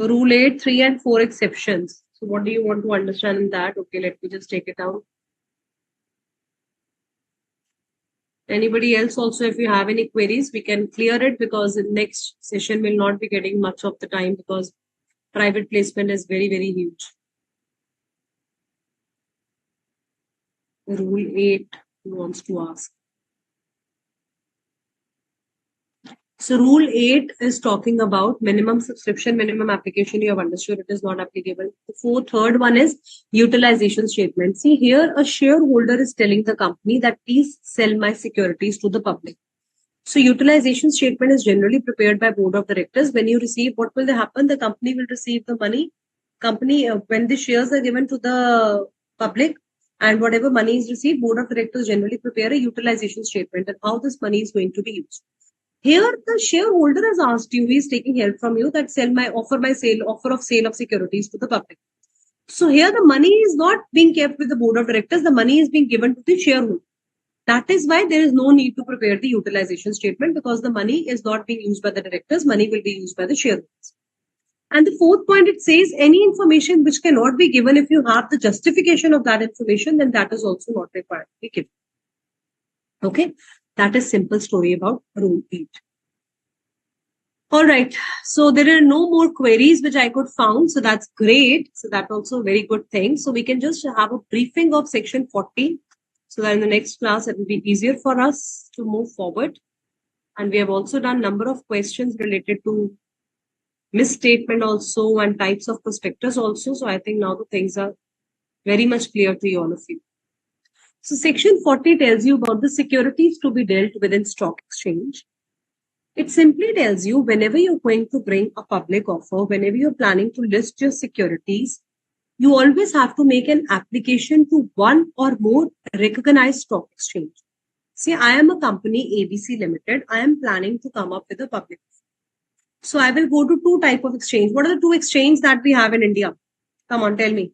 Rule 8, 3 and 4 exceptions. So what do you want to understand in that? Okay, let me just take it out. Anybody else also, if you have any queries, we can clear it, because the next session will not be getting much of the time because private placement is very, very huge. Rule 8 wants to ask. So rule 8 is talking about minimum subscription, minimum application. You have understood it is not applicable. The third one is utilization statement. See here, a shareholder is telling the company that please sell my securities to the public. So utilization statement is generally prepared by board of directors. When you receive, what will happen? The company will receive the money. Company, when the shares are given to the public and whatever money is received, board of directors generally prepare a utilization statement and how this money is going to be used. Here, the shareholder has asked you, he is taking help from you that offer of sale of securities to the public. So here the money is not being kept with the board of directors. The money is being given to the shareholder. That is why there is no need to prepare the utilization statement, because the money is not being used by the directors. Money will be used by the shareholders. And the fourth point, it says any information which cannot be given if you have the justification of that information, then that is also not required to be given. Okay, that is simple story about rule 8. All right, so there are no more queries which I could found, so that's great. So that's also a very good thing. So we can just have a briefing of section 40, so that in the next class it will be easier for us to move forward. And we have also done a number of questions related to misstatement also and types of prospectus also. So I think now the things are very much clear to all of you. So section 40 tells you about the securities to be dealt within stock exchange. It simply tells you whenever you're going to bring a public offer, whenever you're planning to list your securities, you always have to make an application to one or more recognized stock exchange. See, I am a company ABC Limited. I am planning to come up with a public offer. So I will go to two types of exchange. What are the two exchanges that we have in India? Come on, tell me.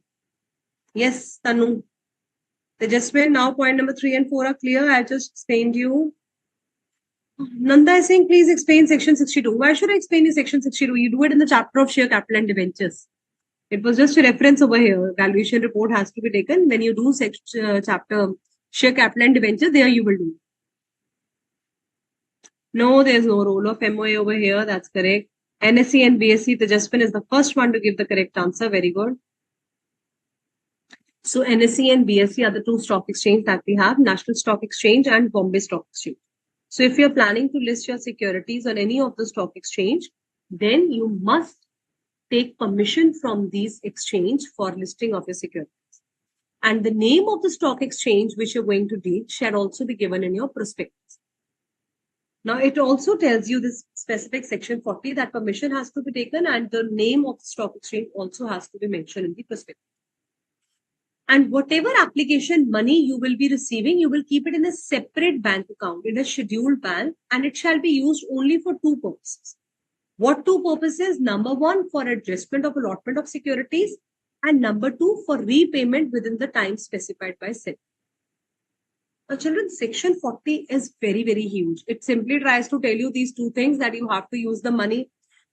Yes, Tanu. Tejaswin, now point number 3 and 4 are clear. I just explained you. Nanda is saying, please explain section 62. Why should I explain you section 62? You do it in the chapter of share capital and debentures. It was just a reference over here. Valuation report has to be taken. When you do chapter share capital and debentures, there you will do. No, there's no role of MOA over here. That's correct. NSE and BSE, Tejaswin is the first one to give the correct answer. Very good. So NSE and BSE are the two stock exchanges that we have, National Stock Exchange and Bombay Stock Exchange. So if you're planning to list your securities on any of the stock exchange, then you must take permission from these exchange for listing of your securities. And the name of the stock exchange which you're going to deal shall also be given in your prospectus. Now, it also tells you this specific section 40 that permission has to be taken and the name of the stock exchange also has to be mentioned in the prospectus. And whatever application money you will be receiving, you will keep it in a separate bank account, in a scheduled bank, and it shall be used only for two purposes. What two purposes? Number one, for adjustment of allotment of securities, and number two, for repayment within the time specified by SEBI. Now, children, section 40 is very, very huge. It simply tries to tell you these two things, that you have to use the money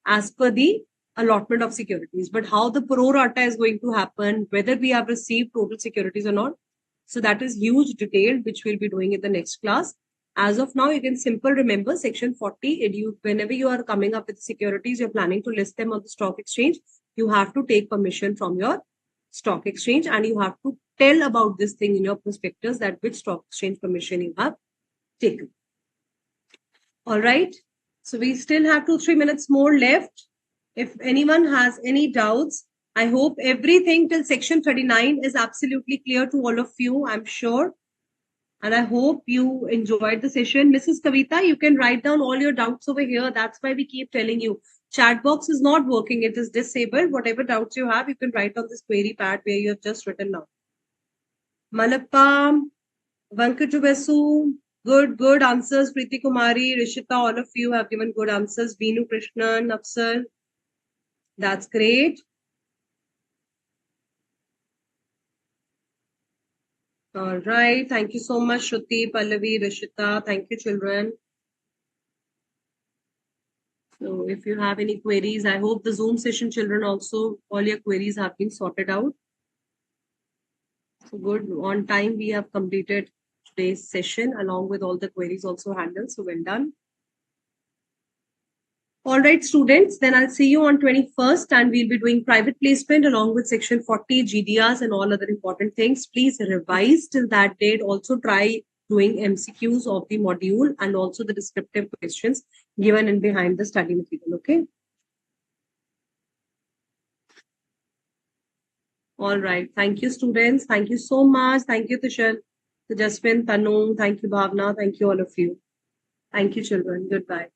as per the allotment of securities, but how the pro rata is going to happen, whether we have received total securities or not. So that is huge detail, which we'll be doing in the next class. As of now, you can simply remember section 40. Whenever you are coming up with securities, you're planning to list them on the stock exchange, you have to take permission from your stock exchange and you have to tell about this thing in your prospectus, that which stock exchange permission you have taken. All right. So we still have 2-3 minutes more left. If anyone has any doubts, I hope everything till section 39 is absolutely clear to all of you, I'm sure. And I hope you enjoyed the session. Mrs. Kavita, you can write down all your doubts over here. That's why we keep telling you. Chat box is not working. It is disabled. Whatever doubts you have, you can write on this query pad where you have just written now. Malappa, Vankatubesu, good answers. Preeti Kumari, Rishita, all of you have given good answers. Veenu Krishnan, Afsal. That's great. All right. Thank you so much, Shruti, Pallavi, Rishita. Thank you, children. So if you have any queries, I hope the Zoom session children also, all your queries have been sorted out. So good, on time we have completed today's session along with all the queries also handled. So well done. All right, students, then I'll see you on 21st and we'll be doing private placement along with section 40 GDRs and all other important things. Please revise till that date. Also try doing MCQs of the module and also the descriptive questions given in behind the study material. Okay. All right. Thank you, students. Thank you so much. Thank you, Tushar, Jasmine, Tanu. Thank you, Bhavna. Thank you, all of you. Thank you, children. Goodbye.